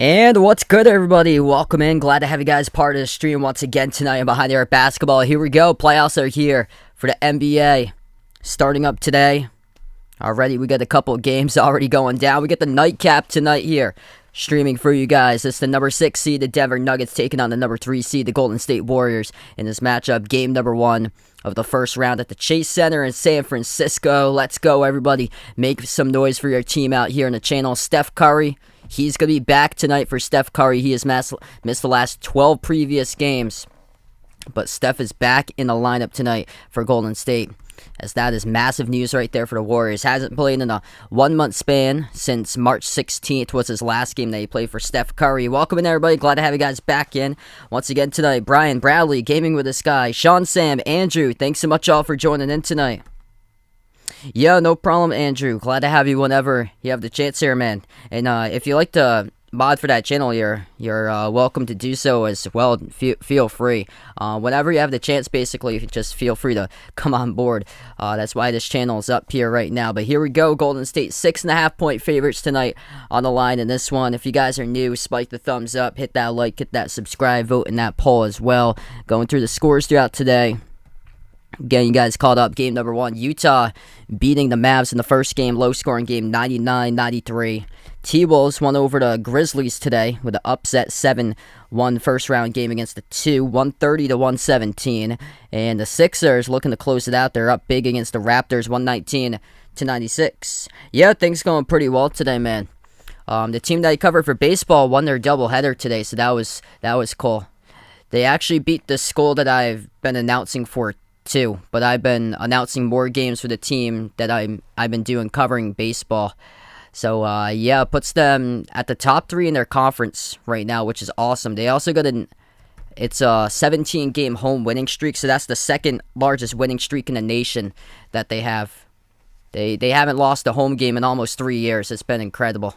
And what's good, everybody? Welcome in. Glad to have you guys part of the stream once again tonight on Behind the Arc Basketball. Here we go. Playoffs are here for the NBA. Starting up today. Already, we got a couple of games already going down. We get the nightcap tonight here. Streaming for you guys. It's the number 6 seed, the Denver Nuggets, taking on the number 3 seed, the Golden State Warriors, in this matchup. Game number 1 of the first round at the Chase Center in San Francisco. Let's go, everybody. Make some noise for your team out here in the channel. Steph Curry. He's going to be back tonight for Steph Curry. He has missed the last 12 previous games. But Steph is back in the lineup tonight for Golden State. As that is massive news right there for the Warriors. Hasn't played in a 1-month span since March 16th was his last game that he played for Steph Curry. Welcome in, everybody. Glad to have you guys back in once again tonight. Brian, Bradley, Gaming with this guy, Sean, Sam, Andrew. Thanks so much all for joining in tonight. Yeah, no problem, Andrew. Glad to have you whenever you have the chance here, man. And if you like to mod for that channel, you're welcome to do so as well. Feel free. Whenever you have the chance, basically, just feel free to come on board. That's why this channel is up here right now. But here we go. Golden State 6.5-point favorites tonight on the line in this one. If you guys are new, spike the thumbs up, hit that like, hit that subscribe, vote in that poll as well. Going through the scores throughout today. Again, you guys called up game number 1. Utah beating the Mavs in the first game. Low-scoring game, 99-93. T-Wolves won over the Grizzlies today with an upset 7-1 first-round game against the 2, 130-117. And the Sixers looking to close it out. They're up big against the Raptors, 119-96. Yeah, things going pretty well today, man. The team that I covered for baseball won their doubleheader today, so that was cool. They actually beat the school that I've been announcing for too, but I've been announcing more games for the team that I've been doing covering baseball. So yeah, puts them at the top 3 in their conference right now, which is awesome. They also got it's a 17-game home winning streak, so that's the second largest winning streak in the nation that they have. They haven't lost a home game in almost 3 years. It's been incredible.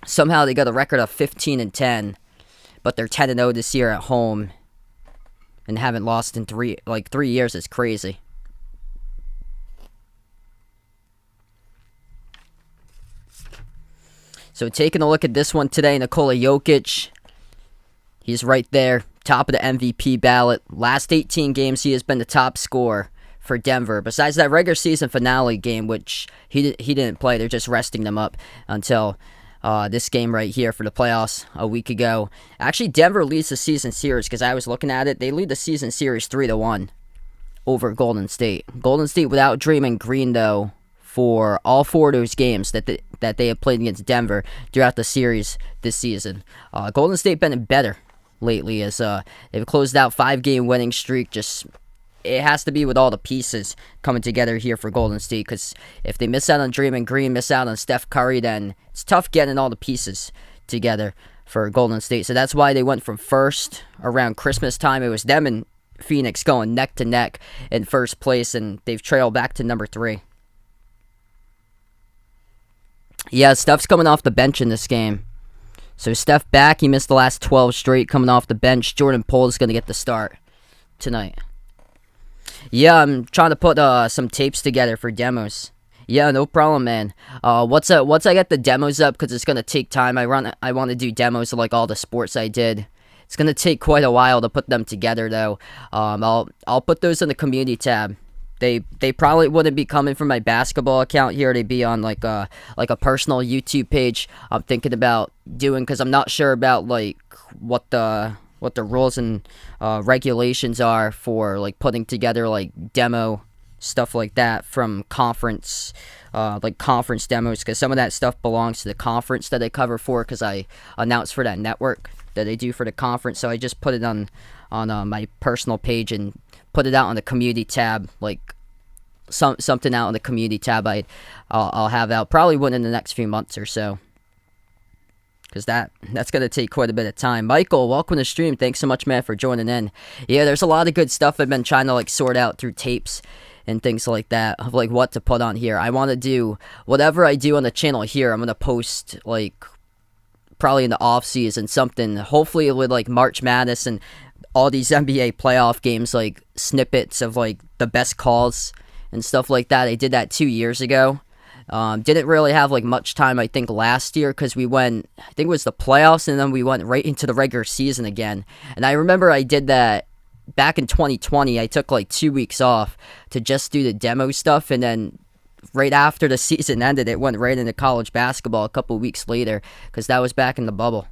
Somehow they got a record of 15-10, but they're 10-0 this year at home. And haven't lost in 3 years. Is crazy. So taking a look at this one today, Nikola Jokic. He's right there, top of the MVP ballot. Last 18 games, he has been the top scorer for Denver. Besides that regular season finale game, which he didn't play. They're just resting them up until this game right here for the playoffs a week ago. Actually, Denver leads the season series because I was looking at it. They lead the season series 3-1 over Golden State. Golden State without Draymond Green, though, for all 4 of those games that they have played against Denver throughout the series this season. Golden State been better lately as they've closed out 5-game winning streak. It has to be with all the pieces coming together here for Golden State, because if they miss out on Draymond Green, miss out on Steph Curry, then it's tough getting all the pieces together for Golden State. So that's why they went from first around Christmas time. It was them and Phoenix going neck to neck in first place, and they've trailed back to number 3. Yeah, Steph's coming off the bench in this game. So Steph back. He missed the last 12 straight coming off the bench. Jordan Poole is going to get the start tonight. Yeah, I'm trying to put some tapes together for demos. Yeah, no problem, man. Once I get the demos up, because it's gonna take time. I want to do demos of like all the sports I did. It's gonna take quite a while to put them together, though. I'll put those in the community tab. They probably wouldn't be coming from my basketball account here. They'd be on like a personal YouTube page. I'm thinking about doing, because I'm not sure about like what the rules and regulations are for like putting together like demo stuff like that from conference demos, because some of that stuff belongs to the conference that I cover for, because I announce for that network that I do for the conference. So I just put it on my personal page and put it out on the community tab, like something out on the community tab I'll have out probably within the next few months or so. Because that's going to take quite a bit of time. Michael, welcome to the stream. Thanks so much, man, for joining in. Yeah, there's a lot of good stuff I've been trying to like sort out through tapes and things like that, of like what to put on here. I want to do whatever I do on the channel here. I'm going to post like probably in the off season something, hopefully with like March Madness and all these NBA playoff games, like snippets of like the best calls and stuff like that. I did that 2 years ago. Didn't really have like much time, I think, last year because we went, I think it was the playoffs, and then we went right into the regular season again. And I remember I did that back in 2020. I took like 2 weeks off to just do the demo stuff, and then right after the season ended, it went right into college basketball a couple weeks later because that was back in the bubble.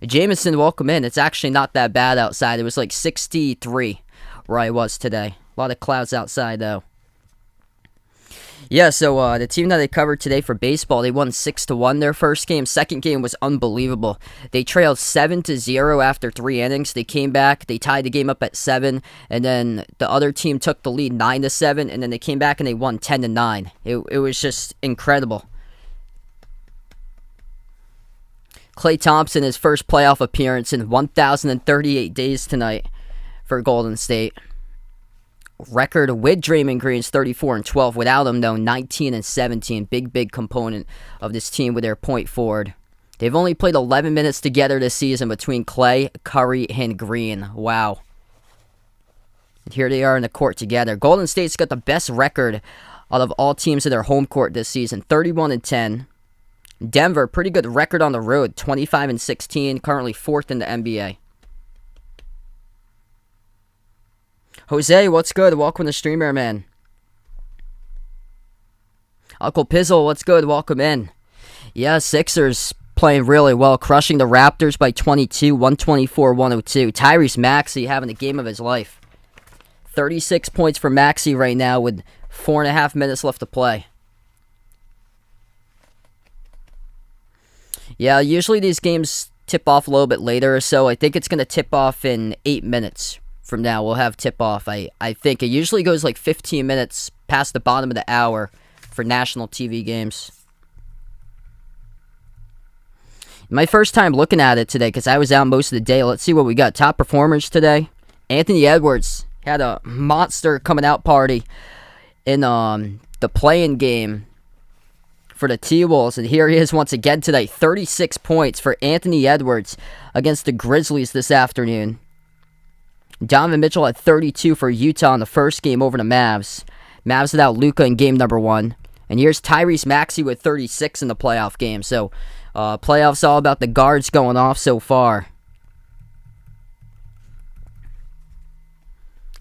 Jameson, welcome in. It's actually not that bad outside. It was like 63 where I was today. A lot of clouds outside, though. Yeah, so the team that I covered today for baseball, they won 6-1 their first game. Second game was unbelievable. They trailed 7-0 after 3 innings. They came back. They tied the game up at 7, and then the other team took the lead 9-7, and then they came back and they won 10-9. It was just incredible. Klay Thompson, his first playoff appearance in 1,038 days tonight for Golden State. Record with Draymond Green's 34-12. Without him, though, 19-17. Big component of this team with their point forward. They've only played 11 minutes together this season between Clay, Curry, and Green. Wow. And here they are in the court together. Golden State's got the best record out of all teams in their home court this season, 31-10. Denver, pretty good record on the road, 25-16, currently 4th in the NBA. Jose, what's good? Welcome to the stream here, man. Uncle Pizzle, what's good? Welcome in. Yeah, Sixers playing really well, crushing the Raptors by 22, 124-102. Tyrese Maxey having the game of his life. 36 points for Maxey right now with 4.5 minutes left to play. Yeah, usually these games tip off a little bit later, so I think it's going to tip off in 8 minutes. From now, we'll have tip-off. I think it usually goes like 15 minutes past the bottom of the hour for national TV games. My first time looking at it today because I was out most of the day. Let's see what we got. Top performers today. Anthony Edwards had a monster coming out party in the play-in game for the T-Wolves. And here he is once again today. 36 points for Anthony Edwards against the Grizzlies this afternoon. Donovan Mitchell had 32 for Utah in the first game over the Mavs. Mavs without Luka in game number 1. And here's Tyrese Maxey with 36 in the playoff game. So, playoffs all about the guards going off so far.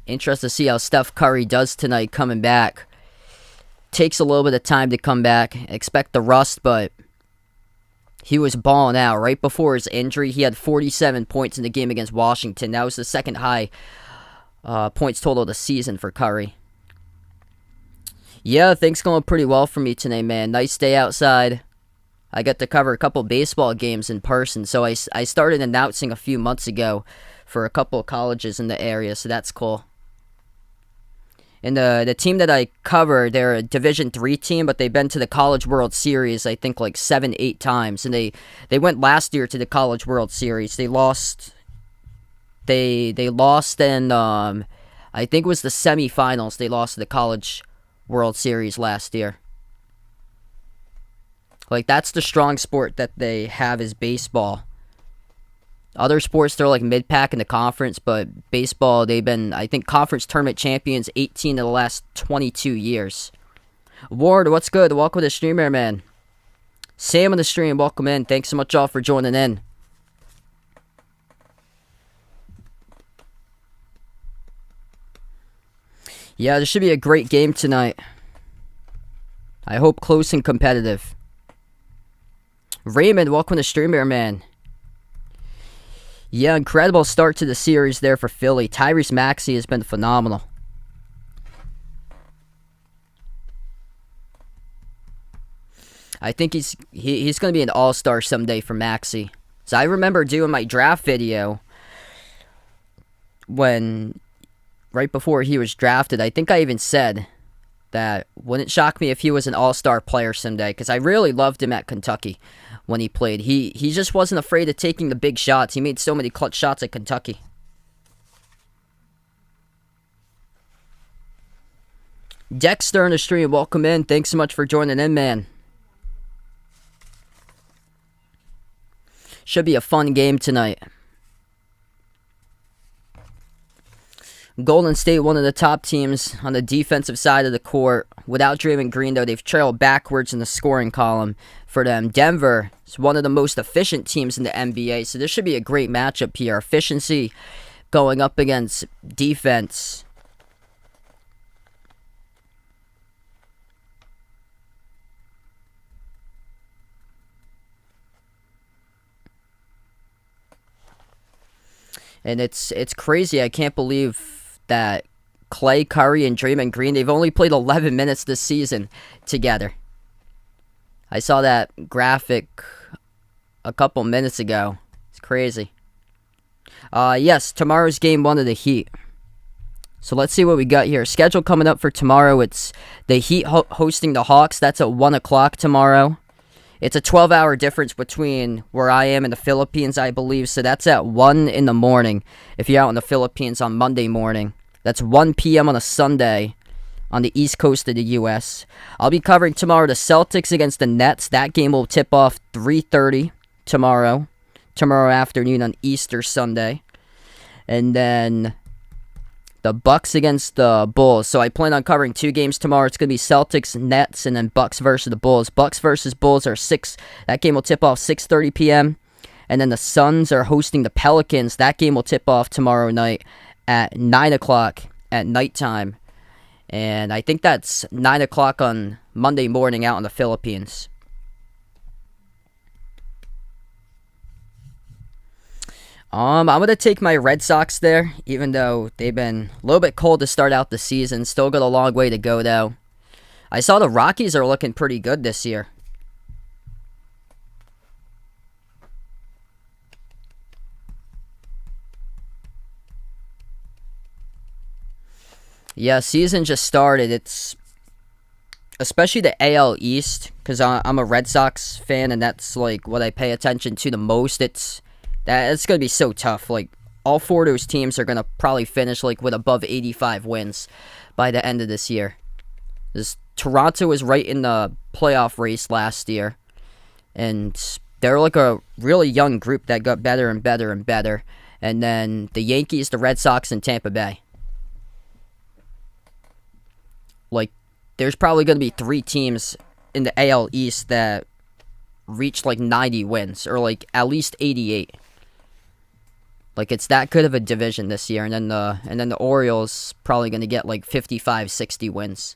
Interested to see how Steph Curry does tonight coming back. Takes a little bit of time to come back. Expect the rust, but he was balling out. Right before his injury, he had 47 points in the game against Washington. That was the second high points total of the season for Curry. Yeah, things going pretty well for me today, man. Nice day outside. I got to cover a couple baseball games in person. So I started announcing a few months ago for a couple of colleges in the area, so that's cool. And the team that I cover, they're a Division III team, but they've been to the College World Series, I think, like 7-8 times. And they went last year to the College World Series. They lost. They lost in, I think it was the semifinals. They lost to the College World Series last year. Like, that's the strong sport that they have is baseball. Other sports, they're like mid-pack in the conference, but baseball, they've been, I think, conference tournament champions 18 of the last 22 years. Ward, what's good? Welcome to the stream here, man. Sam on the stream, welcome in. Thanks so much all for joining in. Yeah, this should be a great game tonight. I hope close and competitive. Raymond, welcome to the stream here, man. Yeah, incredible start to the series there for Philly. Tyrese Maxey has been phenomenal. I think he's going to be an all-star someday for Maxey. So I remember doing my draft video when, right before he was drafted, I think I even said that wouldn't shock me if he was an all-star player someday, because I really loved him at Kentucky when he played. He just wasn't afraid of taking the big shots. He made so many clutch shots at Kentucky. Dexter in the stream, welcome in. Thanks so much for joining in, man. Should be a fun game tonight. Golden State, one of the top teams on the defensive side of the court. without Draymond Green, though, they've trailed backwards in the scoring column for them. Denver is one of the most efficient teams in the NBA, so this should be a great matchup here. Efficiency going up against defense. And it's crazy. I can't believe that Clay, Curry, and Draymond Green, they've only played 11 minutes this season together. I saw that graphic a couple minutes ago. It's crazy. Yes, tomorrow's game 1 of the Heat. So let's see what we got here. Schedule coming up for tomorrow. It's the Heat hosting the Hawks. That's at 1 o'clock tomorrow. It's a 12-hour difference between where I am in the Philippines, I believe. So that's at 1 in the morning if you're out in the Philippines on Monday morning. That's 1 p.m. on a Sunday on the East Coast of the U.S. I'll be covering tomorrow the Celtics against the Nets. That game will tip off 3:30 tomorrow afternoon on Easter Sunday. And then the Bucks against the Bulls. So I plan on covering 2 games tomorrow. It's going to be Celtics, Nets, and then Bucks versus the Bulls. Bucks versus Bulls are 6. That game will tip off 6:30 p.m. And then the Suns are hosting the Pelicans. That game will tip off tomorrow night at 9 o'clock at nighttime. And I think that's 9 o'clock on Monday morning out in the Philippines. I'm going to take my Red Sox there, even though they've been a little bit cold to start out the season. Still got a long way to go, though. I saw the Rockies are looking pretty good this year. Yeah, season just started. It's especially the AL East, because I'm a Red Sox fan, and that's like what I pay attention to the most. It's going to be so tough. Like, all 4 of those teams are going to probably finish like with above 85 wins by the end of this year. Toronto was right in the playoff race last year, and they're like a really young group that got better and better and better. And then the Yankees, the Red Sox, and Tampa Bay. Like, there's probably going to be 3 teams in the AL East that reach like 90 wins, or like at least 88. Like, it's that good of a division this year. And then the Orioles probably going to get like 55, 60 wins.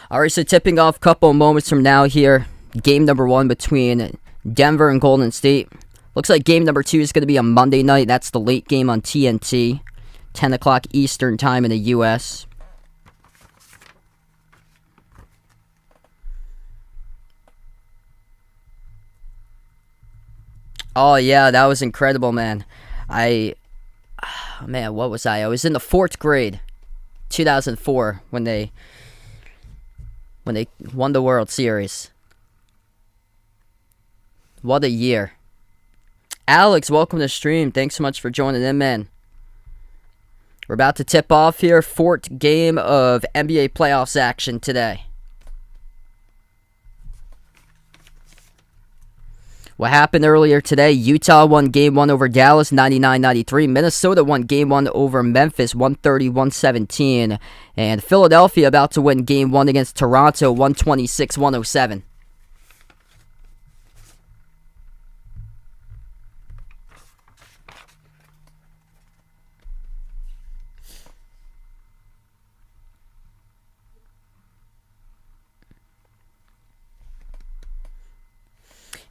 All right, so tipping off a couple of moments from now here. Game number 1 between Denver and Golden State. Looks like game number 2 is going to be on Monday night. That's the late game on TNT. 10 o'clock Eastern time in the U.S. Oh, yeah, that was incredible, man. Man, what was I? I was in the 4th grade, 2004, when they won the World Series. What a year. Alex, welcome to the stream. Thanks so much for joining in, man. We're about to tip off here. 4th game of NBA playoffs action today. What happened earlier today? Utah won Game 1 over Dallas, 99-93. Minnesota won Game 1 over Memphis, 130-117. And Philadelphia about to win Game 1 against Toronto, 126-107.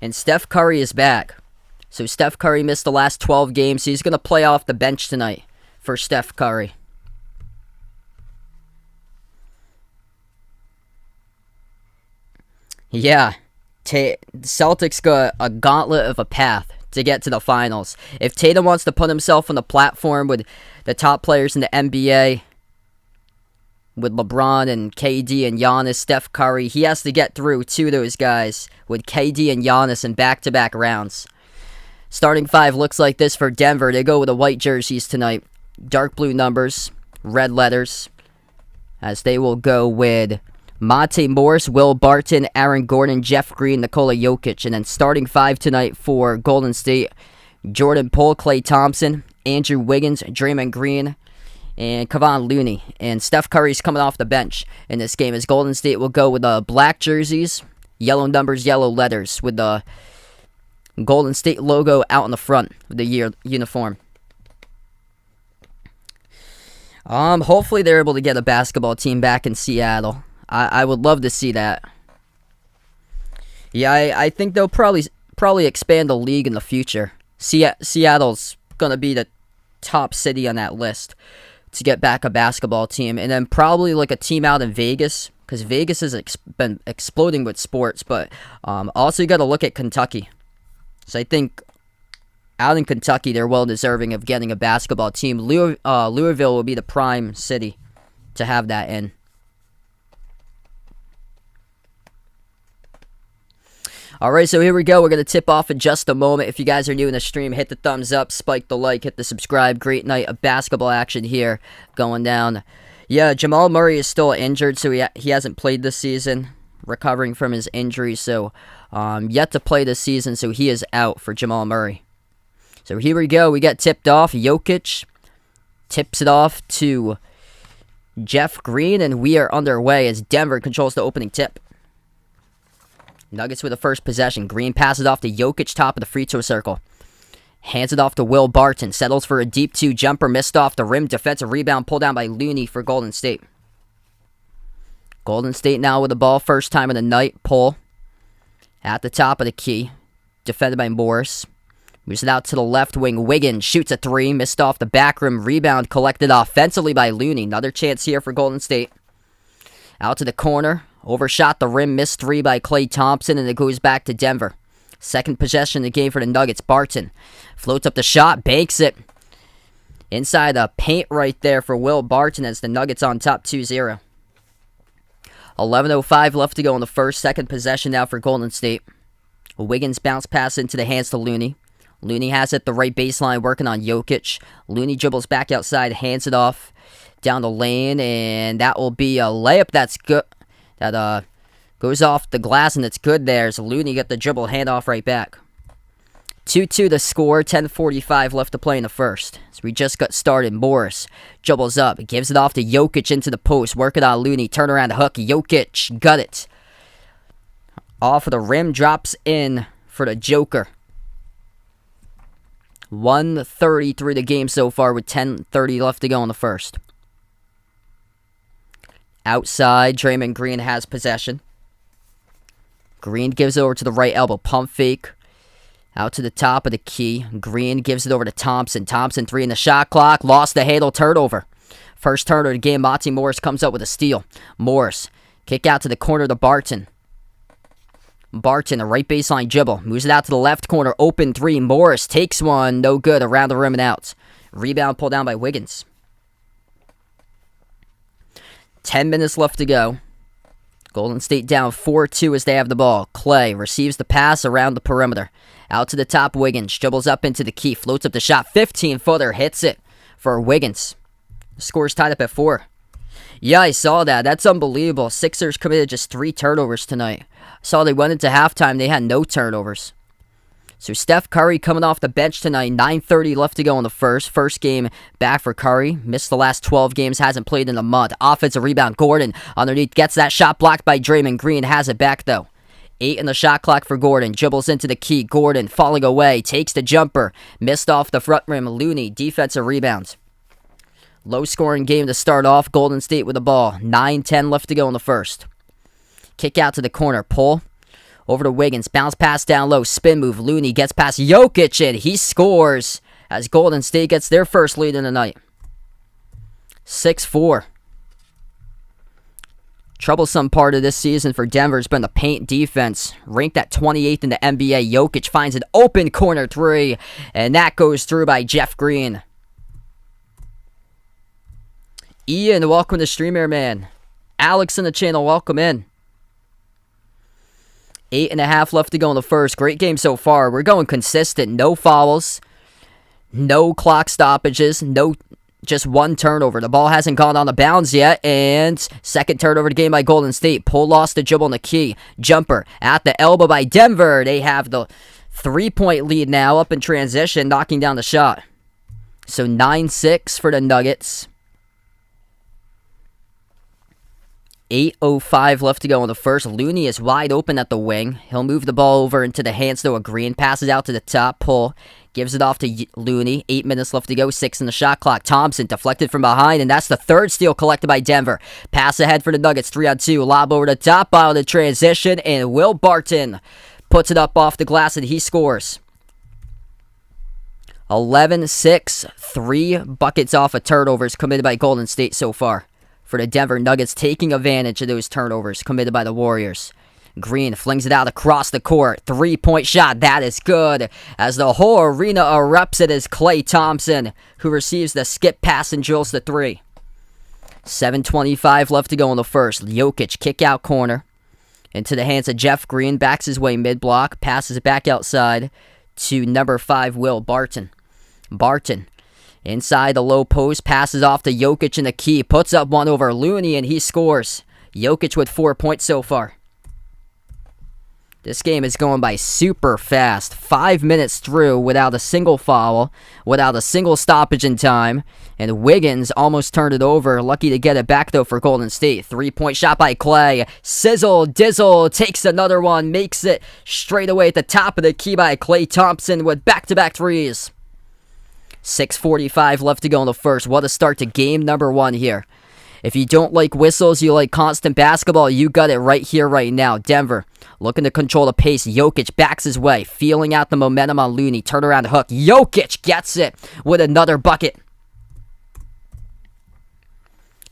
And Steph Curry is back. So Steph Curry missed the last 12 games. He's going to play off the bench tonight for Steph Curry. Yeah. Celtics got a gauntlet of a path to get to the finals. If Tatum wants to put himself on the platform with the top players in the NBA, with LeBron and KD and Giannis, Steph Curry, he has to get through 2 of those guys with KD and Giannis in back-to-back rounds. Starting 5 looks like this for Denver. They go with the white jerseys tonight. Dark blue numbers, red letters, as they will go with Monte Morris, Will Barton, Aaron Gordon, Jeff Green, Nikola Jokic. And then starting 5 tonight for Golden State, Jordan Poole, Klay Thompson, Andrew Wiggins, Draymond Green, and Kevon Looney. And Steph Curry's coming off the bench in this game as Golden State will go with black jerseys, yellow numbers, yellow letters with the Golden State logo out in the front with the uniform. Hopefully they're able to get a basketball team back in Seattle. I would love to see that. Yeah, I think they'll probably expand the league in the future. Seattle's going to be the top city on that list to get back a basketball team. And then probably like a team out in Vegas, because Vegas has been exploding with sports. But also you got to look at Kentucky. So I think out in Kentucky, they're well deserving of getting a basketball team. Louisville will be the prime city to have that in. Alright, so here we go. We're going to tip off in just a moment. If you guys are new in the stream, hit the thumbs up, spike the like, hit the subscribe. Great night of basketball action here going down. Yeah, Jamal Murray is still injured, so he hasn't played this season, recovering from his injury. So yet to play this season, so he is out for Jamal Murray. So here we go. We got tipped off. Jokic tips it off to Jeff Green, and we are underway as Denver controls the opening tip. Nuggets with the first possession. Green passes off to Jokic, top of the free throw circle. Hands it off to Will Barton. Settles for a deep 2 jumper. Missed off the rim. Defensive rebound pulled down by Looney for Golden State. Golden State now with the ball. First time of the night. Pull at the top of the key. Defended by Morris. Moves it out to the left wing. Wiggins shoots a 3. Missed off the back rim. Rebound collected offensively by Looney. Another chance here for Golden State. Out to the corner. Overshot the rim. Missed 3 by Klay Thompson. And it goes back to Denver. Second possession of the game for the Nuggets. Barton floats up the shot. Banks it. Inside the paint right there for Will Barton as the Nuggets on top 2-0. 11:05 left to go in the first. Second possession now for Golden State. Wiggins bounce pass into the hands to Looney. Looney has it the right baseline working on Jokic. Looney dribbles back outside, hands it off down the lane, and that will be a layup that's good. That goes off the glass, and it's good there. So Looney got the dribble handoff right back. 2-2 the score, 10:45 left to play in the first. So we just got started. Morris dribbles up, gives it off to Jokic into the post, working on Looney, turnaround hook, Jokic, got it. Off of the rim, drops in for the Joker. 1:30 through the game so far with 10:30 left to go in the first. Outside, Draymond Green has possession. Green gives it over to the right elbow, pump fake. Out to the top of the key. Green gives it over to Thompson. Thompson 3 in the shot clock. Lost the handle, turnover. First turnover of the game, Monte Morris comes up with a steal. Morris, kick out to the corner to Barton. Barton, a right baseline dribble. Moves it out to the left corner, open 3. Morris takes one, no good, around the rim and out. Rebound pulled down by Wiggins. 10 minutes left to go. Golden State down 4-2 as they have the ball. Klay receives the pass around the perimeter. Out to the top, Wiggins. Dribbles up into the key. Floats up the shot. 15-footer. Hits it for Wiggins. The score's tied up at 4. Yeah, I saw that. That's unbelievable. Sixers committed just 3 turnovers tonight. I saw they went into halftime. They had no turnovers. So Steph Curry coming off the bench tonight. 9:30 left to go in the first. First game back for Curry. Missed the last 12 games. Hasn't played in a month. Offensive rebound. Gordon underneath. Gets that shot blocked by Draymond Green. Has it back though. 8 in the shot clock for Gordon. Dribbles into the key. Gordon falling away. Takes the jumper. Missed off the front rim. Looney. Defensive rebounds. Low scoring game to start off. Golden State with the ball. 9:10 left to go in the first. Kick out to the corner. Pull. Over to Wiggins. Bounce pass down low. Spin move. Looney gets past Jokic and he scores as Golden State gets their first lead in the night. 6-4. Troublesome part of this season for Denver has been the paint defense. Ranked at 28th in the NBA. Jokic finds an open corner 3. And that goes through by Jeff Green. Ian, welcome to Streamer Man. Alex in the channel, welcome in. 8.5 left to go in the first. Great game so far. We're going consistent. No fouls. No clock stoppages. No just one turnover. The ball hasn't gone on the bounds yet, and second turnover of the game by Golden State. Poole lost the dribble on the key. Jumper at the elbow by Denver. They have the 3-point lead now up in transition, knocking down the shot. So 9-6 for the Nuggets. 8:05 left to go in the first. Looney is wide open at the wing. He'll move the ball over into the hands of Green. Passes out to the top. Poole gives it off to Looney. 8 minutes left to go. 6 in the shot clock. Thompson deflected from behind, and that's the third steal collected by Denver. Pass ahead for the Nuggets. 3-on-2. Lob over the top. Out of the transition, and Will Barton puts it up off the glass, and he scores. 11-6. 3 buckets off of turnovers committed by Golden State so far. For the Denver Nuggets, taking advantage of those turnovers committed by the Warriors. Green flings it out across the court. 3-point shot. That is good. As the whole arena erupts, it is Klay Thompson who receives the skip pass and drills the 3. 7:25 left to go in the first. Jokic kick out corner. Into the hands of Jeff Green. Backs his way mid-block. Passes it back outside to number 5, Will Barton. Barton. Inside the low post, passes off to Jokic in the key, puts up one over Looney, and he scores. Jokic with 4 points so far. This game is going by super fast. 5 minutes through without a single foul, without a single stoppage in time, and Wiggins almost turned it over. Lucky to get it back, though, for Golden State. 3-point shot by Klay. Sizzle, Dizzle takes another one, makes it straight away at the top of the key by Klay Thompson with back-to-back threes. 6:45 left to go in the first. What a start to game number 1 here. If you don't like whistles, you like constant basketball, you got it right here, right now. Denver looking to control the pace. Jokic backs his way, feeling out the momentum on Looney. Turnaround hook. Jokic gets it with another bucket.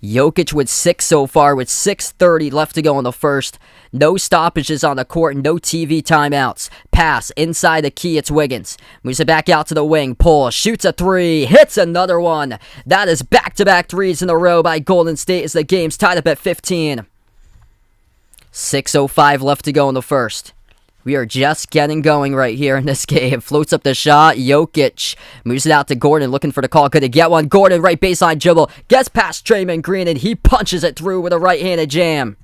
Jokic with 6 so far, with 6:30 left to go in the first. No stoppages on the court, no TV timeouts. Pass inside the key, it's Wiggins. Moves it back out to the wing. Poole shoots a 3, hits another one. That is back-to-back threes in a row by Golden State as the game's tied up at 15. 6:05 left to go in the first. We are just getting going right here in this game. Floats up the shot. Jokic moves it out to Gordon, looking for the call. Could he get one? Gordon, right baseline dribble. Gets past Draymond Green, and he punches it through with a right-handed jam.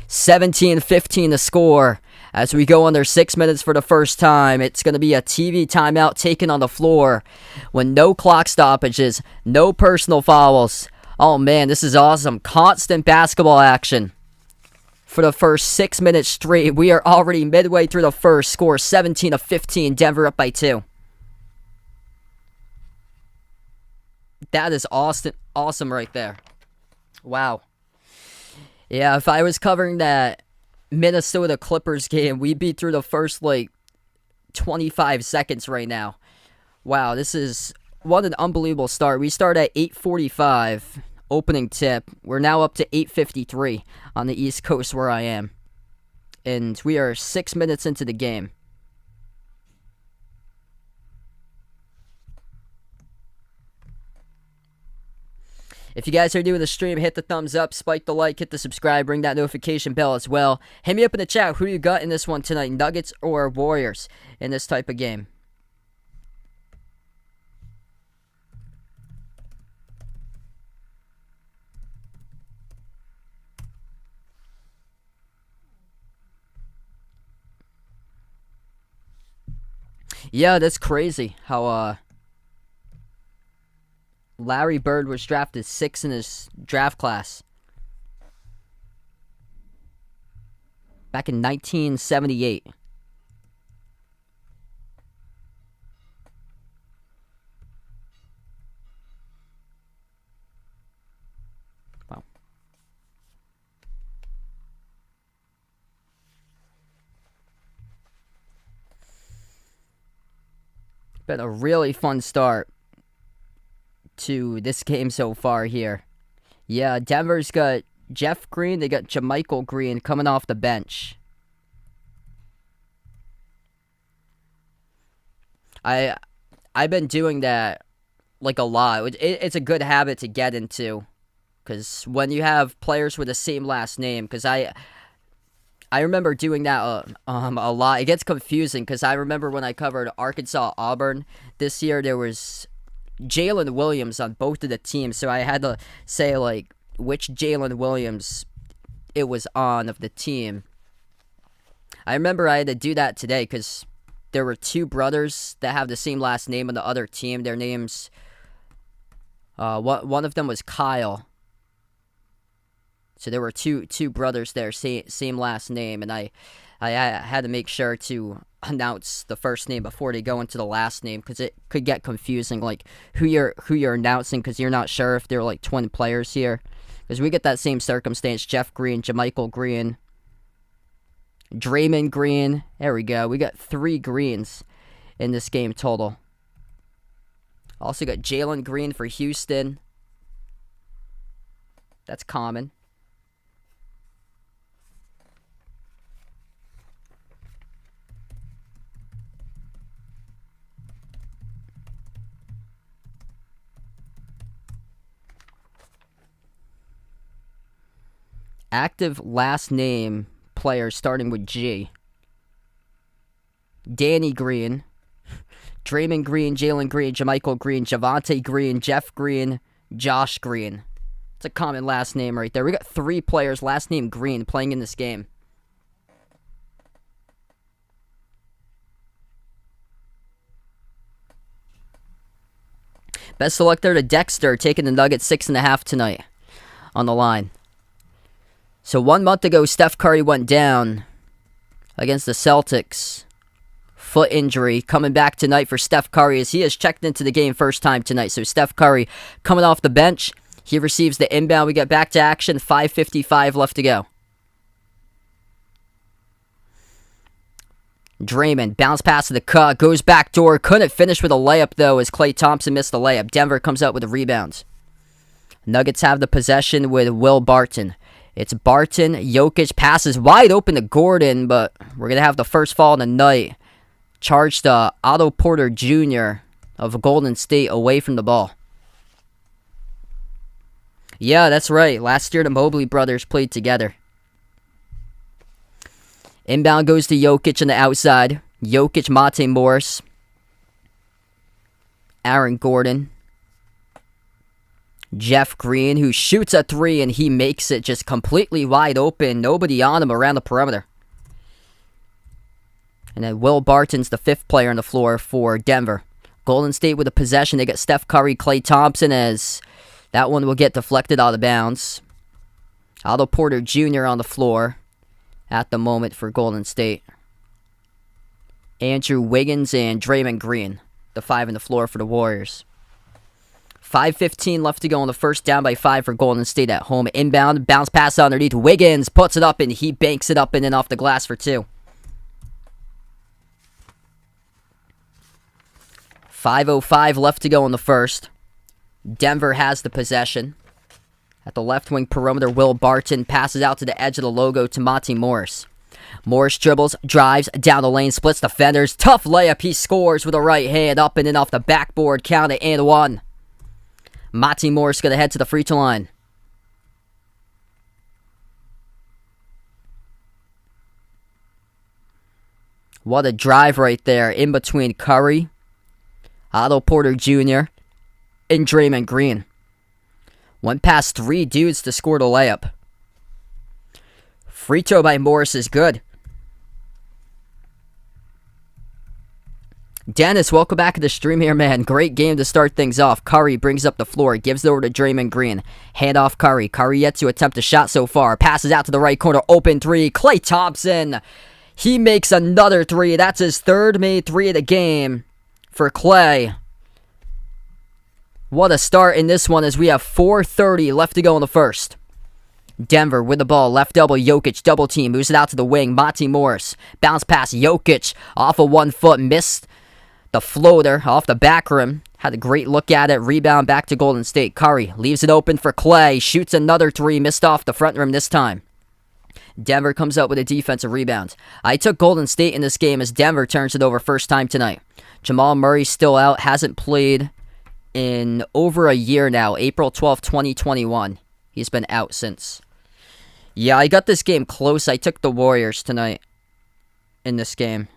17-15 to score. As we go under 6 minutes for the first time, it's going to be a TV timeout taken on the floor. When no clock stoppages, no personal fouls. Oh man, this is awesome. Constant basketball action. For the first 6 minutes straight, we are already midway through the first. Score 17-15, Denver up by 2. That is awesome right there. Wow. Yeah, if I was covering that Minnesota Clippers game, we'd be through the first, 25 seconds right now. Wow, what an unbelievable start. We start at 8:45, opening tip. We're now up to 8:53 on the East Coast where I am. And we are 6 minutes into the game. If you guys are new to the stream, hit the thumbs up, spike the like, hit the subscribe, ring that notification bell as well. Hit me up in the chat. Who you got in this one tonight, Nuggets or Warriors, in this type of game? Yeah, that's crazy how Larry Bird was drafted 6th in his draft class back in 1978. Wow. Been a really fun start to this game so far here. Yeah, Denver's got Jeff Green. They got JaMychal Green coming off the bench. I've been doing that a lot. It's a good habit to get into, because when you have players with the same last name, because I remember doing that a lot. It gets confusing because I remember when I covered Arkansas Auburn this year, there was Jalen Williams on both of the teams, so I had to say, like, which Jalen Williams it was on of the team. I remember I had to do that today because there were two brothers that have the same last name on the other team. Their names, one of them was Kyle. So there were two brothers there, same last name, and I had to make sure to announce the first name before they go into the last name because it could get confusing, like who you're announcing because you're not sure if they're like twin players here. Because we get that same circumstance: Jeff Green, Jamichael Green, Draymond Green. There we go. We got 3 Greens in this game total. Also got Jalen Green for Houston. That's common. Active last name players starting with G. Danny Green, Draymond Green, Jalen Green, Jamichael Green, Javonte Green, Jeff Green, Josh Green. It's a common last name right there. We got 3 players last name Green playing in this game. Best of luck there to Dexter, taking the Nuggets 6.5 tonight on the line. So 1 month ago, Steph Curry went down against the Celtics. Foot injury. Coming back tonight for Steph Curry as he has checked into the game first time tonight. So Steph Curry coming off the bench. He receives the inbound. We get back to action. 5:55 left to go. Draymond, bounce pass to the cut. Goes back door. Couldn't finish with a layup though as Klay Thompson missed the layup. Denver comes out with a rebound. Nuggets have the possession with Will Barton. It's Barton, Jokic passes wide open to Gordon, but we're going to have the first fall of the night. Charged to Otto Porter Jr. of Golden State away from the ball. Yeah, that's right. Last year the Mobley brothers played together. Inbound goes to Jokic on the outside. Jokic, Monte Morris. Aaron Gordon. Jeff Green, who shoots a 3 and he makes it just completely wide open. Nobody on him around the perimeter. And then Will Barton's the 5th player on the floor for Denver. Golden State with a possession. They got Steph Curry, Klay Thompson as that one will get deflected out of bounds. Otto Porter Jr. on the floor at the moment for Golden State. Andrew Wiggins and Draymond Green, the 5 on the floor for the Warriors. 5:15 left to go in the first, down by 5 for Golden State at home. Inbound, bounce pass underneath. Wiggins puts it up and he banks it up and in off the glass for 2. 5:05 left to go in the first. Denver has the possession. At the left wing perimeter, Will Barton passes out to the edge of the logo to Monte Morris. Morris dribbles, drives, down the lane, splits defenders. Tough layup, he scores with a right hand, up and in off the backboard, count it and 1. Monte Morris going to head to the free throw line. What a drive right there in between Curry, Otto Porter Jr., and Draymond Green. Went past 3 dudes to score the layup. Free throw by Morris is good. Dennis, welcome back to the stream here, man. Great game to start things off. Curry brings up the floor, gives it over to Draymond Green. Hand off Curry. Curry yet to attempt a shot so far. Passes out to the right corner. Open 3. Klay Thompson. He makes another 3. That's his 3rd made 3 of the game for Klay. What a start in this one as we have 4:30 left to go in the first. Denver with the ball, left elbow, Jokic, double team, moves it out to the wing, Monte Morris, bounce pass, Jokic, off of 1 foot, missed the floater off the back rim, had a great look at it, rebound back to Golden State. Curry leaves it open for Klay, shoots another 3, missed off the front rim this time. Denver comes up with a defensive rebound. I took Golden State in this game as Denver turns it over first time tonight. Jamal Murray still out, hasn't played in over a year now, April 12th, 2021. He's been out since. Yeah, I got this game close. I took the Warriors tonight in this game.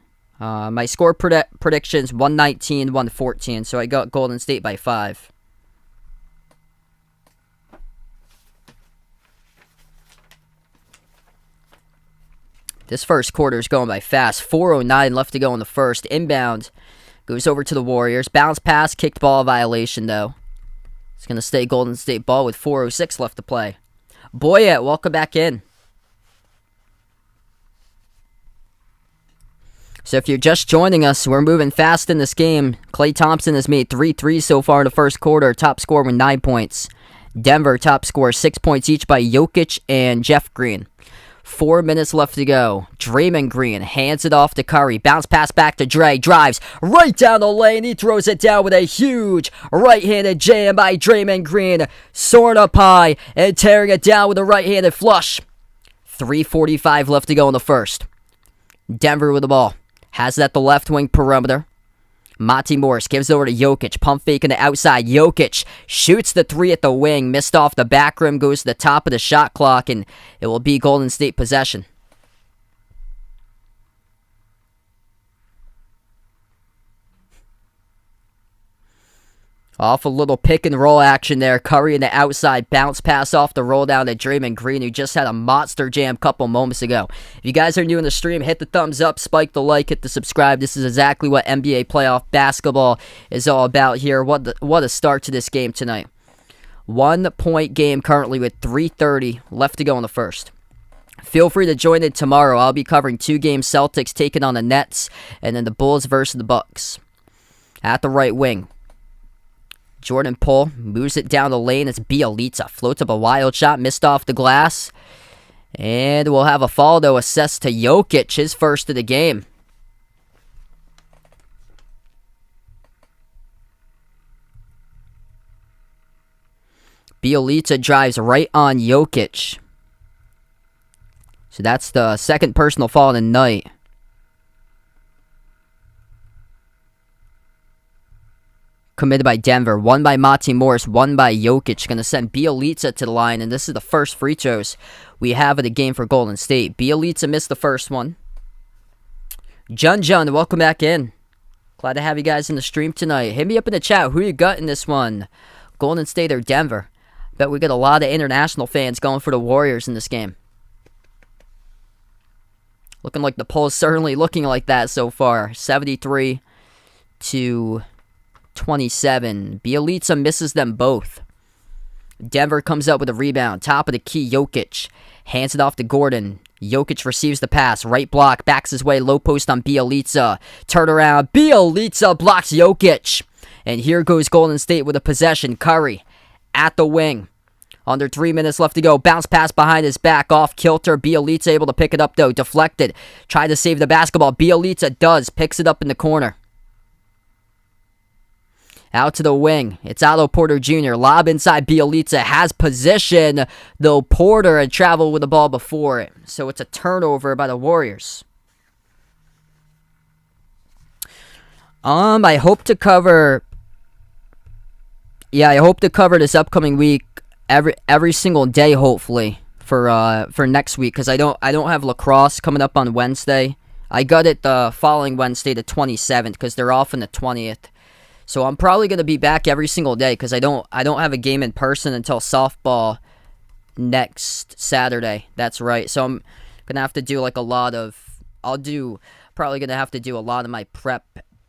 My score predictions 119, 114. So I got Golden State by 5. This first quarter is going by fast. 4:09 left to go in the first. Inbound goes over to the Warriors. Bounce pass, kicked ball violation though. It's going to stay Golden State ball with 4:06 left to play. Boyette, welcome back in. So if you're just joining us, we're moving fast in this game. Klay Thompson has made 3 threes so far in the first quarter. Top scorer with 9 points. Denver top scorer 6 points each by Jokic and Jeff Green. 4 minutes left to go. Draymond Green hands it off to Curry. Bounce pass back to Dre. Drives right down the lane. He throws it down with a huge right-handed jam by Draymond Green. Soaring up high and tearing it down with a right-handed flush. 3:45 left to go in the first. Denver with the ball. Has it at the left wing perimeter. Monty Morris gives it over to Jokic. Pump fake on the outside. Jokic shoots the 3 at the wing. Missed off the back rim. Goes to the top of the shot clock. And it will be Golden State possession. Off a little pick and roll action there. Curry in the outside. Bounce pass off the roll down to Draymond Green, who just had a monster jam a couple moments ago. If you guys are new in the stream, hit the thumbs up, spike the like, hit the subscribe. This is exactly what NBA playoff basketball is all about here. What a start to this game tonight. 1 point game currently with 3:30 left to go in the first. Feel free to join in tomorrow. I'll be covering 2 games. Celtics taking on the Nets, and then the Bulls versus the Bucks. At the right wing. Jordan Poole moves it down the lane. It's Bjelica. Floats up a wild shot. Missed off the glass. And we'll have a foul, though, assessed to Jokic. His first of the game. Bjelica drives right on Jokic. So that's the second personal foul of the night. Committed by Denver. 1 by Monty Morris, 1 by Jokic. Going to send Bjelica to the line, and this is the first free throws we have of the game for Golden State. Bjelica missed the first one. Jun, welcome back in. Glad to have you guys in the stream tonight. Hit me up in the chat. Who you got in this one? Golden State or Denver? Bet we got a lot of international fans going for the Warriors in this game. Looking like the poll's certainly looking like that so far. 73 to 27. Bjelica misses them both. Denver comes up with a rebound. Top of the key, Jokic. Hands it off to Gordon. Jokic receives the pass. Right block. Backs his way. Low post on Bjelica. Turn around. Bjelica blocks Jokic. And here goes Golden State with a possession. Curry at the wing. Under 3 minutes left to go. Bounce pass behind his back. Off kilter. Bjelica able to pick it up though. Deflected. Tried to save the basketball. Bjelica does. Picks it up in the corner. Out to the wing. It's Otto Porter Jr. Lob inside. Bjelica has position, though Porter had traveled with the ball before it. So it's a turnover by the Warriors. I hope to cover this upcoming week every single day, hopefully, for next week, because I don't have lacrosse coming up on Wednesday. I got it the following Wednesday, the 27th, because they're off on the 20th. So I'm probably going to be back every single day because I don't have a game in person until softball next Saturday. That's right. So I'm going to have to do probably going to have to do a lot of my prep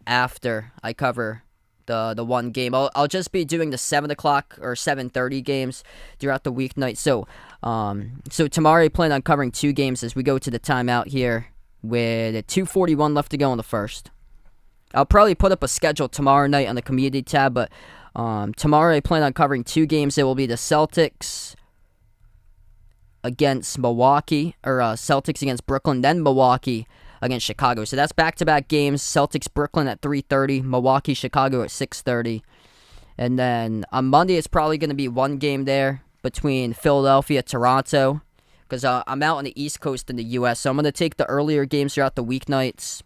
after I cover the one game. I'll just be doing the 7 o'clock or 7:30 games throughout the weeknight. So tomorrow I plan on covering 2 games as we go to the timeout here with 2:41 left to go in the first. I'll probably put up a schedule tomorrow night on the community tab, but tomorrow I plan on covering 2 games. It will be the Celtics against Milwaukee, or Celtics against Brooklyn, then Milwaukee against Chicago. So that's back-to-back games. Celtics Brooklyn at 3:30, Milwaukee Chicago at 6:30. And then on Monday it's probably going to be one game there between Philadelphia, Toronto, because I'm out on the East Coast in the U.S., so I'm going to take the earlier games throughout the weeknights.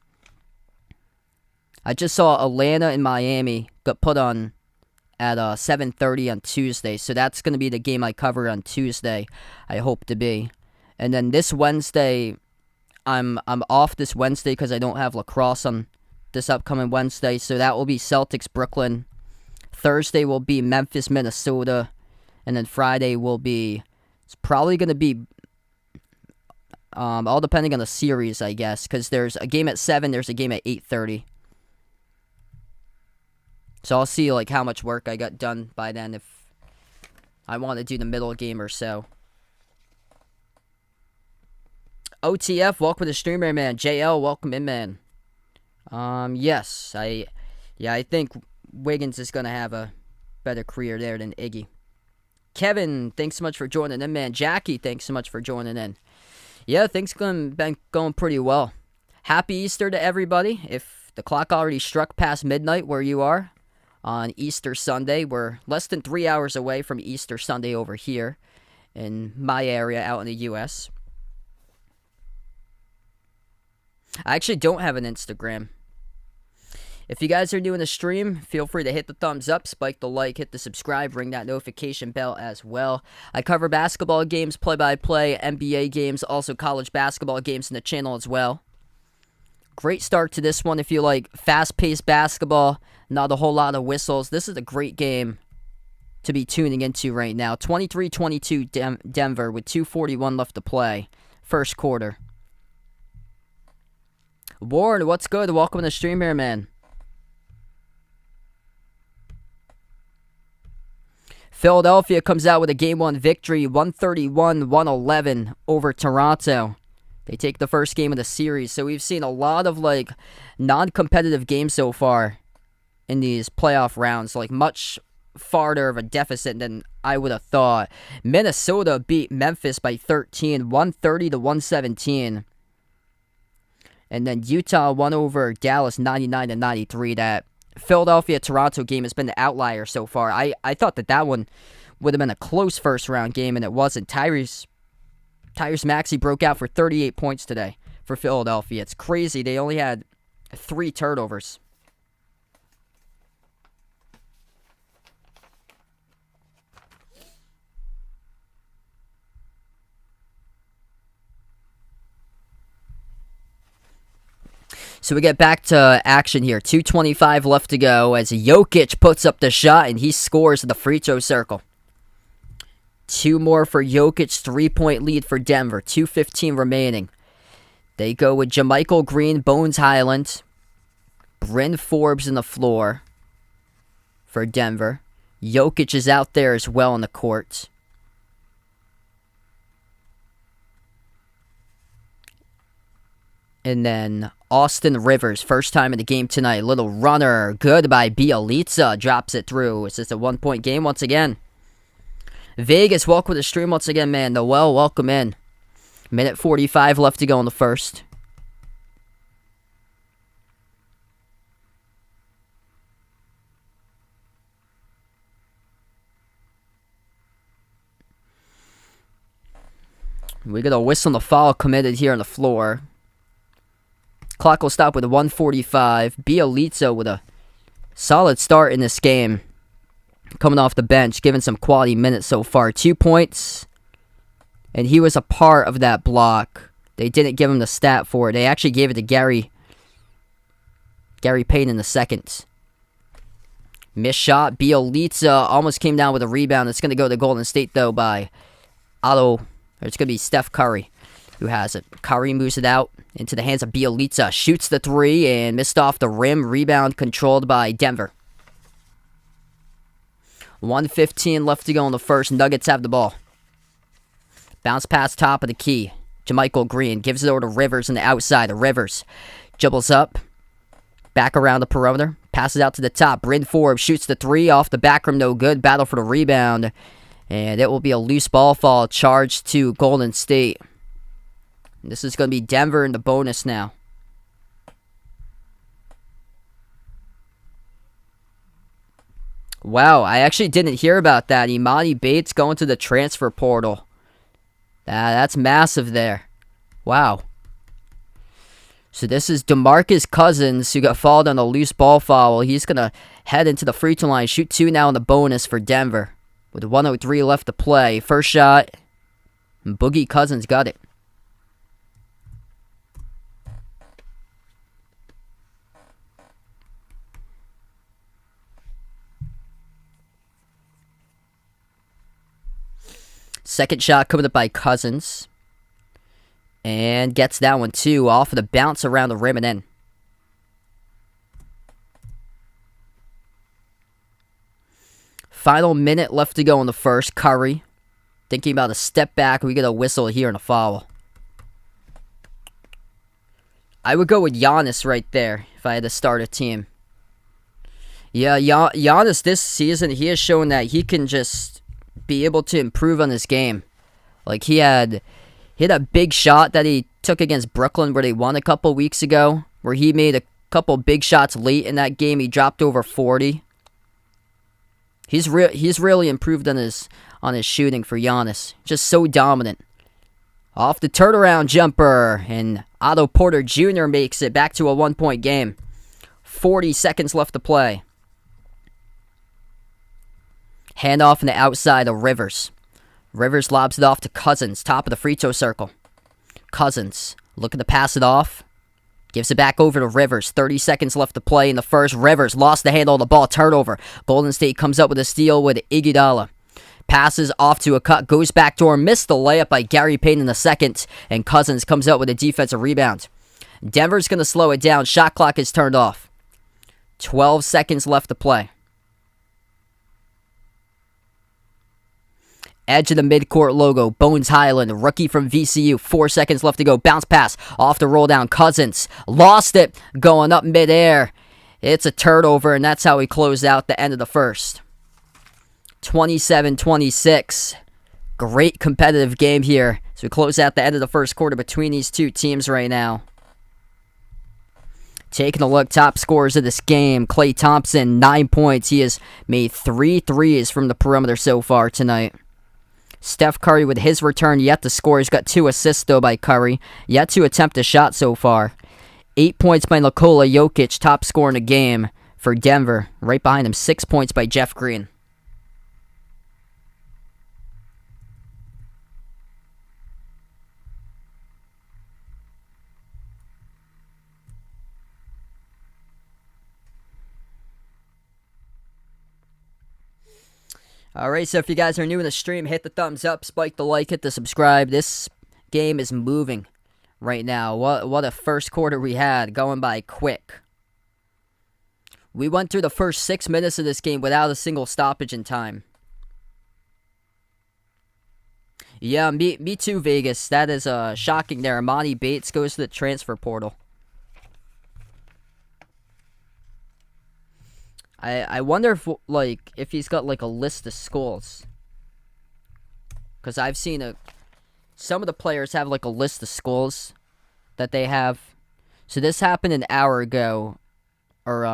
I just saw Atlanta and Miami got put on at 7:30 on Tuesday, so that's going to be the game I cover on Tuesday, I hope to be. And then this Wednesday, I'm off this Wednesday because I don't have lacrosse on this upcoming Wednesday. So that will be Celtics, Brooklyn. Thursday will be Memphis, Minnesota. And then Friday will be, it's probably going to be all depending on the series, I guess. Because there's a game at 7, there's a game at 8:30. So I'll see like how much work I got done by then if I want to do the middle game or so. OTF, welcome to the streamer, man. JL, welcome in, man. Yes, I think Wiggins is going to have a better career there than Iggy. Kevin, thanks so much for joining in, man. Jackie, thanks so much for joining in. Yeah, things been going pretty well. Happy Easter to everybody. If the clock already struck past midnight where you are on Easter Sunday, we're less than 3 hours away from Easter Sunday over here in my area out in the U.S. I actually don't have an Instagram. If you guys are new in the stream, feel free to hit the thumbs up, spike the like, hit the subscribe, ring that notification bell as well. I cover basketball games, play-by-play, NBA games, also college basketball games in the channel as well. Great start to this one if you like fast-paced basketball, not a whole lot of whistles. This is a great game to be tuning into right now. 23-22 Denver with 2:41 left to play. First quarter. Warren, what's good? Welcome to the stream here, man. Philadelphia comes out with a Game 1 victory, 131-111 over Toronto. They take the first game of the series. So we've seen a lot of like non-competitive games so far in these playoff rounds. Like much farther of a deficit than I would have thought. Minnesota beat Memphis by 13, 130-117. And then Utah won over Dallas 99-93. That Philadelphia-Toronto game has been the outlier so far. I thought that one would have been a close first-round game, and it wasn't. Tyrese Maxey broke out for 38 points today for Philadelphia. It's crazy. They only had 3 turnovers. So we get back to action here. 2:25 left to go as Jokic puts up the shot and he scores at the free throw circle. 2 more for Jokic, 3-point lead for Denver. 2:15 remaining. They go with JaMychal Green, Bones Highland, Bryn Forbes in the floor for Denver. Jokic is out there as well on the court. And then Austin Rivers, first time in the game tonight. Little runner, good by Bjelica, drops it through. It's just a 1-point game once again. Vegas, welcome to the stream once again, man. Noel, welcome in. Minute 45 left to go in the first. We got a whistle on the foul committed here on the floor. Clock will stop with a 1:45. Bjelica with a solid start in this game. Coming off the bench, giving some quality minutes so far. 2 points. And he was a part of that block. They didn't give him the stat for it. They actually gave it to Gary Payton in the second. Missed shot. Bjelica almost came down with a rebound. It's going to go to Golden State, though, by Otto. It's going to be Steph Curry who has it. Curry moves it out into the hands of Bjelica. Shoots the 3 and missed off the rim. Rebound controlled by Denver. 1:15 left to go in the first. Nuggets have the ball. Bounce pass top of the key. JaMychal Green gives it over to Rivers on the outside. Rivers dribbles up. Back around the perimeter. Passes out to the top. Bryn Forbes shoots the 3 off the back rim. No good. Battle for the rebound. And it will be a loose ball fall charged to Golden State. This is going to be Denver in the bonus now. Wow, I actually didn't hear about that. Imani Bates going to the transfer portal. That's massive there. Wow. So this is DeMarcus Cousins who got fouled on a loose ball foul. He's going to head into the free throw line. Shoot 2 now in the bonus for Denver. With 1:03 left to play. First shot. Boogie Cousins got it. Second shot coming up by Cousins. And gets that one too. Off of the bounce around the rim and in. Final minute left to go in the first. Curry thinking about a step back. We get a whistle here and a foul. I would go with Giannis right there if I had to start a team. Yeah, Giannis this season, he has shown that he can just be able to improve on his game. Like, he had a big shot that he took against Brooklyn where they won a couple weeks ago, where he made a couple big shots late in that game. He dropped over 40. He's really improved on his shooting for Giannis. Just so dominant. Off the turnaround jumper, and Otto Porter Jr. makes it back to a 1-point game. 40 seconds left to play. Handoff on the outside of Rivers. Rivers lobs it off to Cousins, top of the free throw circle. Cousins looking to pass it off. Gives it back over to Rivers. 30 seconds left to play in the first. Rivers lost the handle of the ball. Turnover. Golden State comes up with a steal with Iguodala. Passes off to a cut. Goes back door. Missed the layup by Gary Payton in the second. And Cousins comes up with a defensive rebound. Denver's going to slow it down. Shot clock is turned off. 12 seconds left to play. Edge of the midcourt logo. Bones Highland, rookie from VCU. 4 seconds left to go. Bounce pass off the roll down. Cousins lost it going up midair. It's a turnover, and that's how we close out the end of the first. 27-26. Great competitive game here. So we close out the end of the first quarter between these two teams right now. Taking a look, top scorers of this game. Klay Thompson, 9 points. He has made 3 threes from the perimeter so far tonight. Steph Curry with his return yet to score. He's got 2 assists though by Curry. Yet to attempt a shot so far. 8 points by Nikola Jokic, top scorer in the game for Denver. Right behind him, 6 points by Jeff Green. Alright, so if you guys are new in the stream, hit the thumbs up, spike the like, hit the subscribe. This game is moving right now. What a first quarter we had, going by quick. We went through the first 6 minutes of this game without a single stoppage in time. Yeah, me too, Vegas. That is shocking there. Imani Bates goes to the transfer portal. I wonder if he's got like a list of schools, because I've seen some of the players have like a list of schools that they have. So this happened an hour ago, or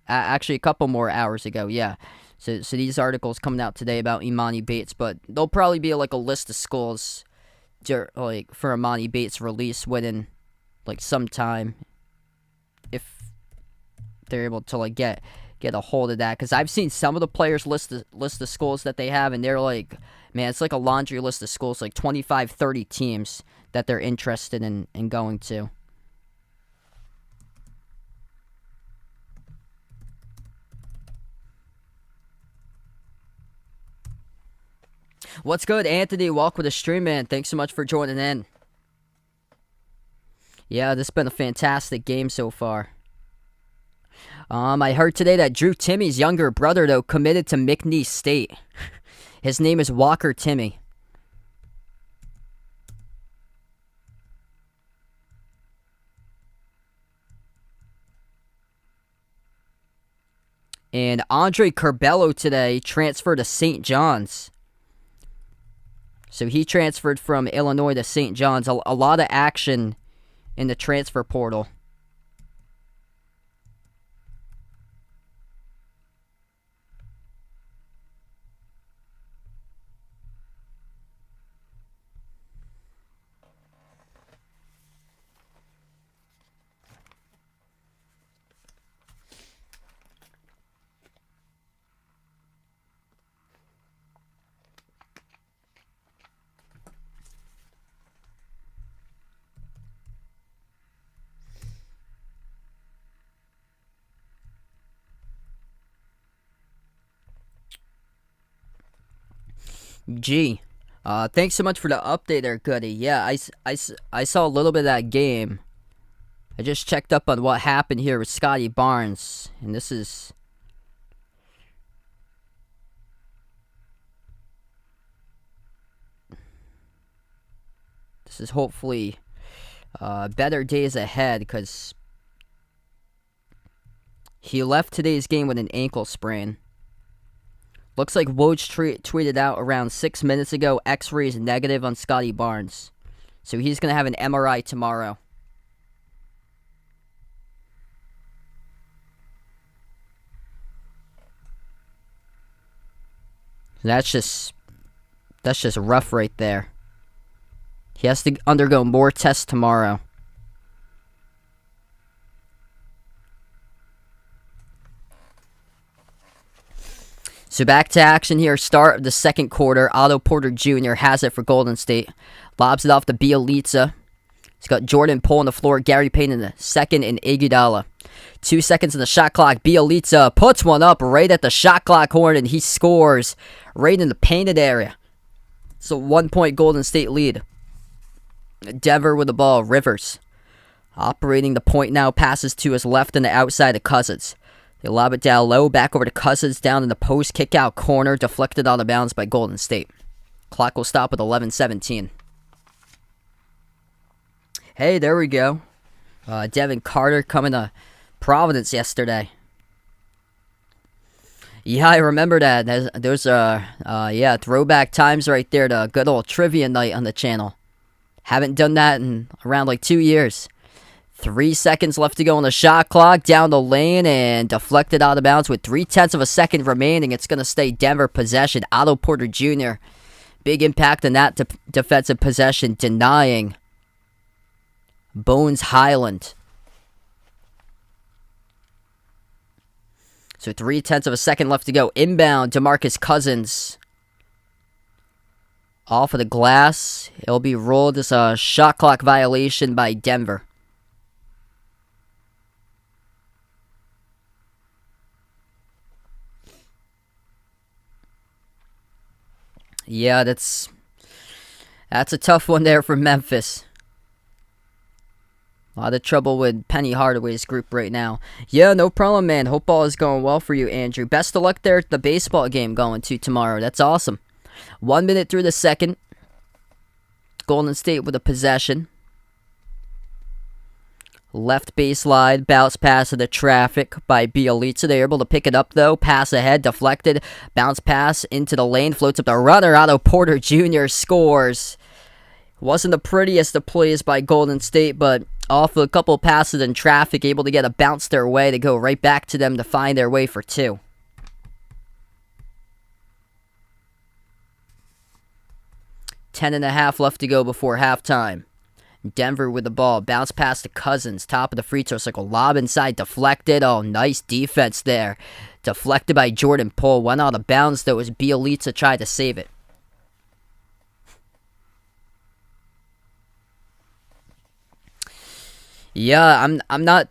actually a couple more hours ago. Yeah. So these articles coming out today about Imani Bates, but there'll probably be like a list of schools, like for Imani Bates' release within like some time, if they're able to like get a hold of that, because I've seen some of the players list the schools that they have, and they're like, man, it's like a laundry list of schools, like 25, 30 teams that they're interested in going to. What's good, Anthony? Welcome to the stream, man. Thanks so much for joining in. Yeah, this has been a fantastic game so far. I heard today that Drew Timmy's younger brother, though, committed to McNeese State. His name is Walker Timmy. And Andre Curbelo today transferred to St. John's. So he transferred from Illinois to St. John's. A lot of action in the transfer portal. Gee, Thanks so much for the update there, Goody. Yeah, I saw a little bit of that game. I just checked up on what happened here with Scotty Barnes. And this is... This is hopefully better days ahead, because he left today's game with an ankle sprain. Looks like Woj tweeted out around 6 minutes ago, X-rays negative on Scotty Barnes. So he's going to have an MRI tomorrow. That's just rough right there. He has to undergo more tests tomorrow. So back to action here. Start of the second quarter. Otto Porter Jr. has it for Golden State. Lobs it off to Bjelica. He's got Jordan Poole on the floor. Gary Payton in the second and Iguodala. 2 seconds in the shot clock. Bjelica puts one up right at the shot clock horn, and he scores right in the painted area. It's a 1-point Golden State lead. Denver with the ball. Rivers operating the point now. Passes to his left and the outside of Cousins. They lob it down low. Back over to Cousins. Down in the post. Kick out corner. Deflected out of bounds by Golden State. Clock will stop with 11:17. Hey, there we go. Devin Carter coming to Providence yesterday. Yeah, I remember that. Those are throwback times right there to good old trivia night on the channel. Haven't done that in around like 2 years. 3 seconds left to go on the shot clock. Down the lane and deflected out of bounds with 0.3 of a second remaining. It's going to stay Denver possession. Otto Porter Jr. Big impact on that defensive possession, denying Bones Highland. So 0.3 of a second left to go. Inbound, DeMarcus Cousins. Off of the glass. It'll be ruled as a shot clock violation by Denver. Yeah, that's a tough one there for Memphis. A lot of trouble with Penny Hardaway's group right now. Yeah, no problem, man. Hope all is going well for you, Andrew. Best of luck there at the baseball game going to tomorrow. That's awesome. 1 minute through the second. Golden State with a possession. Left baseline, bounce pass to the traffic by Bjelica. They're able to pick it up, though. Pass ahead, deflected. Bounce pass into the lane, floats up the runner. Otto Porter Jr. scores. Wasn't the prettiest of plays by Golden State, but off a couple passes in traffic, able to get a bounce their way to go right back to them to find their way for 2. Ten and a half left to go before halftime. Denver with the ball. Bounce pass to Cousins. Top of the free throw circle. Lob inside. Deflected. Oh, nice defense there. Deflected by Jordan Poole. Went out of bounds, though, as Bjelica tried to save it. Yeah, I'm not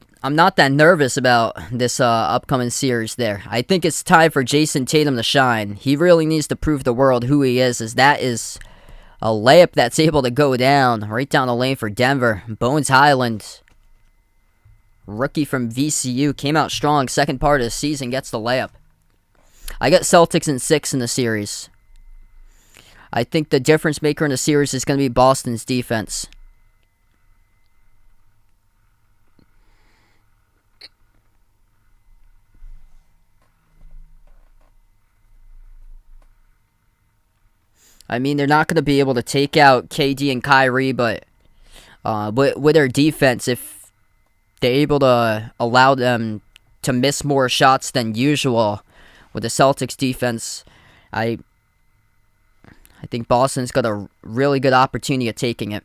that nervous about this upcoming series there. I think it's time for Jason Tatum to shine. He really needs to prove the world who he is, as that is a layup that's able to go down, right down the lane for Denver. Bones Highland, rookie from VCU, came out strong. Second part of the season, gets the layup. I got Celtics in 6 in the series. I think the difference maker in the series is going to be Boston's defense. I mean, they're not going to be able to take out KD and Kyrie, but with their defense, if they're able to allow them to miss more shots than usual with the Celtics defense, I think Boston's got a really good opportunity of taking it.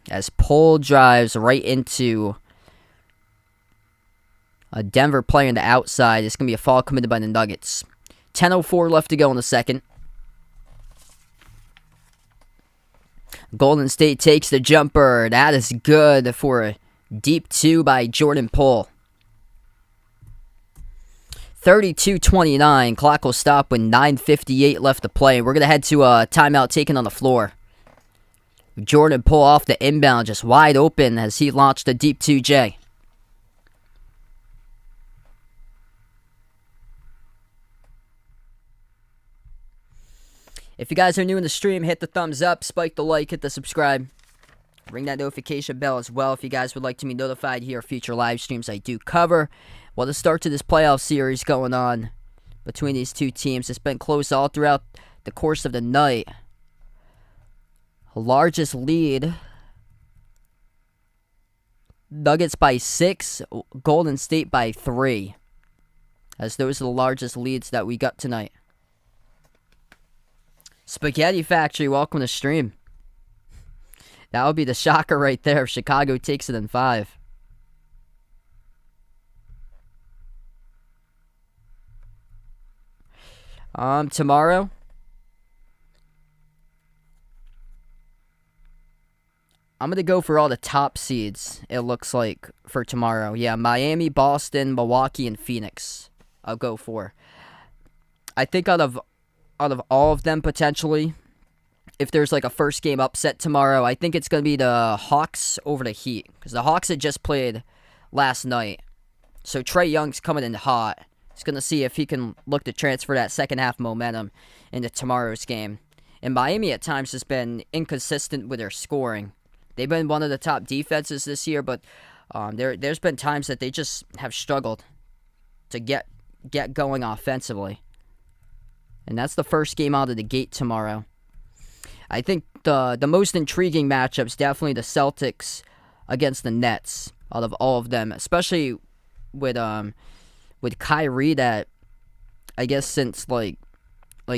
As Poole drives right into a Denver player on the outside, it's going to be a foul committed by the Nuggets. 10:04 left to go in the second. Golden State takes the jumper. That is good for a deep 2 by Jordan Poole. 32-29. Clock will stop with 9:58 left to play. We're going to head to a timeout taken on the floor. Jordan Poole off the inbound, just wide open as he launched a deep 2J. If you guys are new in the stream, hit the thumbs up, spike the like, hit the subscribe. Ring that notification bell as well if you guys would like to be notified here of future live streams I do cover. Well, the start to this playoff series going on between these two teams. It's been close all throughout the course of the night. Largest lead, Nuggets by 6, Golden State by 3. As those are the largest leads that we got tonight. Spaghetti Factory, welcome to the stream. That would be the shocker right there if Chicago takes it in 5. Tomorrow, I'm going to go for all the top seeds, it looks like, for tomorrow. Yeah, Miami, Boston, Milwaukee, and Phoenix I'll go for. I think out of all of them, potentially, if there's like a first game upset tomorrow, I think it's going to be the Hawks over the Heat. Because the Hawks had just played last night. So Trae Young's coming in hot. He's going to see if he can look to transfer that second half momentum into tomorrow's game. And Miami at times has been inconsistent with their scoring. They've been one of the top defenses this year, but there's been times that they just have struggled to get going offensively. And that's the first game out of the gate tomorrow. I think the most intriguing matchup's definitely the Celtics against the Nets out of all of them, especially with Kyrie, that I guess since like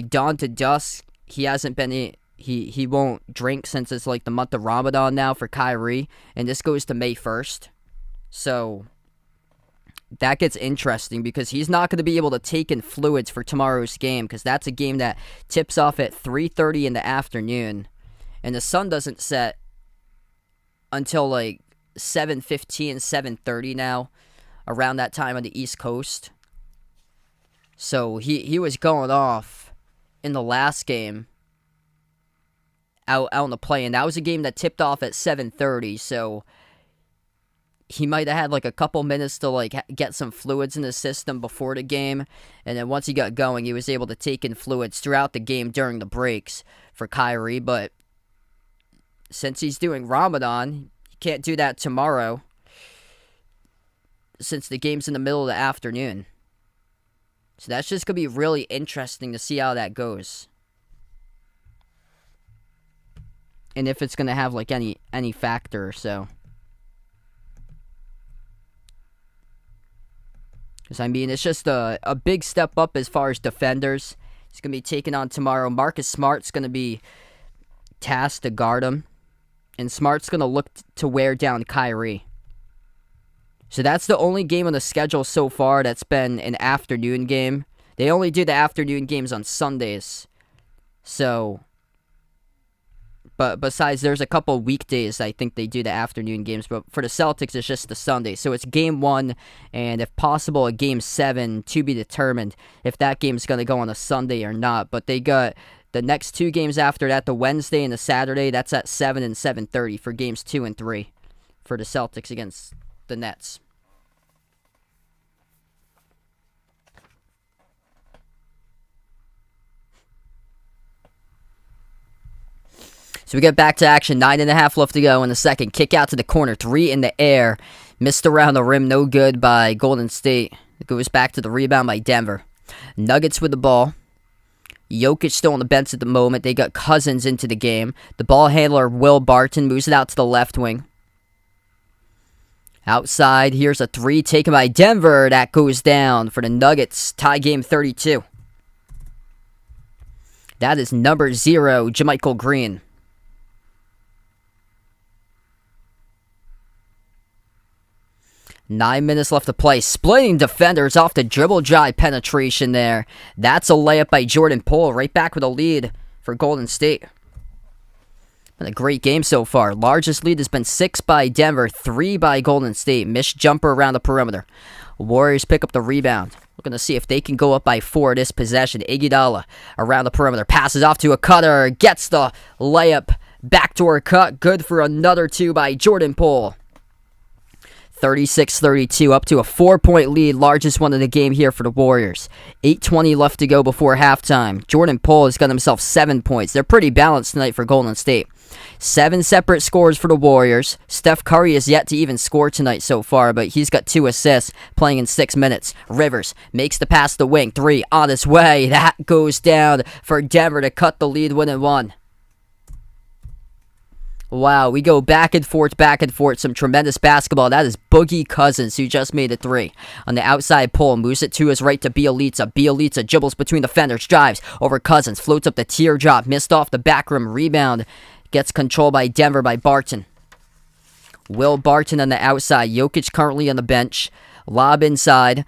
dawn to dusk, he hasn't been he won't drink since it's like the month of Ramadan now for Kyrie, and this goes to May 1st. So that gets interesting because he's not going to be able to take in fluids for tomorrow's game, because that's a game that tips off at 3:30 in the afternoon, and the sun doesn't set until like 7:15, 7:30 now, around that time on the East Coast. So he was going off in the last game out on the play, and that was a game that tipped off at 7:30, so he might have had like a couple minutes to like get some fluids in his system before the game, and then once he got going, he was able to take in fluids throughout the game during the breaks for Kyrie. But since he's doing Ramadan, he can't do that tomorrow since the game's in the middle of the afternoon. So that's just going to be really interesting to see how that goes. And if it's going to have like any factor or so. Because, I mean, it's just a big step up as far as defenders. He's going to be taken on tomorrow. Marcus Smart's going to be tasked to guard him. And Smart's going to look to wear down Kyrie. So that's the only game on the schedule so far that's been an afternoon game. They only do the afternoon games on Sundays. So, but besides, there's a couple weekdays I think they do the afternoon games. But for the Celtics, it's just the Sunday. So it's game 1, and if possible, a game 7 to be determined if that game's going to go on a Sunday or not. But they got the next 2 games after that, the Wednesday and the Saturday. That's at 7 and 7:30 for games 2 and 3 for the Celtics against the Nets. So we get back to action. 9.5 left to go in the second. Kick out to the corner. 3 in the air. Missed around the rim. No good by Golden State. It goes back to the rebound by Denver. Nuggets with the ball. Jokic still on the bench at the moment. They got Cousins into the game. The ball handler, Will Barton, moves it out to the left wing. Outside, here's a 3 taken by Denver. That goes down for the Nuggets. Tie game 32. That is number 0, JaMychal Green. Nine minutes left to play. Splitting defenders off the dribble drive penetration there. That's a layup by Jordan Poole. Right back with a lead for Golden State. Been a great game so far. Largest lead has been 6 by Denver, 3 by Golden State. Missed jumper around the perimeter. Warriors pick up the rebound. We're going to see if they can go up by 4 this possession. Iguodala around the perimeter. Passes off to a cutter. Gets the layup Backdoor cut, good for another 2 by Jordan Poole. 36-32, up to a 4-point lead, largest one of the game here for the Warriors. 8:20 left to go before halftime. Jordan Poole has got himself 7 points. They're pretty balanced tonight for Golden State. 7 separate scores for the Warriors. Steph Curry has yet to even score tonight so far, but he's got 2 assists playing in 6 minutes. Rivers makes the pass to the wing. 3 on its way. That goes down for Denver to cut the lead, win and 1. Wow, we go back and forth, some tremendous basketball. That is Boogie Cousins, who just made a 3. On the outside pull, moves it to his right to Bjelica. Bjelica dribbles between defenders, drives over Cousins, floats up the teardrop, missed off the back rim, rebound. Gets control by Denver by Barton. Will Barton on the outside. Jokic currently on the bench. Lob inside.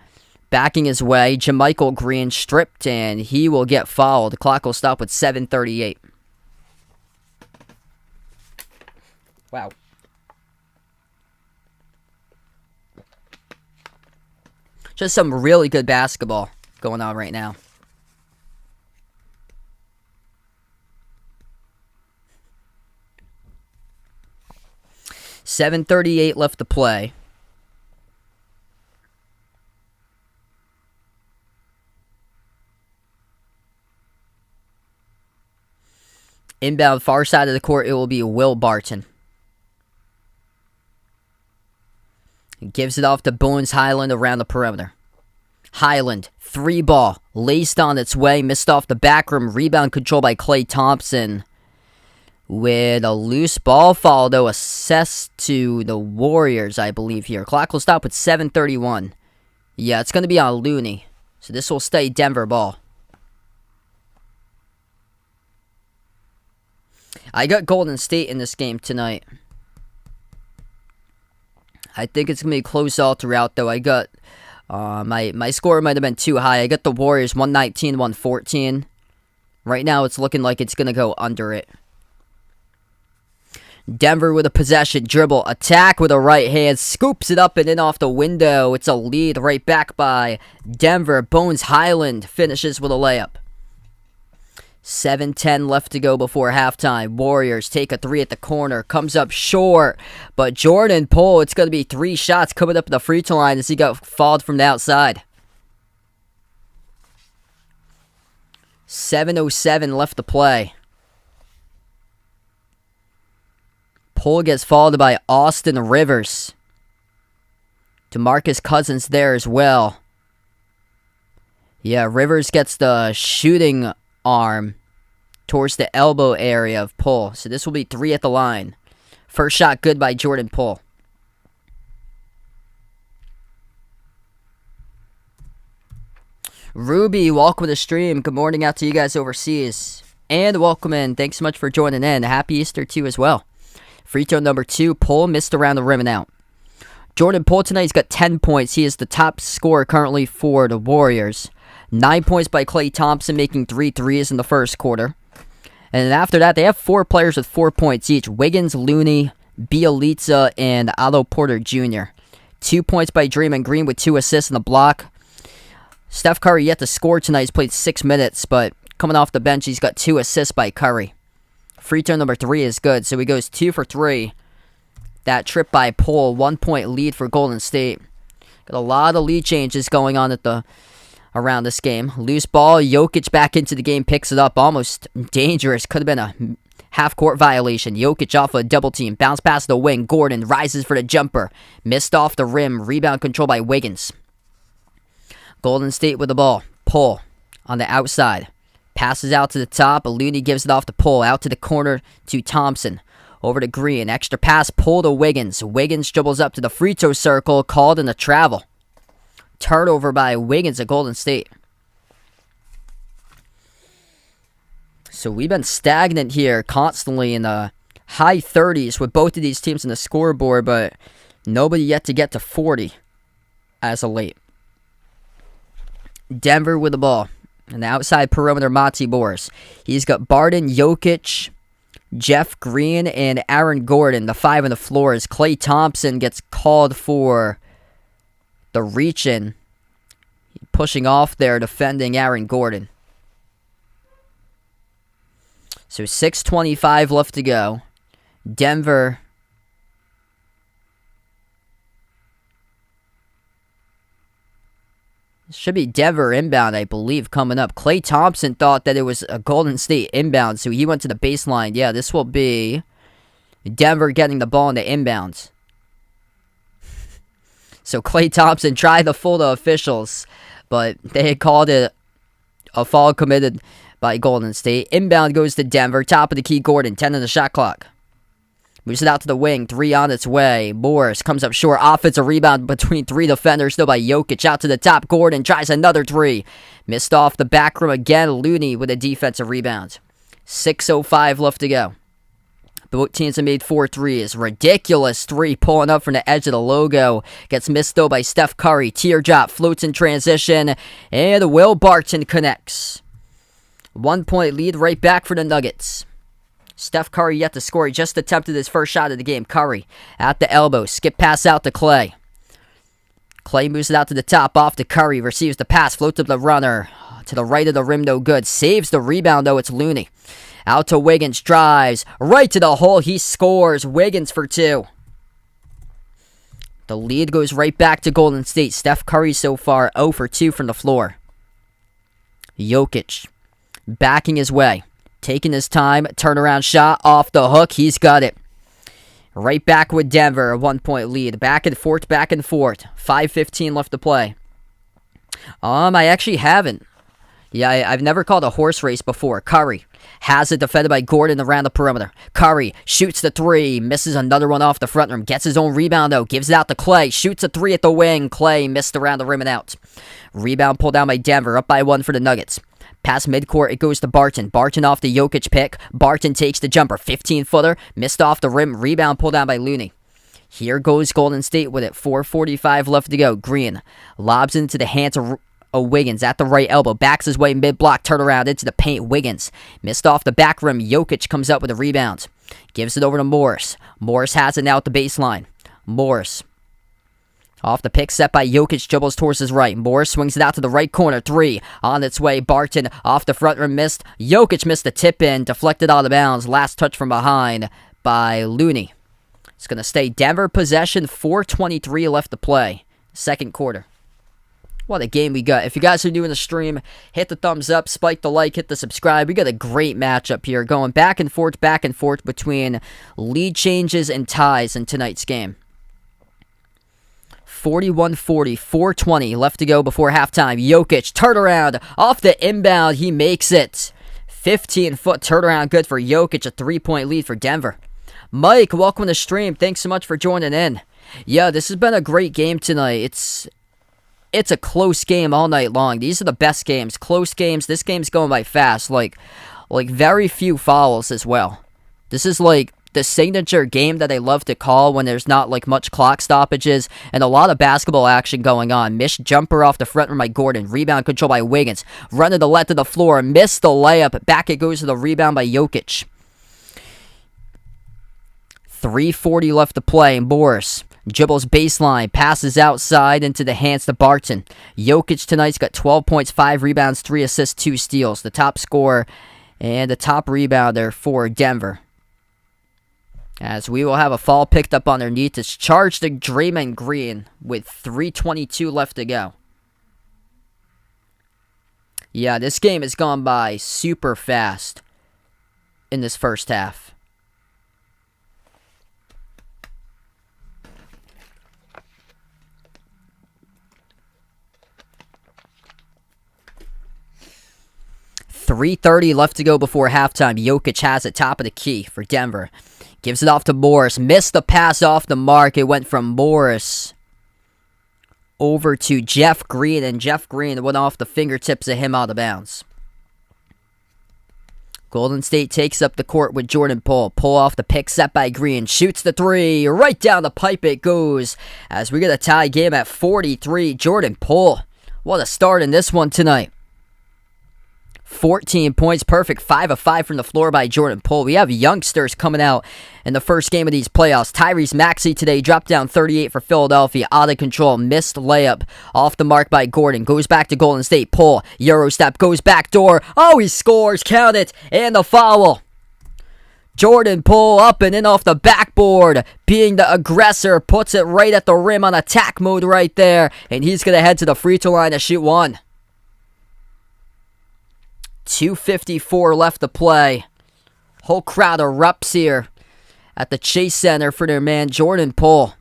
Backing his way. JaMychal Green stripped, and he will get fouled. The clock will stop with 7:38. Wow. Just some really good basketball going on right now. $7:38 left to play. Inbound far side of the court, it will be Will Barton. He gives it off to Bones Highland around the perimeter. Highland, 3 ball, laced on its way, missed off the back rim, rebound control by Klay Thompson. With a loose ball foul, though, assessed to the Warriors, I believe here. Clock will stop with 7:31. Yeah, it's going to be on Looney. So this will stay Denver ball. I got Golden State in this game tonight. I think it's going to be close all throughout, though. I got my score might have been too high. I got the Warriors 119-114. Right now, it's looking like it's going to go under it. Denver with a possession, dribble, attack with a right hand, scoops it up and in off the window. It's a lead right back by Denver. Bones Highland finishes with a layup. 7:10 left to go before halftime. Warriors take a 3 at the corner, comes up short, but Jordan Poole, it's going to be 3 shots coming up at the free throw line as he got fouled from the outside. 7:07 left to play. Poole gets fouled by Austin Rivers. DeMarcus Cousins there as well. Yeah, Rivers gets the shooting arm towards the elbow area of Poole. So this will be 3 at the line. First shot good by Jordan Poole. Ruby, welcome to the stream. Good morning out to you guys overseas. And welcome in. Thanks so much for joining in. Happy Easter to you as well. Free throw number 2, Poole missed around the rim and out. Jordan Poole tonight, he's got 10 points. He is the top scorer currently for the Warriors. 9 points by Klay Thompson, making 3 threes in the first quarter. And then after that, they have 4 players with 4 points each. Wiggins, Looney, Bjelica, and Otto Porter Jr. 2 points by Draymond Green with 2 assists in the block. Steph Curry yet to score tonight. He's played 6 minutes, but coming off the bench, he's got 2 assists by Curry. Free throw number 3 is good, so he goes 2 for 3. That trip by Poole, 1-point lead for Golden State. Got a lot of lead changes going on around this game. Loose ball, Jokic back into the game, picks it up, almost dangerous. Could have been a half-court violation. Jokic off a double team, bounce past the wing. Gordon rises for the jumper, missed off the rim. Rebound control by Wiggins. Golden State with the ball. Poole on the outside. Passes out to the top. Looney gives it off to Poole. Out to the corner to Thompson. Over to Green. Extra pass. Poole to Wiggins. Wiggins dribbles up to the free throw circle. Called in a travel. Turnover by Wiggins at Golden State. So we've been stagnant here constantly in the high 30s with both of these teams in the scoreboard, but nobody yet to get to 40 as of late. Denver with the ball. And the outside perimeter, Monty Morris. He's got Barton, Jokic, Jeff Green, and Aaron Gordon. The 5 on the floor as Klay Thompson gets called for the reach-in. Pushing off there, defending Aaron Gordon. So 6:25 left to go. Denver. Should be Denver inbound, I believe, coming up. Klay Thompson thought that it was a Golden State inbound, so he went to the baseline. Yeah, this will be Denver getting the ball in the inbounds. So Klay Thompson tried to fool the officials, but they had called it a foul committed by Golden State. Inbound goes to Denver. Top of the key, Gordon. 10 on the shot clock. Moves it out to the wing. 3 on its way. Morris comes up short. Offensive rebound between 3 defenders. Still by Jokic. Out to the top. Gordon tries another 3. Missed off the back rim again. Looney with a defensive rebound. 6:05 left to go. Both teams have made 4 threes. Ridiculous 3 pulling up from the edge of the logo. Gets missed though by Steph Curry. Teardrop floats in transition. And Will Barton connects. 1 point lead right back for the Nuggets. Steph Curry yet to score. He just attempted his first shot of the game. Curry at the elbow. Skip pass out to Klay. Klay moves it out to the top. Off to Curry. Receives the pass. Floats up the runner. To the right of the rim. No good. Saves the rebound though. It's Looney. Out to Wiggins. Drives. Right to the hole. He scores. Wiggins for 2. The lead goes right back to Golden State. Steph Curry so far 0 for 2 from the floor. Jokic. Backing his way. Taking his time. Turnaround shot. Off the hook. He's got it. Right back with Denver. A 1 point lead. Back and forth. Back and forth. 5:15 left to play. I actually haven't. Yeah, I've never called a horse race before. Curry has it defended by Gordon around the perimeter. Curry shoots the 3. Misses another one off the front rim. Gets his own rebound though. Gives it out to Klay. Shoots a 3 at the wing. Klay missed around the rim and out. Rebound pulled down by Denver. Up by 1 for the Nuggets. Past midcourt, it goes to Barton. Barton off the Jokic pick. Barton takes the jumper. 15-footer. Missed off the rim. Rebound pulled down by Looney. Here goes Golden State with it. 4:45 left to go. Green lobs into the hands of Wiggins at the right elbow. Backs his way mid-block. Turnaround into the paint. Wiggins missed off the back rim. Jokic comes up with a rebound. Gives it over to Morris. Morris has it now at the baseline. Morris. Off the pick set by Jokic, dribbles towards his right. Morris swings it out to the right corner. 3 on its way. Barton off the front rim missed. Jokic missed the tip in. Deflected out of bounds. Last touch from behind by Looney. It's going to stay Denver possession. 4:23 left to play. Second quarter. What a game we got. If you guys are new in the stream, hit the thumbs up, spike the like, hit the subscribe. We got a great matchup here. Going back and forth between lead changes and ties in tonight's game. 41-40, 4:20 left to go before halftime. Jokic, turnaround, off the inbound, he makes it. 15-foot turnaround, good for Jokic, a 3-point lead for Denver. Mike, welcome to the stream. Thanks so much for joining in. Yeah, this has been a great game tonight. It's a close game all night long. These are the best games. Close games. This game's going by fast. Like very few fouls as well. This is like the signature game that I love to call when there's not like much clock stoppages and a lot of basketball action going on. Missed jumper off the front rim by Gordon. Rebound control by Wiggins. Run to the left of the floor. Missed the layup. Back it goes to the rebound by Jokic. 3:40 left to play. Morris dribbles baseline. Passes outside into the hands to Barton. Jokic tonight's got 12 points, 5 rebounds, 3 assists, 2 steals. The top scorer and the top rebounder for Denver. As we will have a foul picked up underneath. It's charged to Draymond Green with 3:22 left to go. Yeah, this game has gone by super fast in this first half. .30 left to go before halftime. Jokic has it top of the key for Denver. Gives it off to Morris. Missed the pass off the mark. It went from Morris over to Jeff Green, and Jeff Green went off the fingertips of him out of bounds. Golden State takes up the court with Jordan Poole. Poole off the pick set by Green. Shoots the 3. Right down the pipe it goes as we get a tie game at 43. Jordan Poole. What a start in this one tonight. 14 points, perfect 5 of 5 from the floor by Jordan Poole. We have youngsters coming out in the first game of these playoffs. Tyrese Maxey today dropped down 38 for Philadelphia. Out of control, missed layup off the mark by Gordon. Goes back to Golden State. Poole, Euro step, goes back door. Oh, he scores, count it, and the foul. Jordan Poole up and in off the backboard. Being the aggressor, puts it right at the rim on attack mode right there. And he's going to head to the free throw line to shoot one. 2:54 left to play. Whole crowd erupts here at the Chase Center for their man Jordan Poole.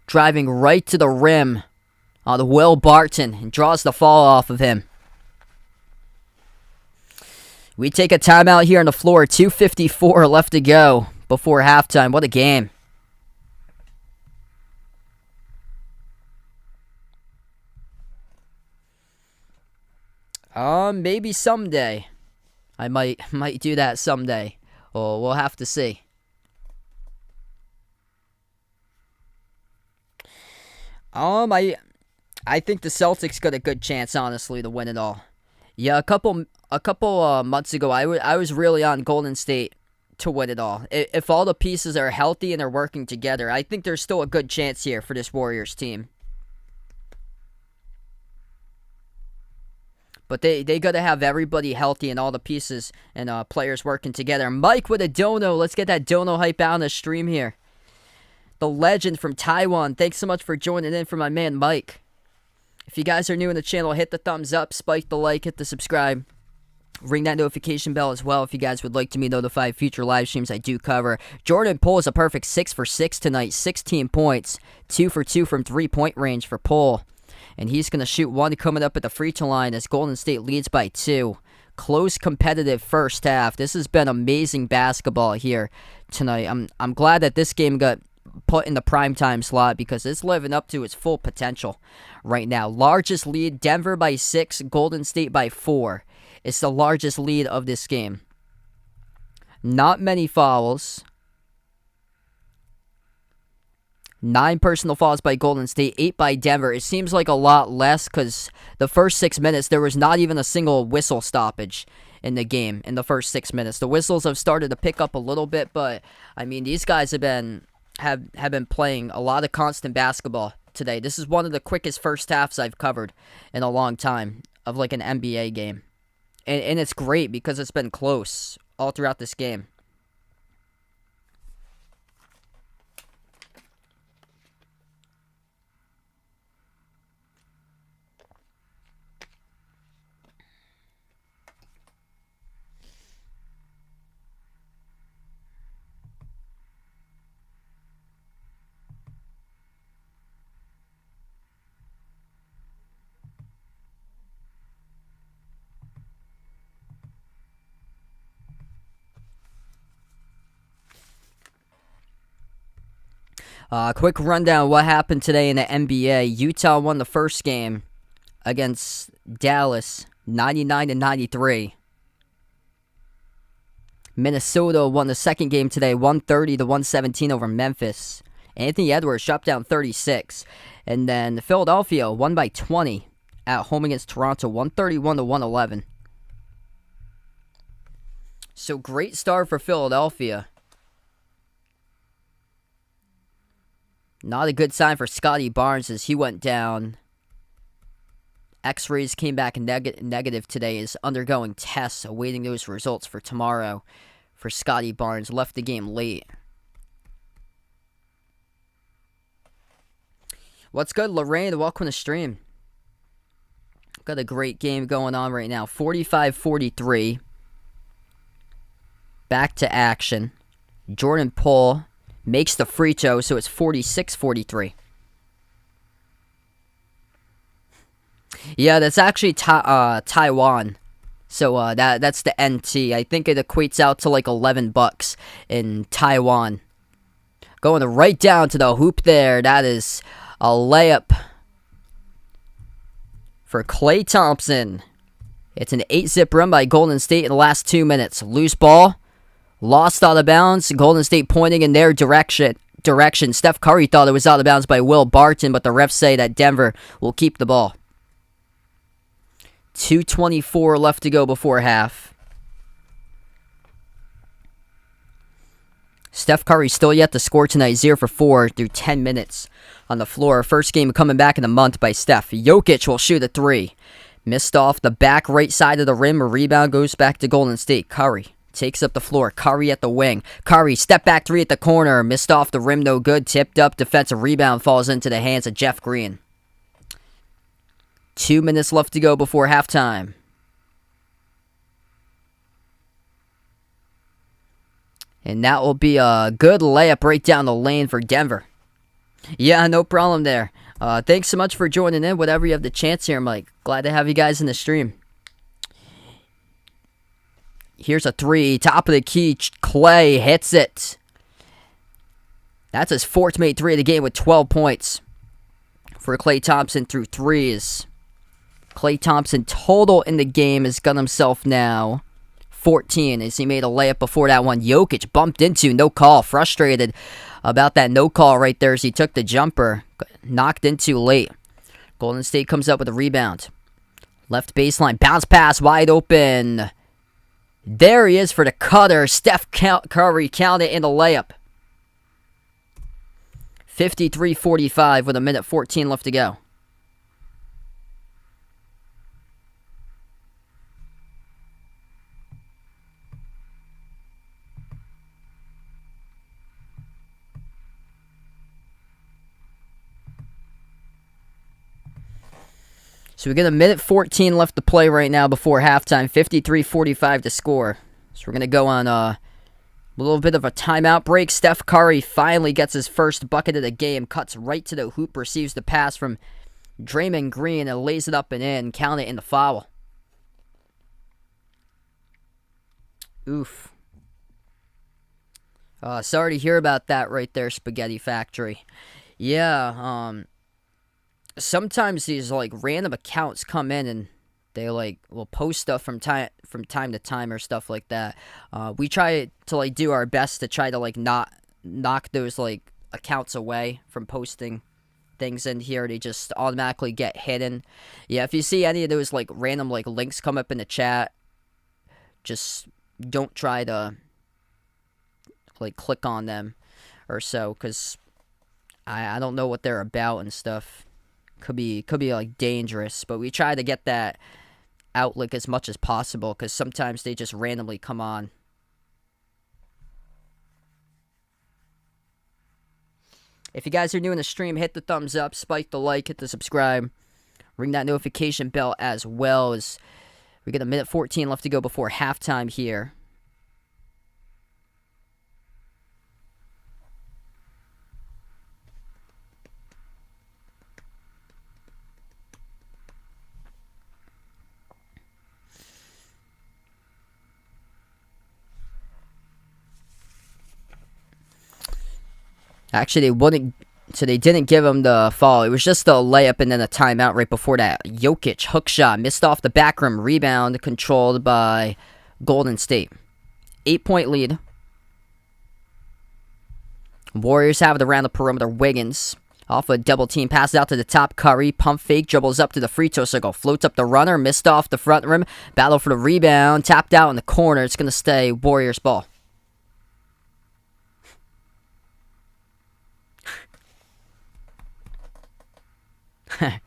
Driving right to the rim on Will Barton and draws the fall off of him. We take a timeout here on the floor. 2:54 left to go before halftime. What a game. Maybe someday. I might do that someday. Oh, we'll have to see. I think the Celtics got a good chance, honestly, to win it all. Yeah, a couple months ago, I was really on Golden State to win it all. If all the pieces are healthy and are working together, I think there's still a good chance here for this Warriors team. But they got to have everybody healthy and all the pieces and players working together. Mike with a dono. Let's get that dono hype out on the stream here. The legend from Taiwan. Thanks so much for joining in for my man Mike. If you guys are new in the channel, hit the thumbs up, spike the like, hit the subscribe. Ring that notification bell as well if you guys would like to be notified of future live streams I do cover. Jordan Poole is a perfect 6 for 6 tonight. 16 points. 2 for 2 from 3-point range for Poole. And he's going to shoot one coming up at the free throw line as Golden State leads by 2. Close, competitive first half. This has been amazing basketball here tonight. I'm glad that this game got put in the primetime slot because it's living up to its full potential right now. Largest lead, Denver by 6, Golden State by 4. It's the largest lead of this game. Not many fouls. 9 personal fouls by Golden State, 8 by Denver. It seems like a lot less because the first 6 minutes, there was not even a single whistle stoppage in the game in the first 6 minutes. The whistles have started to pick up a little bit, but, I mean, these guys have been playing a lot of constant basketball today. This is one of the quickest first halves I've covered in a long time of, like, an NBA game. And it's great because it's been close all throughout this game. Quick rundown of what happened today in the NBA. Utah won the first game against Dallas, 99-93. Minnesota won the second game today, 130-117 over Memphis. Anthony Edwards dropped down 36. And then Philadelphia won by 20 at home against Toronto, 131-111. So great start for Philadelphia. Not a good sign for Scotty Barnes as he went down. X-rays came back negative today. Is undergoing tests, awaiting those results for tomorrow for Scotty Barnes. Left the game late. What's good, Lorraine? Welcome to the stream. Got a great game going on right now. 45-43. Back to action. Jordan Poole makes the free throw, so it's 46-43. Yeah, that's actually Taiwan. So that's the NT. I think it equates out to like $11 in Taiwan. Going right down to the hoop there. That is a layup for Klay Thompson. It's an 8-zip run by Golden State in the last 2 minutes. Loose ball. Lost out of bounds. Golden State pointing in their direction. Steph Curry thought it was out of bounds by Will Barton, but the refs say that Denver will keep the ball. 2:24 left to go before half. Steph Curry still yet to score tonight, 0 for 4 through 10 minutes on the floor. First game coming back in a month by Steph. Jokic will shoot a 3. Missed off the back right side of the rim. A rebound goes back to Golden State. Curry Takes up the floor. Curry at the wing. Curry, step back three at the corner. Missed off the rim, no good. Tipped up, defensive rebound falls into the hands of Jeff Green. 2 minutes left to go before halftime. And that will be a good layup right down the lane for Denver. Yeah, no problem there. Thanks so much for joining in. Whatever you have the chance here, Mike. Glad to have you guys in the stream. Here's a three. Top of the key. Clay hits it. That's his fourth made three of the game with 12 points for Klay Thompson through threes. Klay Thompson total in the game has got himself now 14 as he made a layup before that one. Jokic bumped into, no call. Frustrated about that no call right there as he took the jumper. Knocked into late. Golden State comes up with a rebound. Left baseline, bounce pass, wide open. There he is for the cutter. Steph Curry counted in the layup. 53-45 with a minute 14 left to go. So we get a minute 14 left to play right now before halftime. 53-45 to score. So we're going to go on a little bit of a timeout break. Steph Curry finally gets his first bucket of the game. Cuts right to the hoop. Receives the pass from Draymond Green and lays it up and in. Count it in the foul. Oof. Sorry to hear about that right there, Spaghetti Factory. Yeah, sometimes these like random accounts come in and they like will post stuff from time to time or stuff like that. We try to like do our best to try to like not knock those like accounts away from posting things in here. They just automatically get hidden. Yeah, if you see any of those like random like links come up in the chat, just don't try to like click on them or so, because I don't know what they're about and stuff. Could be like dangerous, but we try to get that out like as much as possible, because sometimes they just randomly come on. If you guys are new in the stream, hit the thumbs up, spike the like, hit the subscribe, ring that notification bell as well. As we get a minute 14 left to go before halftime here. Actually, they didn't give him the foul. It was just a layup and then a timeout right before that. Jokic, hook shot, missed off the back rim. Rebound controlled by Golden State. 8-point lead. Warriors have it around the perimeter. Wiggins, off a double team, passes out to the top. Curry, pump fake, dribbles up to the free throw circle. Floats up the runner, missed off the front rim. Battle for the rebound, tapped out in the corner. It's going to stay Warriors ball. Huh.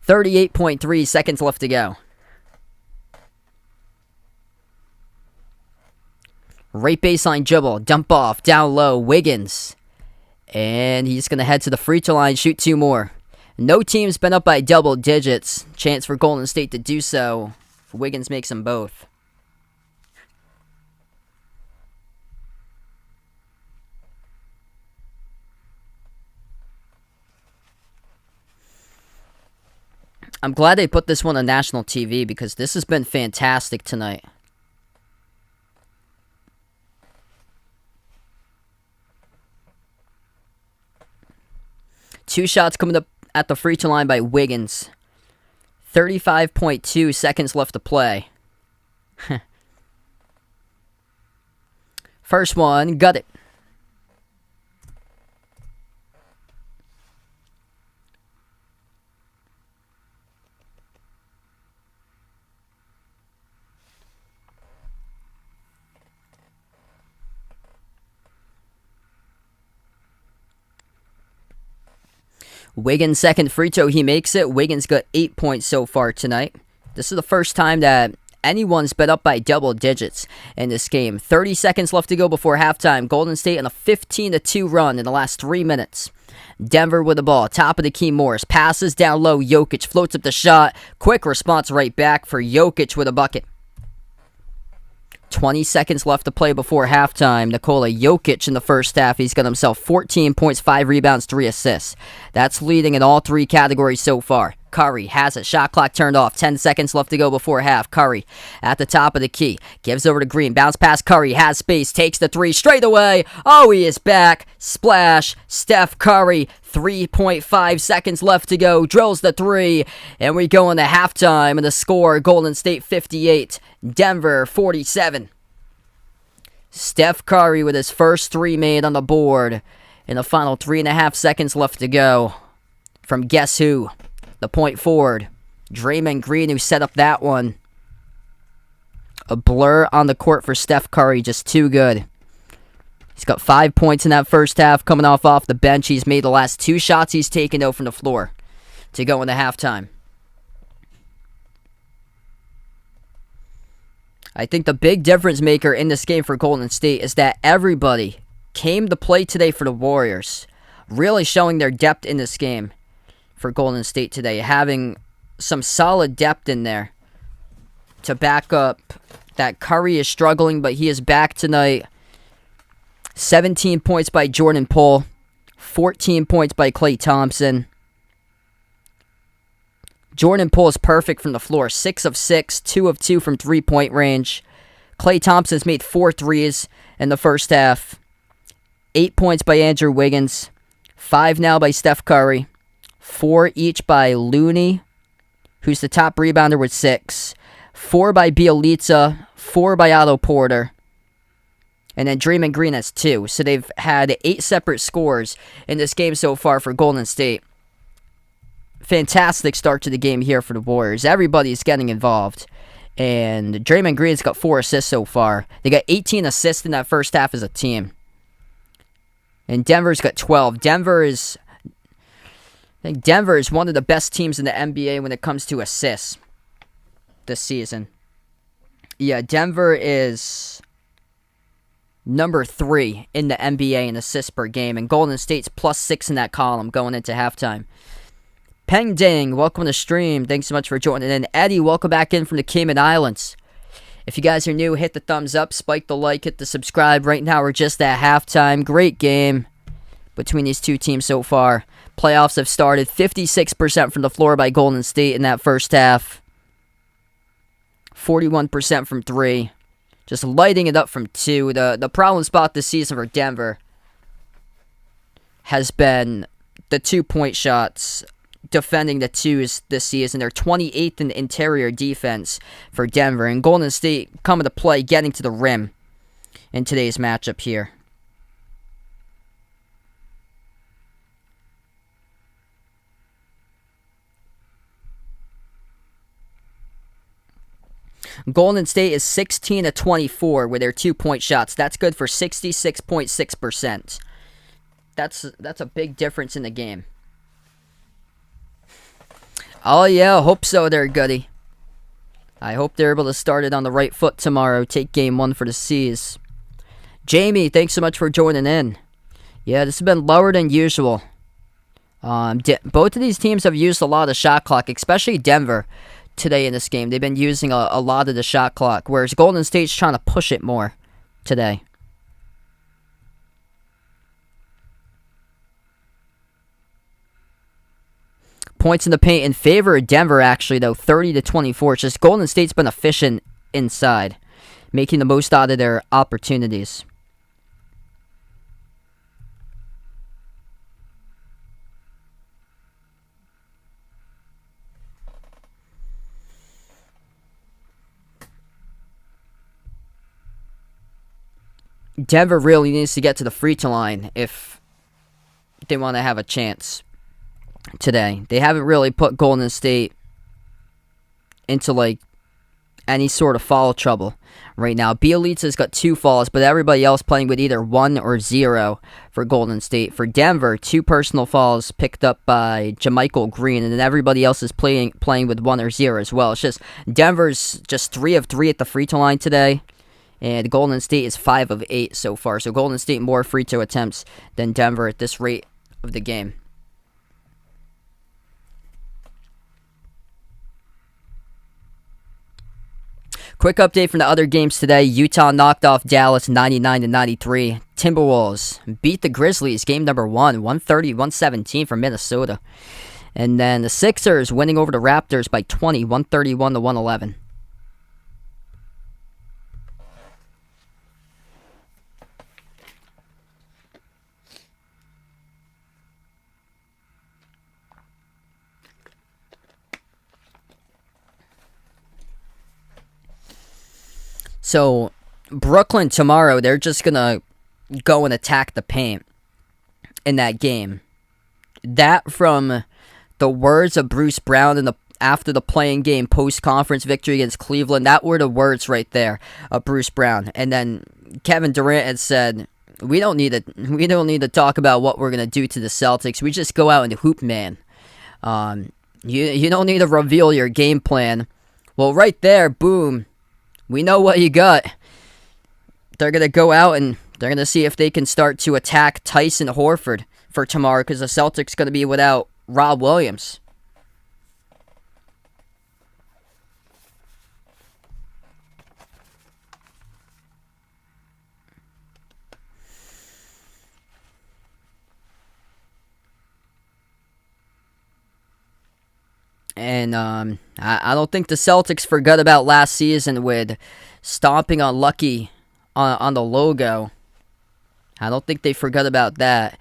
38.3 seconds left to go. Right baseline dribble, dump off, down low, Wiggins. And he's going to head to the free throw line, shoot two more. No team's been up by double digits. Chance for Golden State to do so. Wiggins makes them both. I'm glad they put this one on national TV, because this has been fantastic tonight. Two shots coming up at the free throw line by Wiggins. 35.2 seconds left to play. First one, got it. Wiggins' second free throw, he makes it. Wiggins got 8 points so far tonight. This is the first time that anyone's been up by double digits in this game. 30 seconds left to go before halftime. Golden State on a 15-2 run in the last 3 minutes. Denver with the ball. Top of the key, Morris. Passes down low. Jokic floats up the shot. Quick response right back for Jokic with a bucket. 20 seconds left to play before halftime. Nikola Jokic in the first half. He's got himself 14 points, 5 rebounds, 3 assists. That's leading in all 3 categories so far. Curry has it. Shot clock turned off. 10 seconds left to go before half. Curry at the top of the key. Gives over to Green. Bounce past Curry. Has space. Takes the 3 straight away. Oh, he is back. Splash. Steph Curry. 3.5 seconds left to go. Drills the 3. And we go into halftime. And the score, Golden State 58. Denver 47. Steph Curry with his first 3 made on the board. In the final 3.5 seconds left to go. From guess who? The point forward, Draymond Green, who set up that one. A blur on the court for Steph Curry, just too good. He's got 5 points in that first half, coming off the bench. He's made the last 2 shots he's taken out from the floor to go into halftime. I think the big difference maker in this game for Golden State is that everybody came to play today for the Warriors, really showing their depth in this game. For Golden State today, having some solid depth in there to back up that Curry is struggling, but he is back tonight. 17 points by Jordan Poole, 14 points by Klay Thompson. Jordan Poole is perfect from the floor, 6 of 6, 2 of 2 from 3-point range. Klay Thompson's made 4 threes in the first half. 8 points by Andrew Wiggins, 5 now by Steph Curry. 4 each by Looney, who's the top rebounder with 6. 4 by Bjelica, 4 by Otto Porter. And then Draymond Green has 2. So they've had 8 separate scores in this game so far for Golden State. Fantastic start to the game here for the Warriors. Everybody's getting involved. And Draymond Green's got 4 assists so far. They got 18 assists in that first half as a team. And Denver's got 12. I think Denver is one of the best teams in the NBA when it comes to assists this season. Yeah, Denver is number 3 in the NBA in assists per game, and Golden State's +6 in that column going into halftime. Peng Ding, welcome to the stream. Thanks so much for joining in. Eddie, welcome back in from the Cayman Islands. If you guys are new, hit the thumbs up, spike the like, hit the subscribe. Right now, we're just at halftime. Great game between these two teams so far. Playoffs have started. 56% from the floor by Golden State in that first half. 41% from 3. Just lighting it up from 2. The problem spot this season for Denver has been the 2-point shots. Defending the 2s this season. They're 28th in the interior defense for Denver. And Golden State coming to play, getting to the rim in today's matchup here. Golden State is 16 of 24 with their 2-point shots. That's good for 66.6%. That's a big difference in the game. Oh yeah, hope so there, Goody. I hope they're able to start it on the right foot tomorrow. Take game 1 for the C's. Jamie, thanks so much for joining in. Yeah, this has been lower than usual. Both of these teams have used a lot of shot clock, especially Denver. Today in this game, they've been using a lot of the shot clock, whereas Golden State's trying to push it more today. Points in the paint in favor of Denver, actually, though, 30-24. It's just Golden State's been efficient inside, making the most out of their opportunities. Denver really needs to get to the free throw line if they want to have a chance today. They haven't really put Golden State into, like, any sort of foul trouble right now. Bielitsa's got 2 fouls, but everybody else playing with either 1 or 0 for Golden State. For Denver, 2 personal fouls picked up by JaMychal Green, and then everybody else is playing with 1 or 0 as well. It's just Denver's just 3 of 3 at the free throw line today, and Golden State is 5 of 8 so far. So Golden State more free throw attempts than Denver at this rate of the game. Quick update from the other games today. Utah knocked off Dallas 99-93. Timberwolves beat the Grizzlies, game number 1, 130-117 from Minnesota. And then the Sixers winning over the Raptors by 20, 131-111. So, Brooklyn tomorrow, they're just going to go and attack the paint in that game. That from the words of Bruce Brown after the playing game post-conference victory against Cleveland, that were the words right there of Bruce Brown. And then Kevin Durant had said, we don't need to talk about what we're going to do to the Celtics. We just go out and hoop, man. You don't need to reveal your game plan. Well, right there, boom. We know what you got. They're going to go out and they're going to see if they can start to attack Tyson Horford for tomorrow because the Celtics going to be without Rob Williams. And I don't think the Celtics forgot about last season with stomping on Lucky on the logo. I don't think they forgot about that.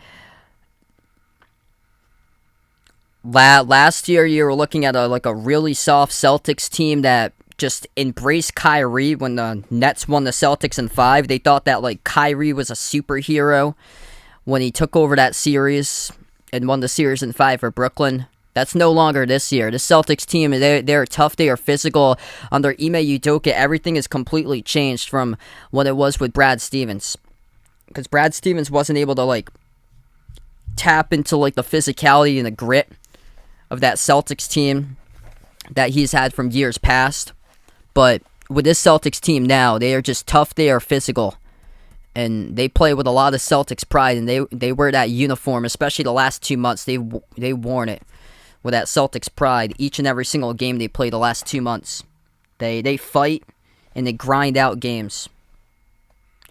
Last year, you were looking at a really soft Celtics team that just embraced Kyrie when the Nets won the Celtics in 5. They thought that Kyrie was a superhero when he took over that series and won the series in 5 for Brooklyn. That's no longer this year. The Celtics team, they're tough, they are physical. Under Ime Udoka, everything is completely changed from what it was with Brad Stevens. Because Brad Stevens wasn't able to, tap into, the physicality and the grit of that Celtics team that he's had from years past. But with this Celtics team now, they are just tough, they are physical. And they play with a lot of Celtics pride, and they wear that uniform, especially the last 2 months. They worn it with that Celtics pride each and every single game they play the last 2 months. They fight and they grind out games.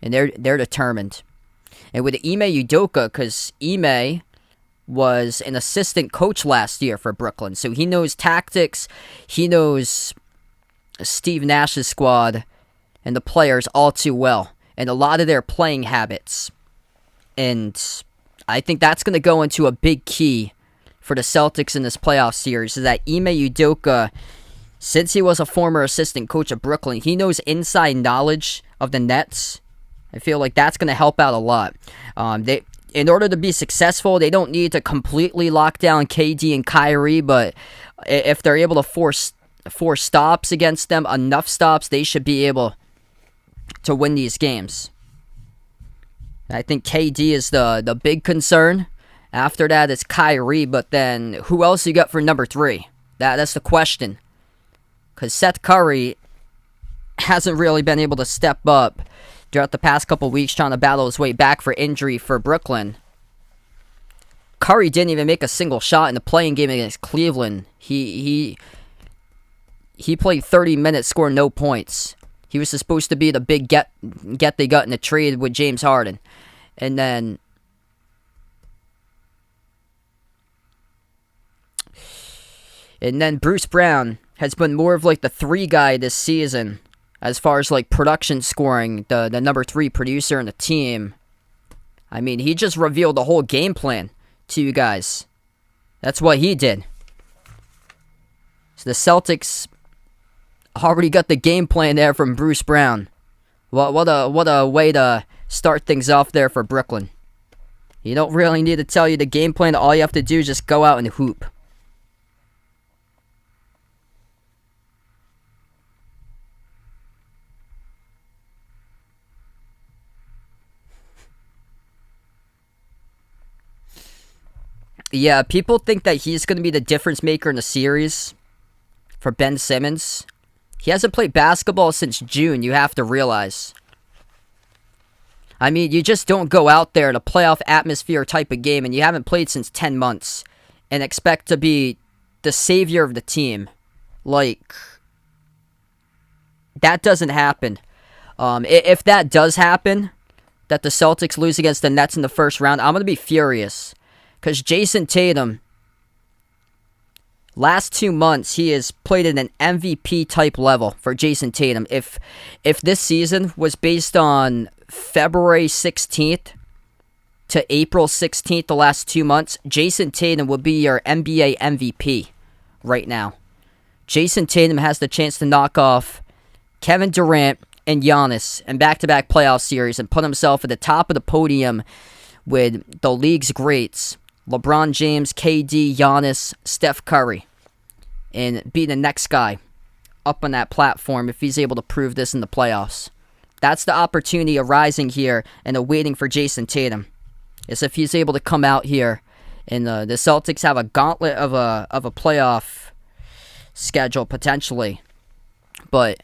And they're determined. And with Ime Udoka, because Ime was an assistant coach last year for Brooklyn, so he knows tactics, he knows Steve Nash's squad and the players all too well, and a lot of their playing habits. And I think that's going to go into a big key for the Celtics in this playoff series, is that Ime Udoka, since he was a former assistant coach of Brooklyn, he knows inside knowledge of the Nets. I feel like that's going to help out a lot. In order to be successful, they don't need to completely lock down KD and Kyrie, but if they're able to force stops against them, enough stops, they should be able to win these games. I think KD is the big concern. After that, it's Kyrie, but then who else you got for number 3? That's the question. Because Seth Curry hasn't really been able to step up throughout the past couple weeks trying to battle his way back for injury for Brooklyn. Curry didn't even make a single shot in the playing game against Cleveland. He played 30 minutes, scored no points. He was supposed to be the big get they got in the trade with James Harden. And then Bruce Brown has been more of the 3 guy this season as far as production scoring, the number 3 producer in the team. I mean, he just revealed the whole game plan to you guys. That's what he did. So the Celtics already got the game plan there from Bruce Brown. What a way to start things off there for Brooklyn. You don't really need to tell you the game plan. All you have to do is just go out and hoop. Yeah, people think that he's going to be the difference maker in the series for Ben Simmons. He hasn't played basketball since June, you have to realize. I mean, you just don't go out there in a playoff atmosphere type of game, and you haven't played since 10 months, and expect to be the savior of the team. Like, that doesn't happen. If that does happen, that the Celtics lose against the Nets in the first round, I'm going to be furious. Because Jason Tatum, last 2 months, he has played at an MVP type level for Jason Tatum. If this season was based on February 16th to April 16th, the last 2 months, Jason Tatum would be your NBA MVP right now. Jason Tatum has the chance to knock off Kevin Durant and Giannis in back-to-back playoff series and put himself at the top of the podium with the league's greats, LeBron James, KD, Giannis, Steph Curry, and be the next guy up on that platform if he's able to prove this in the playoffs. That's the opportunity arising here and awaiting for Jason Tatum, is if he's able to come out here and the Celtics have a gauntlet of a playoff schedule potentially. But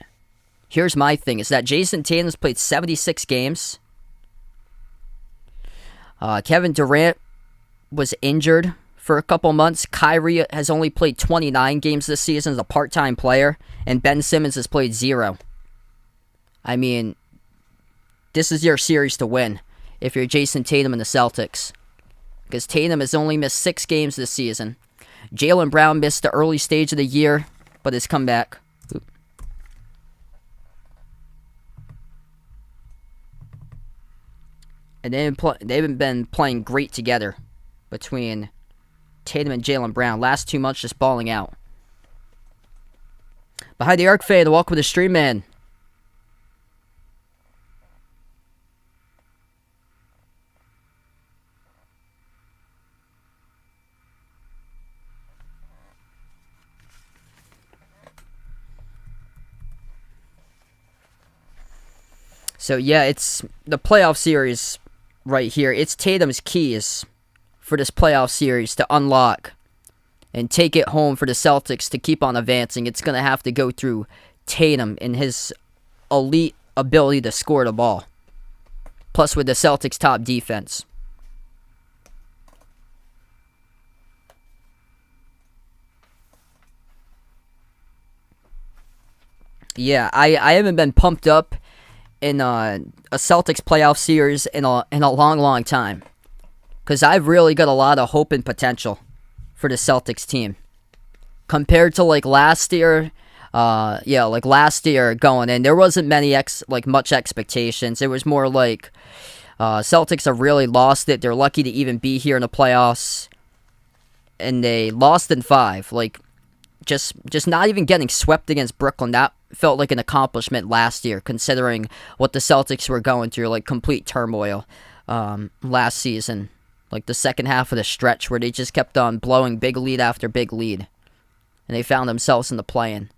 here's my thing, is that Jason Tatum's played 76 games. Kevin Durant was injured for a couple months. Kyrie has only played 29 games this season as a part-time player, and Ben Simmons has played 0. I mean, this is your series to win if you're Jason Tatum and the Celtics, because Tatum has only missed 6 games this season. Jaylen Brown missed the early stage of the year, but has come back. And they've been playing great together between Tatum and Jaylen Brown. Last 2 months just balling out. Behind the arc fade, welcome to the stream, man. So yeah, it's the playoff series right here. It's Tatum's keys for this playoff series to unlock and take it home for the Celtics to keep on advancing. It's going to have to go through Tatum and his elite ability to score the ball. Plus with the Celtics' top defense. Yeah, I haven't been pumped up in a Celtics playoff series in a long time, because I've really got a lot of hope and potential for the Celtics team compared to like last year. Like last year going in, there wasn't much expectations. It was more like Celtics have really lost it. They're lucky to even be here in the playoffs, and they lost in 5. Like just not even getting swept against Brooklyn. That felt like an accomplishment last year, considering what the Celtics were going through, like complete turmoil last season. Like the second half of the stretch where they just kept on blowing big lead after big lead. And they found themselves in the play-in.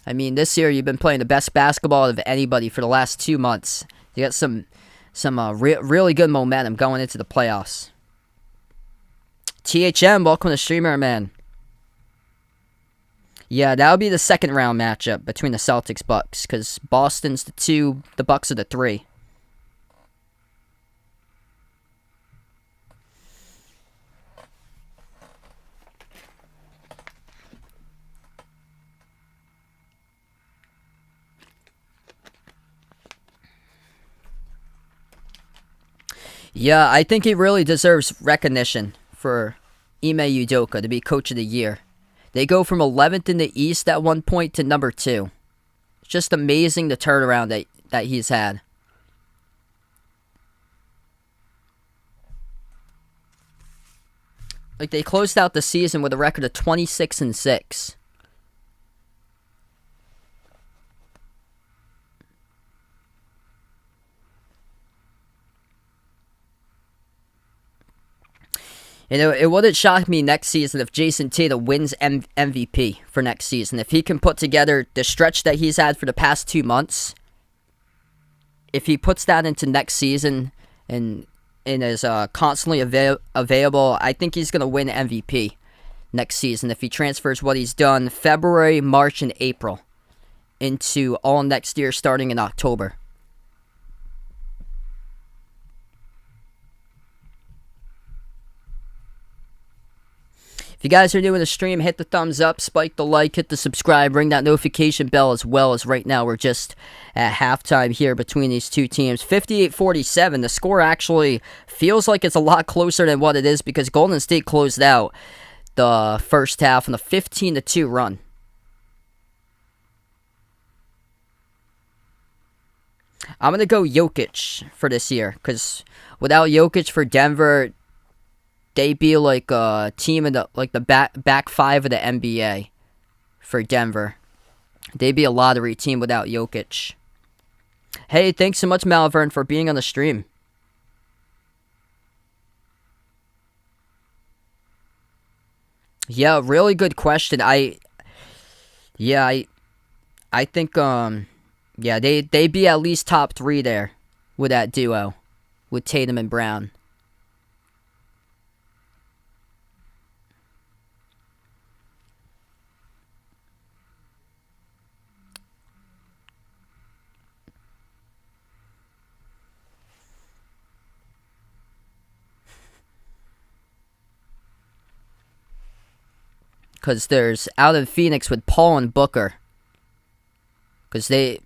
I mean, this year you've been playing the best basketball of anybody for the last 2 months. You got some really good momentum going into the playoffs. THM, welcome to Streamer, man. Yeah, that'll be the second round matchup between the Celtics Bucks, because Boston's the 2, the Bucks are the 3. Yeah, I think he really deserves recognition for Ime Udoka to be Coach of the Year. They go from 11th in the East at one point to number 2. It's just amazing the turnaround that he's had. Like, they closed out the season with a record of 26-6. You know, it wouldn't shock me next season if Jason Tatum wins MVP for next season. If he can put together the stretch that he's had for the past 2 months if he puts that into next season and is constantly available, I think he's going to win MVP next season if he transfers what he's done February, March, and April into all next year starting in October. If you guys are new in the stream, hit the thumbs up, spike the like, hit the subscribe, ring that notification bell as well. As right now we're just at halftime here between these two teams. 58-47. The score actually feels like it's a lot closer than what it is because Golden State closed out the first half on a 15-2 run. I'm going to go Jokic for this year because without Jokic for Denver, they'd be like a team in the back five of the NBA for Denver. They'd be a lottery team without Jokic. Hey, thanks so much, Malvern, for being on the stream. Yeah, really good question. I think they'd be at least top 3 there with that duo with Tatum and Brown. Because there's out in Phoenix with Paul and Booker. Because this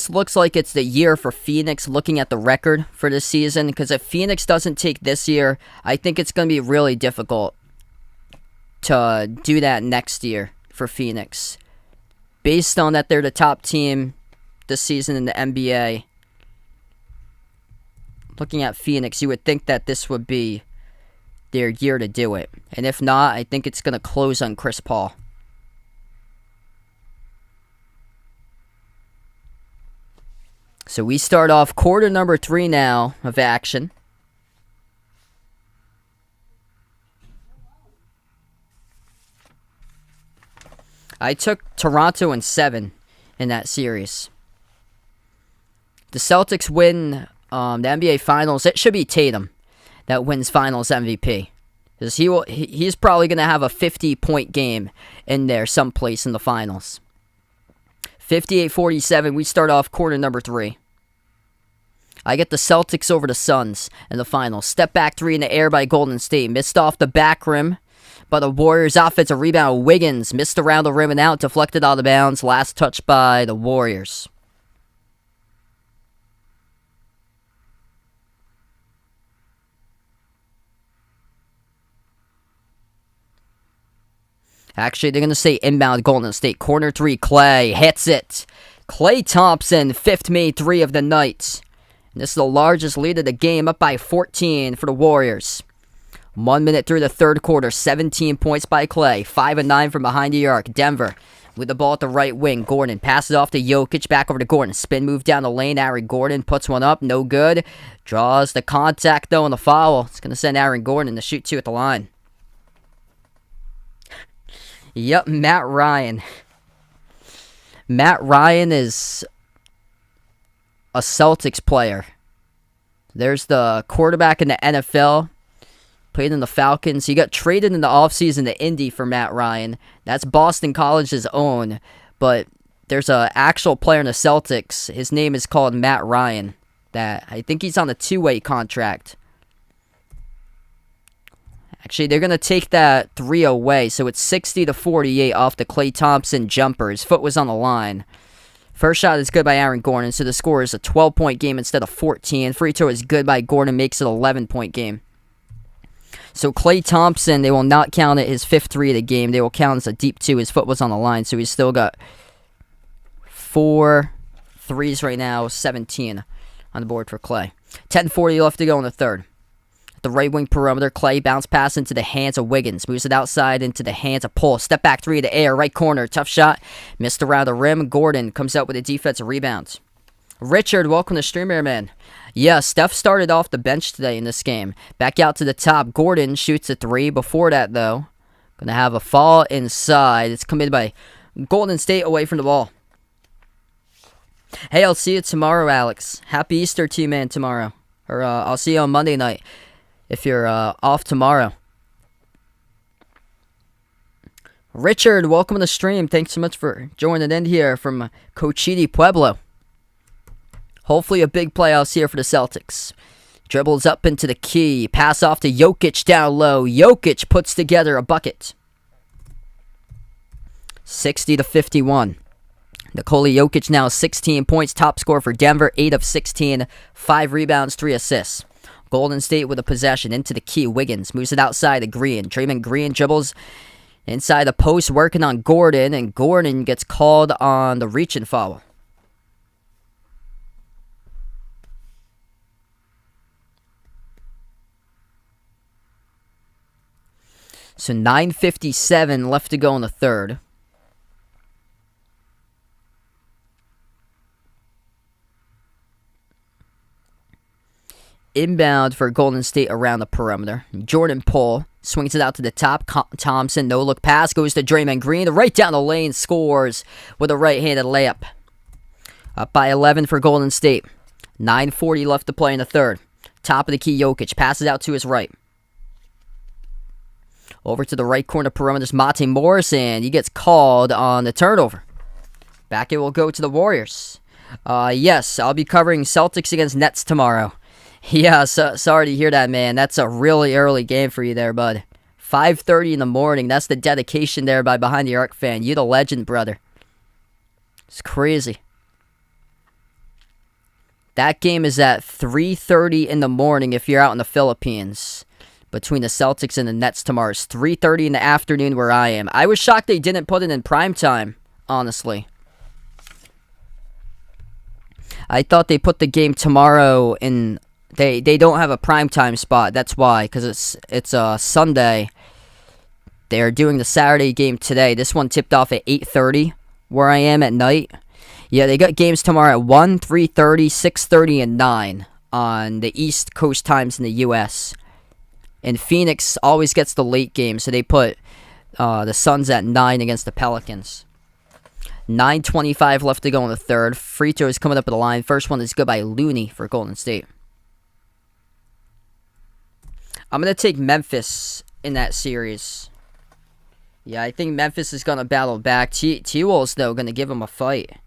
looks like it's the year for Phoenix looking at the record for this season. Because if Phoenix doesn't take this year, I think it's going to be really difficult to do that next year for Phoenix. Based on that they're the top team this season in the NBA. Looking at Phoenix, you would think that this would be their year to do it. And if not, I think it's going to close on Chris Paul. So we start off quarter number 3 now of action. I took Toronto in 7 in that series. The Celtics win the NBA Finals. It should be Tatum that wins Finals MVP. Because he's probably going to have a 50-point game in there someplace in the Finals. 58-47, we start off quarter number 3. I get the Celtics over the Suns in the Finals. Step back 3 in the air by Golden State. Missed off the back rim, but the Warriors offensive rebound. Wiggins missed around the rim and out, deflected out of bounds. Last touch by the Warriors. Actually, they're going to say inbound Golden State. Corner 3, Klay hits it. Klay Thompson, 5th made 3 of the night. And this is the largest lead of the game, up by 14 for the Warriors. 1 minute through the third quarter, 17 points by Klay. 5 of 9 from behind the arc. Denver with the ball at the right wing. Gordon passes off to Jokic, back over to Gordon. Spin move down the lane. Aaron Gordon puts one up, no good. Draws the contact though on the foul. It's going to send Aaron Gordon to shoot 2 at the line. Yep, Matt Ryan. Matt Ryan is a Celtics player. There's the quarterback in the NFL. Played in the Falcons. He got traded in the offseason to Indy for Matt Ryan. That's Boston College's own. But there's an actual player in the Celtics. His name is called Matt Ryan. That I think he's on a 2-way contract. Actually, they're going to take that 3 away, so it's 60-48 off the Klay Thompson jumper. His foot was on the line. First shot is good by Aaron Gordon, so the score is a 12-point game instead of 14. Free throw is good by Gordon, makes it an 11-point game. So Klay Thompson, they will not count it his 5th 3 of the game. They will count as a deep 2. His foot was on the line, so he's still got 4 threes right now, 17 on the board for Klay. 10:40 left to go in the third. The right wing perimeter, Klay bounce pass into the hands of Wiggins. Moves it outside into the hands of Paul. Step back 3 in the air, right corner. Tough shot. Missed around the rim. Gordon comes out with a defensive rebound. Richard, welcome to Streamer, man. Yeah, Steph started off the bench today in this game. Back out to the top. Gordon shoots a 3. Before that, though, going to have a fall inside. It's committed by Golden State away from the ball. Hey, I'll see you tomorrow, Alex. Happy Easter to you, man, tomorrow. Or I'll see you on Monday night if you're off tomorrow. Richard, welcome to the stream. Thanks so much for joining in here from Cochiti, Pueblo. Hopefully a big playoffs here for the Celtics. Dribbles up into the key. Pass off to Jokic down low. Jokic puts together a bucket. 60-51. Nikola Jokic now 16 points. Top scorer for Denver. 8 of 16. 5 rebounds, 3 assists. Golden State with a possession into the key. Wiggins moves it outside to Green. Draymond Green dribbles inside the post, working on Gordon, and Gordon gets called on the reach and foul. So 9:57 left to go in the third. Inbound for Golden State around the perimeter. Jordan Poole swings it out to the top. Thompson, no-look pass, goes to Draymond Green. Right down the lane, scores with a right-handed layup. Up by 11 for Golden State. 9:40 left to play in the third. Top of the key, Jokic passes out to his right. Over to the right corner perimeter, Monte Morris, and he gets called on the turnover. Back it will go to the Warriors. Yes, I'll be covering Celtics against Nets tomorrow. Yeah, sorry to hear that, man. That's a really early game for you there, bud. 5:30 in the morning. That's the dedication there by Behind the Arc fan. You the legend, brother. It's crazy. That game is at 3:30 in the morning if you're out in the Philippines. Between the Celtics and the Nets tomorrow. It's 3:30 in the afternoon where I am. I was shocked they didn't put it in prime time, honestly. I thought they put the game tomorrow in... They don't have a primetime spot. That's why, because it's a Sunday. They're doing the Saturday game today. This one tipped off at 8:30, where I am at night. Yeah, they got games tomorrow at 1, 3:30, 6:30, and 9 on the East Coast times in the U.S. And Phoenix always gets the late game, so they put the Suns at 9 against the Pelicans. 9:25 left to go in the third. Free throws coming up at the line. First one is good by Looney for Golden State. I'm going to take Memphis in that series. Yeah, I think Memphis is going to battle back. T-Wolves, though, going to give them a fight.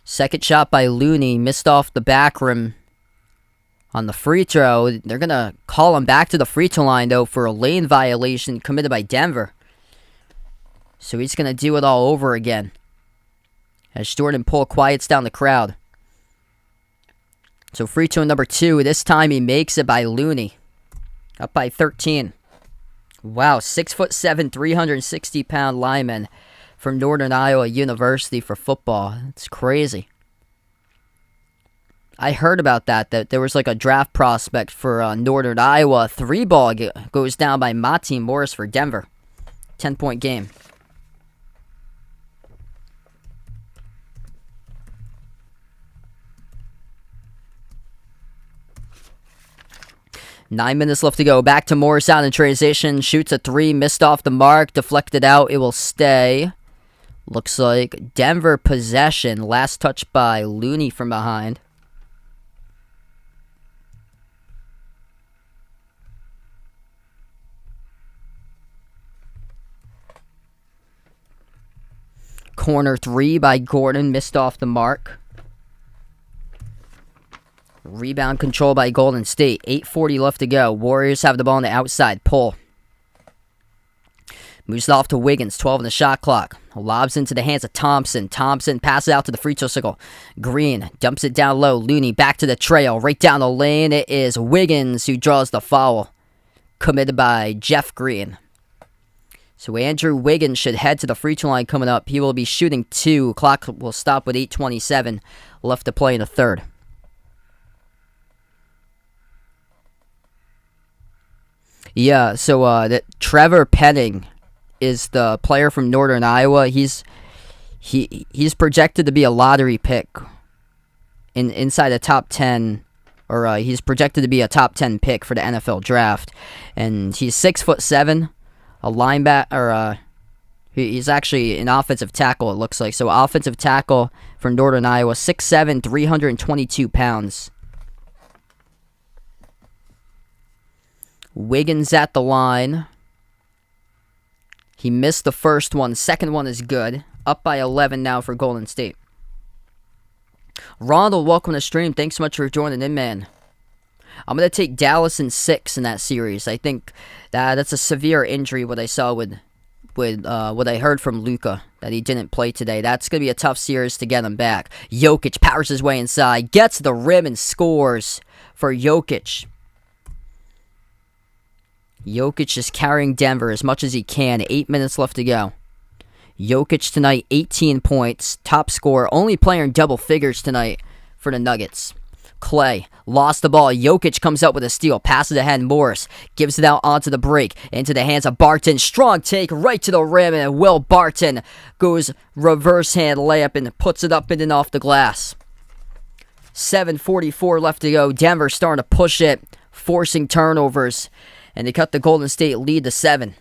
Second shot by Looney. Missed off the back rim on the free throw. They're going to call him back to the free throw line, though, for a lane violation committed by Denver. So he's going to do it all over again. As Jordan Poole quiets down the crowd. So free throw number 2. This time he makes it by Looney. Up by 13. Wow, 6'7", 360-pound lineman from Northern Iowa University for football. It's crazy. I heard about that there was like a draft prospect for Northern Iowa. 3-ball goes down by Monte Morris for Denver. 10-point game. Nine minutes left to go. Back to Morris out in transition. Shoots a 3. Missed off the mark. Deflected out. It will stay. Looks like Denver possession. Last touch by Looney from behind. Corner 3 by Gordon. Missed off the mark. Rebound control by Golden State. 8:40 left to go. Warriors have the ball on the outside. Pull. Moves it off to Wiggins. 12 on the shot clock. Lobs into the hands of Thompson. Thompson passes out to the free throw circle. Green dumps it down low. Looney back to the trail. Right down the lane. It is Wiggins who draws the foul. Committed by Jeff Green. So Andrew Wiggins should head to the free throw line coming up. He will be shooting 2. Clock will stop with 8:27 left to play in the third. Yeah, so Trevor Penning is the player from Northern Iowa. He's projected to be a lottery pick inside the top 10 or he's projected to be a top 10 pick for the NFL draft, and he's 6'7", a linebacker, or he's actually an offensive tackle. It looks like so. Offensive tackle from Northern Iowa, 6'7", 322 pounds. Wiggins at the line. He missed the first one. Second one is good. Up by 11 now for Golden State. Ronald, welcome to the stream. Thanks so much for joining in, man. I'm going to take Dallas in 6 in that series. I think that's a severe injury, what I saw with what I heard from Luka, that he didn't play today. That's going to be a tough series to get him back. Jokic powers his way inside, gets the rim and scores for Jokic. Jokic is carrying Denver as much as he can. 8 minutes left to go. Jokic tonight, 18 points, top scorer, only player in double figures tonight for the Nuggets. Clay lost the ball. Jokic comes up with a steal, passes ahead. Morris gives it out onto the break, into the hands of Barton. Strong take right to the rim, and Will Barton goes reverse hand layup and puts it up and off the glass. 7:44 left to go. Denver starting to push it, forcing turnovers, and they cut the Golden State lead to 7.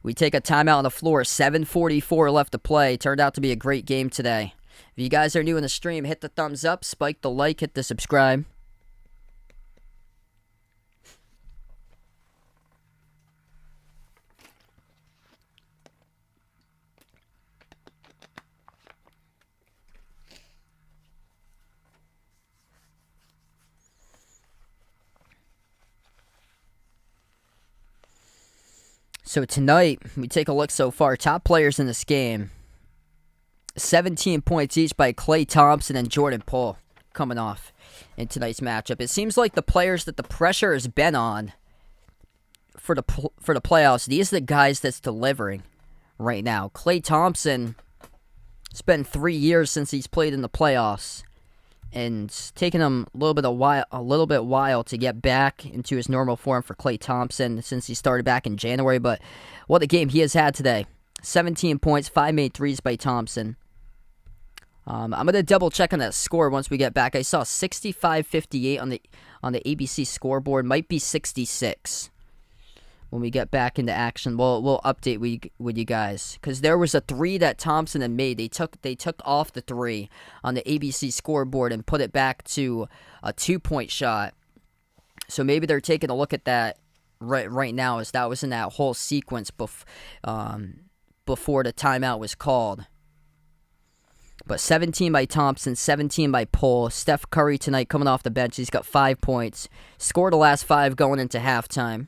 We take a timeout on the floor. 7:44 left to play. Turned out to be a great game today. If you guys are new in the stream, hit the thumbs up, spike the like, hit the subscribe. So tonight, we take a look so far. Top players in this game. 17 points each by Klay Thompson and Jordan Poole coming off in tonight's matchup. It seems like the players that the pressure has been on for the playoffs, these are the guys that's delivering right now. Klay Thompson, it's been 3 years since he's played in the playoffs. And it's taken him a little bit while to get back into his normal form for Klay Thompson since he started back in January. But what a game he has had today. 17 points, 5 made threes by Thompson. I'm going to double check on that score once we get back. I saw 65-58 on the ABC scoreboard. Might be 66 when we get back into action. We'll update with you guys, because there was a 3 that Thompson had made. They took off the 3 on the ABC scoreboard and put it back to a 2-point shot. So maybe they're taking a look at that right now, as that was in that whole sequence before the timeout was called. But 17 by Thompson, 17 by Poole. Steph Curry tonight coming off the bench. He's got 5 points. Scored the last 5 going into halftime.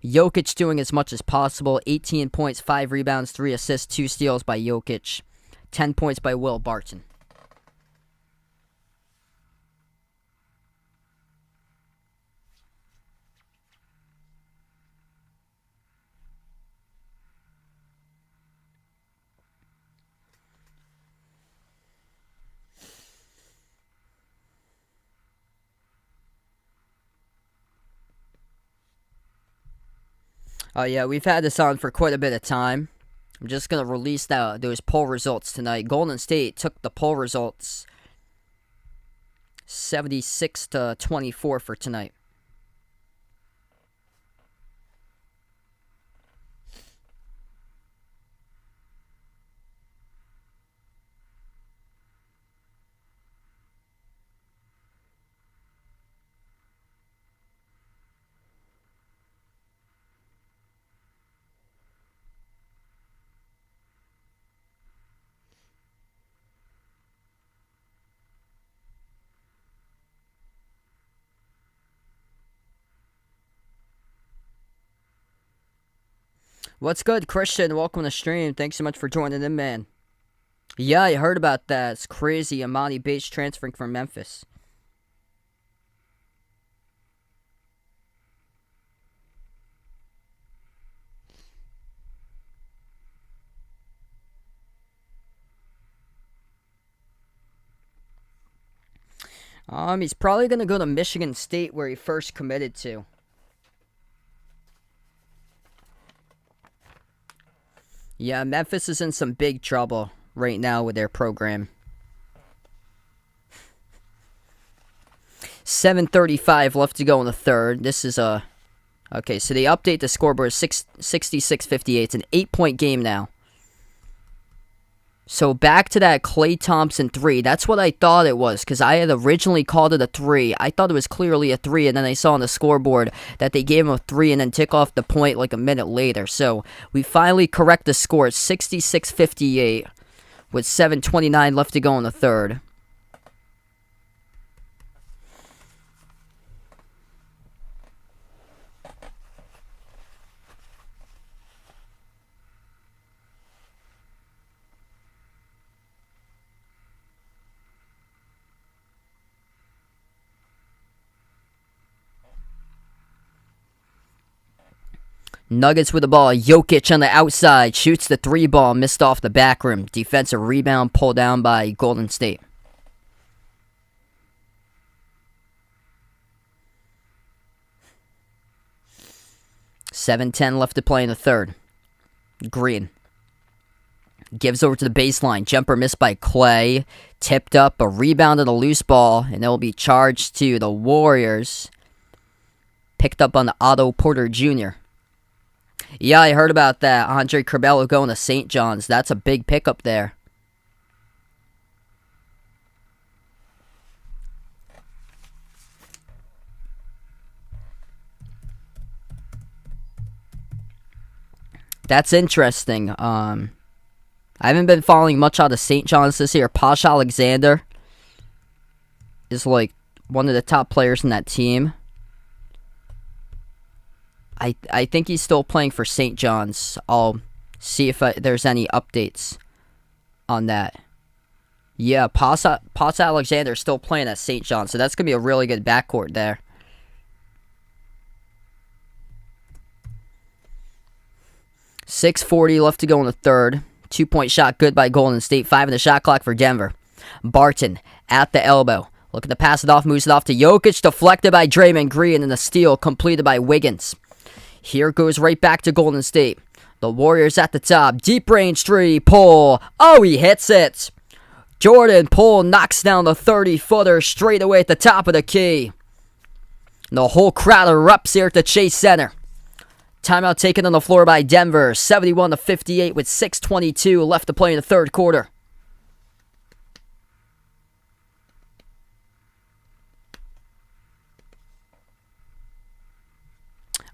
Jokic doing as much as possible. 18 points, 5 rebounds, 3 assists, 2 steals by Jokic. 10 points by Will Barton. Oh yeah, we've had this on for quite a bit of time. I'm just going to release those poll results tonight. Golden State took the poll results 76-24 for tonight. What's good, Christian? Welcome to the stream. Thanks so much for joining in, man. Yeah, I heard about that. It's crazy. Amani Bates transferring from Memphis. He's probably going to go to Michigan State, where he first committed to. Yeah, Memphis is in some big trouble right now with their program. 7:35 left to go in the third. This is a... Okay, so they update the scoreboard 66-58. It's an 8-point game now. So back to that Klay Thompson 3. That's what I thought it was, because I had originally called it a 3. I thought it was clearly a 3, and then I saw on the scoreboard that they gave him a 3 and then took off the point like a minute later. So we finally correct the score. It's 66-58 with 7:29 left to go in the third. Nuggets with the ball. Jokic on the outside. Shoots the 3 ball. Missed off the back rim. Defensive rebound pulled down by Golden State. $7:10 left to play in the third. Green. Gives over to the baseline. Jumper missed by Klay. Tipped up. A rebound on a loose ball. And it will be charged to the Warriors. Picked up on the Otto Porter Jr. Yeah, I heard about that. Andre Curbelo going to St. John's. That's a big pickup there. That's interesting. I haven't been following much out of St. John's this year. Posh Alexander is like one of the top players in that team. I think he's still playing for St. John's. I'll see if there's any updates on that. Yeah, Posh Alexander is still playing at St. John's, so that's going to be a really good backcourt there. $6:40 left to go in the third. 2-point shot good by Golden State. 5 in the shot clock for Denver. Barton at the elbow. Looking to pass it off. Moves it off to Jokic. Deflected by Draymond Green. And the steal completed by Wiggins. Here goes right back to Golden State. The Warriors at the top. Deep range 3. Pull. Oh, he hits it. Jordan Poole knocks down the 30-footer straight away at the top of the key. And the whole crowd erupts here at the Chase Center. Timeout taken on the floor by Denver. 71-58 with 6:22 left to play in the third quarter.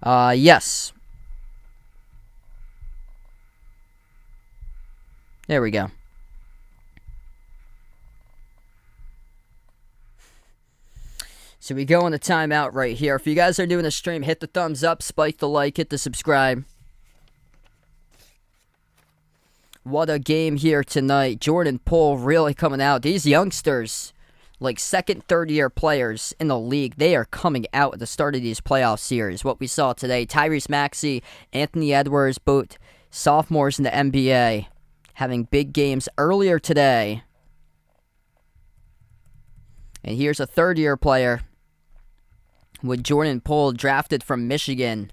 Yes. There we go. So we go on the timeout right here. If you guys are doing the stream, hit the thumbs up, spike the like, hit the subscribe. What a game here tonight. Jordan Poole really coming out. These youngsters, like second, third-year players in the league, they are coming out at the start of these playoff series. What we saw today, Tyrese Maxey, Anthony Edwards, both sophomores in the NBA, having big games earlier today. And here's a third-year player with Jordan Poole, drafted from Michigan.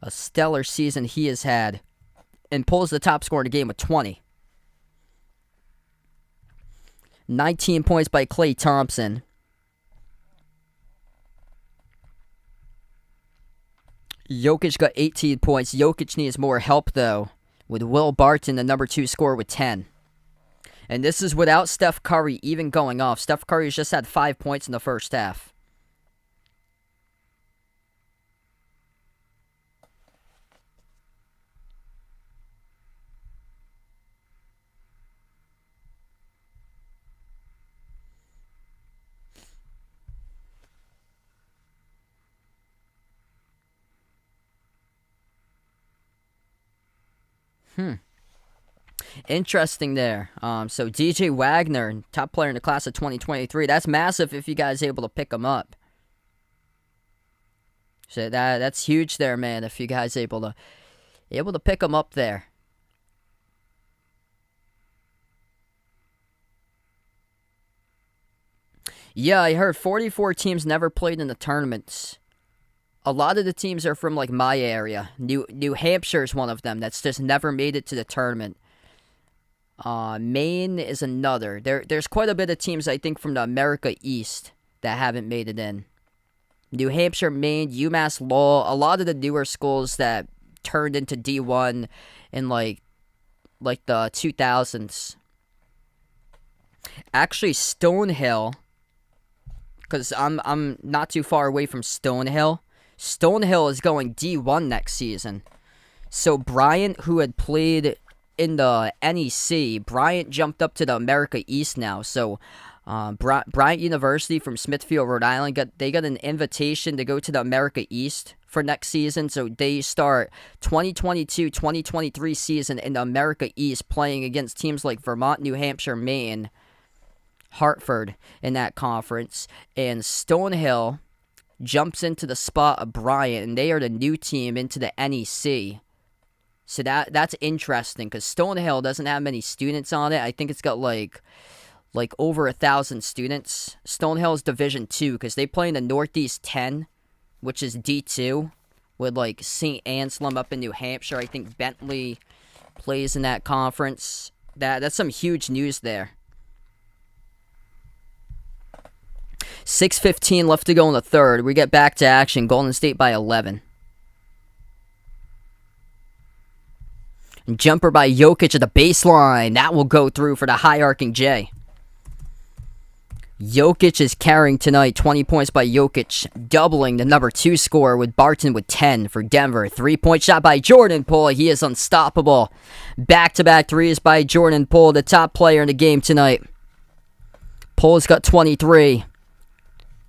A stellar season he has had. And Poole's the top scorer in the game with 20. 19 points by Klay Thompson. Jokic got 18 points. Jokic needs more help, though, with Will Barton, the number 2 scorer, with 10. And this is without Steph Curry even going off. Steph Curry has just had 5 points in the first half. Interesting there. So DJ Wagner, top player in the class of 2023. That's massive if you guys are able to pick him up. So that's huge there, man, if you guys are able to pick him up there. Yeah, I heard 44 teams never played in the tournaments A lot of the teams are from like my area. New Hampshire is one of them that's just never made it to the tournament. Maine is another. There's quite a bit of teams, I think, from the America East that haven't made it in. New Hampshire, Maine, UMass Lowell, a lot of the newer schools that turned into D1 in like the 2000s. Actually, Stonehill, because I'm not too far away from Stonehill. Stonehill is going D1 next season. So Bryant, who had played in the NEC, Bryant jumped up to the America East now. So Bryant University from Smithfield, Rhode Island, got an invitation to go to the America East for next season. So they start 2022-2023 season in the America East, playing against teams like Vermont, New Hampshire, Maine, Hartford in that conference. And Stonehill jumps into the spot of Bryant, and they are the new team into the NEC. So that's interesting, because Stonehill doesn't have many students on it. I think it's got like over 1,000 students. Stonehill's Division 2, because they play in the Northeast 10, which is D2, with like St. Anselm up in New Hampshire. I think Bentley plays in that conference. That's some huge news there. 6:15 left to go in the third. We get back to action. Golden State by 11. Jumper by Jokic at the baseline. That will go through for the high arcing J. Jokic is carrying tonight. 20 points by Jokic, doubling the number 2 scorer with Barton with 10 for Denver. 3-point shot by Jordan Poole. He is unstoppable. Back-to-back threes by Jordan Poole, the top player in the game tonight. Poole's got 23.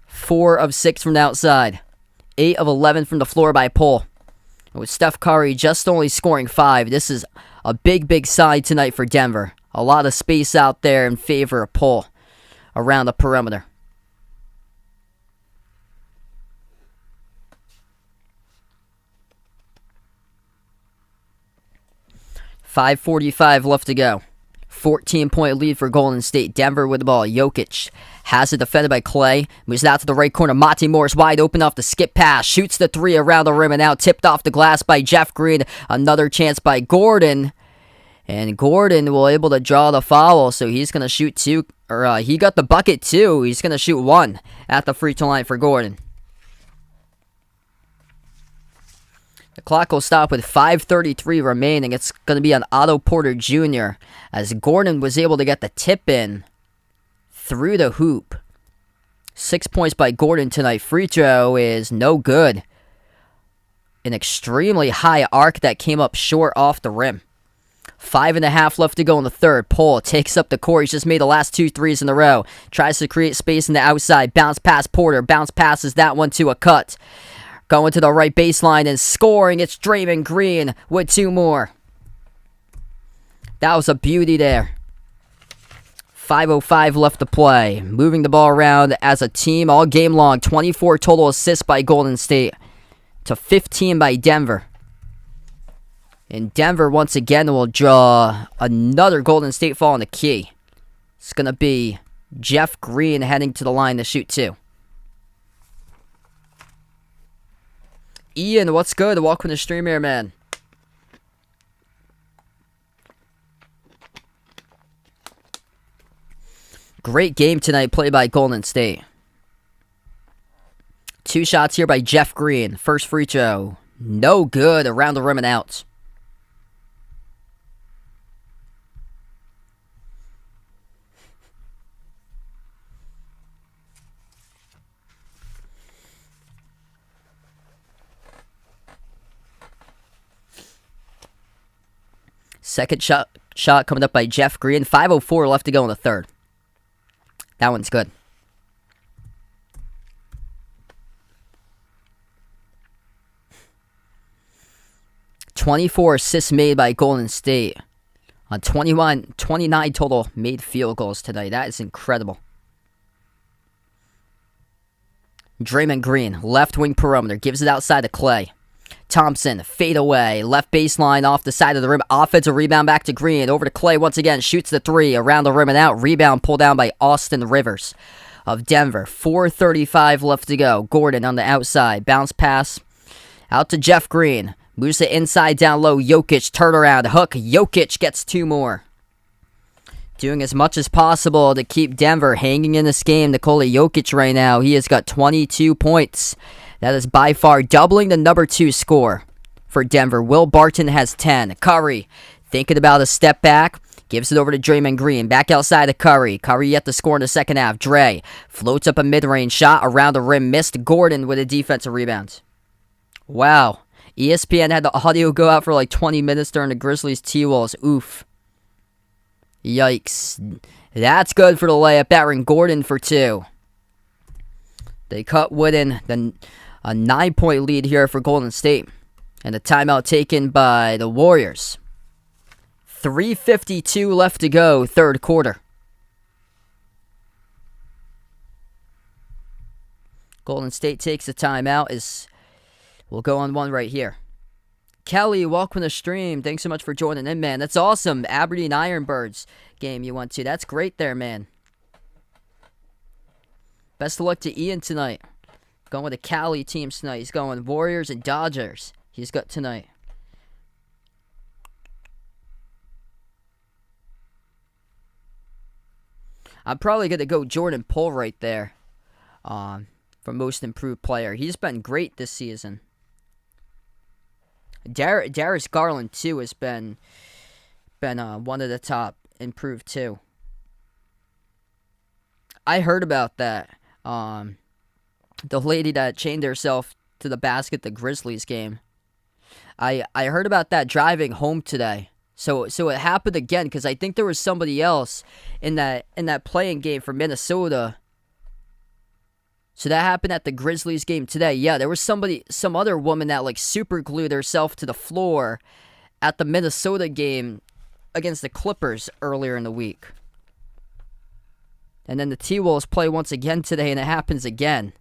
4 of 6 from the outside. 8 of 11 from the floor by Poole. With Steph Curry just only scoring 5. This is a big side tonight for Denver. A lot of space out there in favor of Poole around the perimeter. $5:45 left to go. 14-point lead for Golden State. Denver with the ball. Jokic has it defended by Clay. Moves out to the right corner. Monty Morris wide open off the skip pass. Shoots the 3 around the rim and out. Tipped off the glass by Jeff Green. Another chance by Gordon. And Gordon will able to draw the foul. So he's going to shoot 2. He got the bucket 2. He's going to shoot 1 at the free throw line for Gordon. The clock will stop with 5:33 remaining. It's going to be on Otto Porter Jr. as Gordon was able to get the tip in through the hoop. 6 points by Gordon tonight. Free throw is no good. An extremely high arc that came up short off the rim. 5.5 left to go in the third. Poole takes up the court. He's just made the last 2 threes in a row. Tries to create space in the outside. Bounce pass Porter. Bounce passes that one to a cut. Going to the right baseline and scoring. It's Draymond Green with 2 more. That was a beauty there. 5:05 left to play. Moving the ball around as a team all game long. 24 total assists by Golden State to 15 by Denver. And Denver once again will draw another Golden State foul on the key. It's going to be Jeff Green heading to the line to shoot 2. Ian, what's good? Welcome to the stream here, man. Great game tonight played by Golden State. 2 shots here by Jeff Green. First free throw. No good. Around the rim and out. Second shot coming up by Jeff Green. 5:04 left to go in the third. That one's good. "24 assists made by Golden State on 29 total made field goals tonight. That is incredible. Draymond Green, left wing perimeter, gives it outside to Clay. Thompson, fade away, left baseline off the side of the rim, offensive rebound back to Green, over to Clay once again, shoots the 3, around the rim and out, rebound pulled down by Austin Rivers. of Denver. 4:35 left to go. Gordon on the outside. Bounce pass out to Jeff Green. Moves it inside down low. Jokic, turnaround, hook. Jokic gets 2 more. Doing as much as possible to keep Denver hanging in this game. Nikola Jokic right now, he has got 22 points. That is by far doubling the number 2 score for Denver. Will Barton has 10. Curry thinking about a step back. Gives it over to Draymond Green. Back outside to Curry. Curry yet to score in the second half. Dre floats up a mid-range shot around the rim. Missed. Gordon with a defensive rebound. Wow. ESPN had the audio go out for like 20 minutes during the Grizzlies T-Wolves. Oof. Yikes. That's good for the layup. Aaron Gordon for 2. They cut Wooden a 9-point lead here for Golden State. And a timeout taken by the Warriors. 3:52 left to go, third quarter. Golden State takes a timeout. We'll go on one right here. Kelly, welcome to the stream. Thanks so much for joining in, man. That's awesome. Aberdeen Ironbirds game you went to. That's great there, man. Best of luck to Ian tonight. Going with the Cali teams tonight. He's going Warriors and Dodgers. He's got tonight. I'm probably going to go Jordan Poole right there for most improved player. He's been great this season. Darius Garland, too, has been one of the top improved, too. I heard about that. The lady that chained herself to the basket the Grizzlies game. I heard about that driving home today. So it happened again because I think there was somebody else in that playing game for Minnesota. So that happened at the Grizzlies game today. Yeah, there was some other woman that like super glued herself to the floor at the Minnesota game against the Clippers earlier in the week. And then the T-Wolves play once again today and it happens again.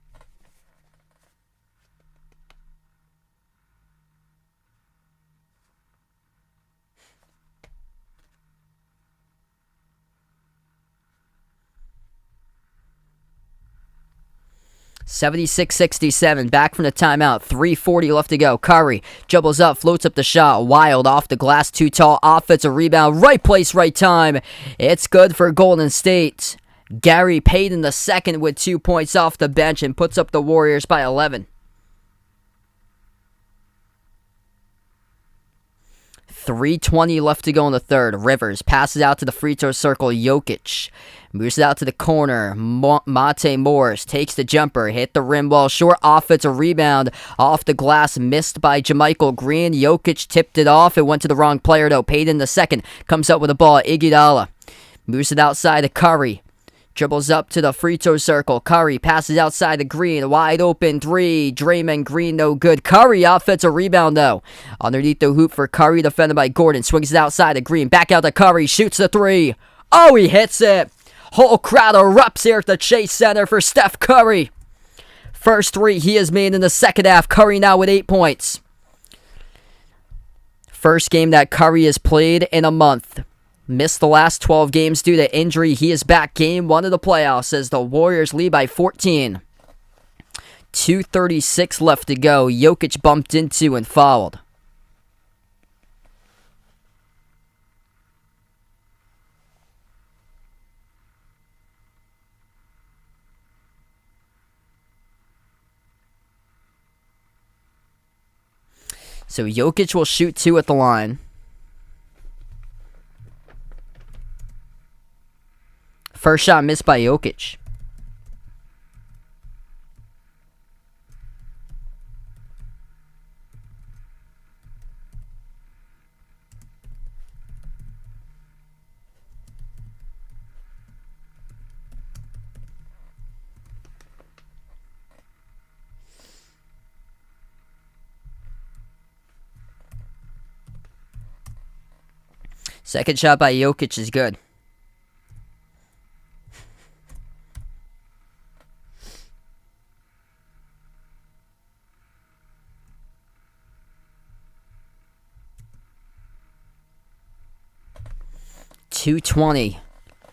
(76-67), back from the timeout, 3:40 left to go. Curry dribbles up, floats up the shot, wild off the glass, too tall, offensive rebound, right place, right time. It's good for Golden State. Gary Payton the second with 2 points off the bench and puts up the Warriors by 11. 3:20 left to go in the third. Rivers passes out to the free throw circle. Jokic moves it out to the corner. Monte Morris takes the jumper. Hit the rim well short. Offensive rebound off the glass. Missed by Jermichael Green. Jokic tipped it off. It went to the wrong player though. Payton the second comes up with the ball. Iguodala moves it outside to Curry. Dribbles up to the free throw circle. Curry passes outside to Green. Wide open 3. Draymond Green, no good. Curry, offensive rebound, though. Underneath the hoop for Curry, defended by Gordon. Swings it outside to Green. Back out to Curry. Shoots the 3. Oh, he hits it. Whole crowd erupts here at the Chase Center for Steph Curry. First 3 he has made in the second half. Curry now with 8 points. First game that Curry has played in a month. Missed the last 12 games due to injury. He is back game 1 of the playoffs as the Warriors lead by 14. 2:36 left to go. Jokic bumped into and fouled. So Jokic will shoot 2 at the line. First shot missed by Jokic. Second shot by Jokic is good. .220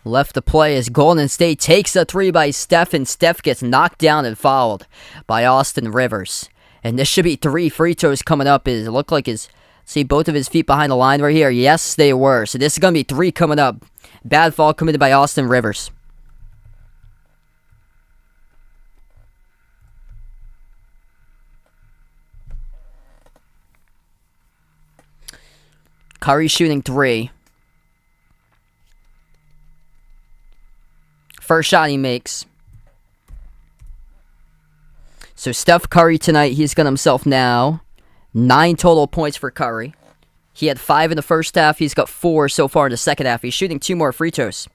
left to play as Golden State takes a three by Steph, and Steph gets knocked down and fouled by Austin Rivers. And this should be 3 free throws coming up. It looked like see both of his feet behind the line right here. Yes, they were. So this is going to be 3 coming up. Bad foul committed by Austin Rivers. Curry shooting 3. First shot he makes. So Steph Curry tonight, he's got himself now 9 total points for Curry. He had 5 in the first half. He's got 4 so far in the second half. He's shooting 2 more free throws.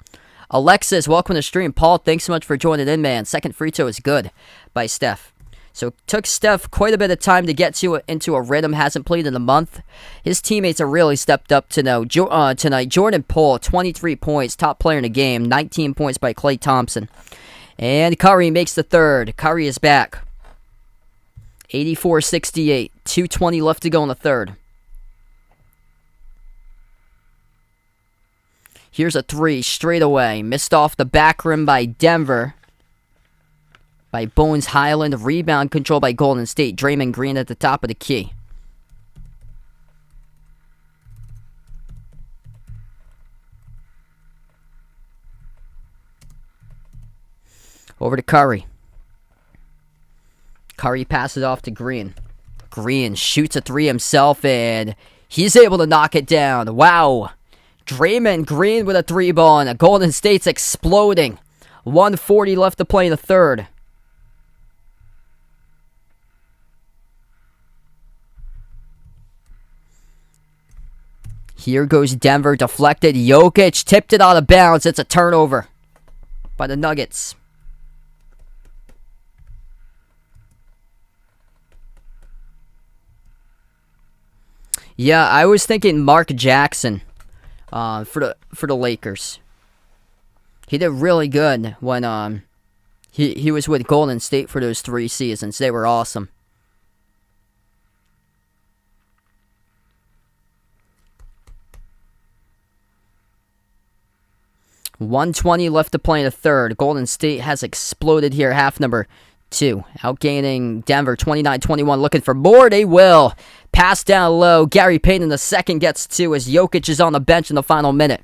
Alexis, welcome to the stream. Paul, thanks so much for joining in, man. Second free throw is good by Steph. So it took Steph quite a bit of time to get into a rhythm. Hasn't played in a month. His teammates have really stepped up tonight. Jordan Poole, 23 points, top player in the game. 19 points by Klay Thompson. And Curry makes the third. Curry is back. 84-68. 2:20 left to go in the third. Here's a 3 straight away. Missed off the back rim by Denver. By Bones Highland. Rebound control by Golden State. Draymond Green at the top of the key. Over to Curry. Curry passes off to Green. Green shoots a 3 himself, and he's able to knock it down. Wow. Draymond Green with a 3 ball, and Golden State's exploding. 1:40 left to play in the third. Here goes Denver, deflected. Jokic tipped it out of bounds. It's a turnover by the Nuggets. Yeah, I was thinking Mark Jackson for the Lakers. He did really good when he was with Golden State for those 3 seasons. They were awesome. $120 left to play in the third. Golden State has exploded here, half number 2. Outgaining Denver 29-21. Looking for more. They will. Pass down low. Gary Payton in the second gets 2 as Jokic is on the bench in the final minute.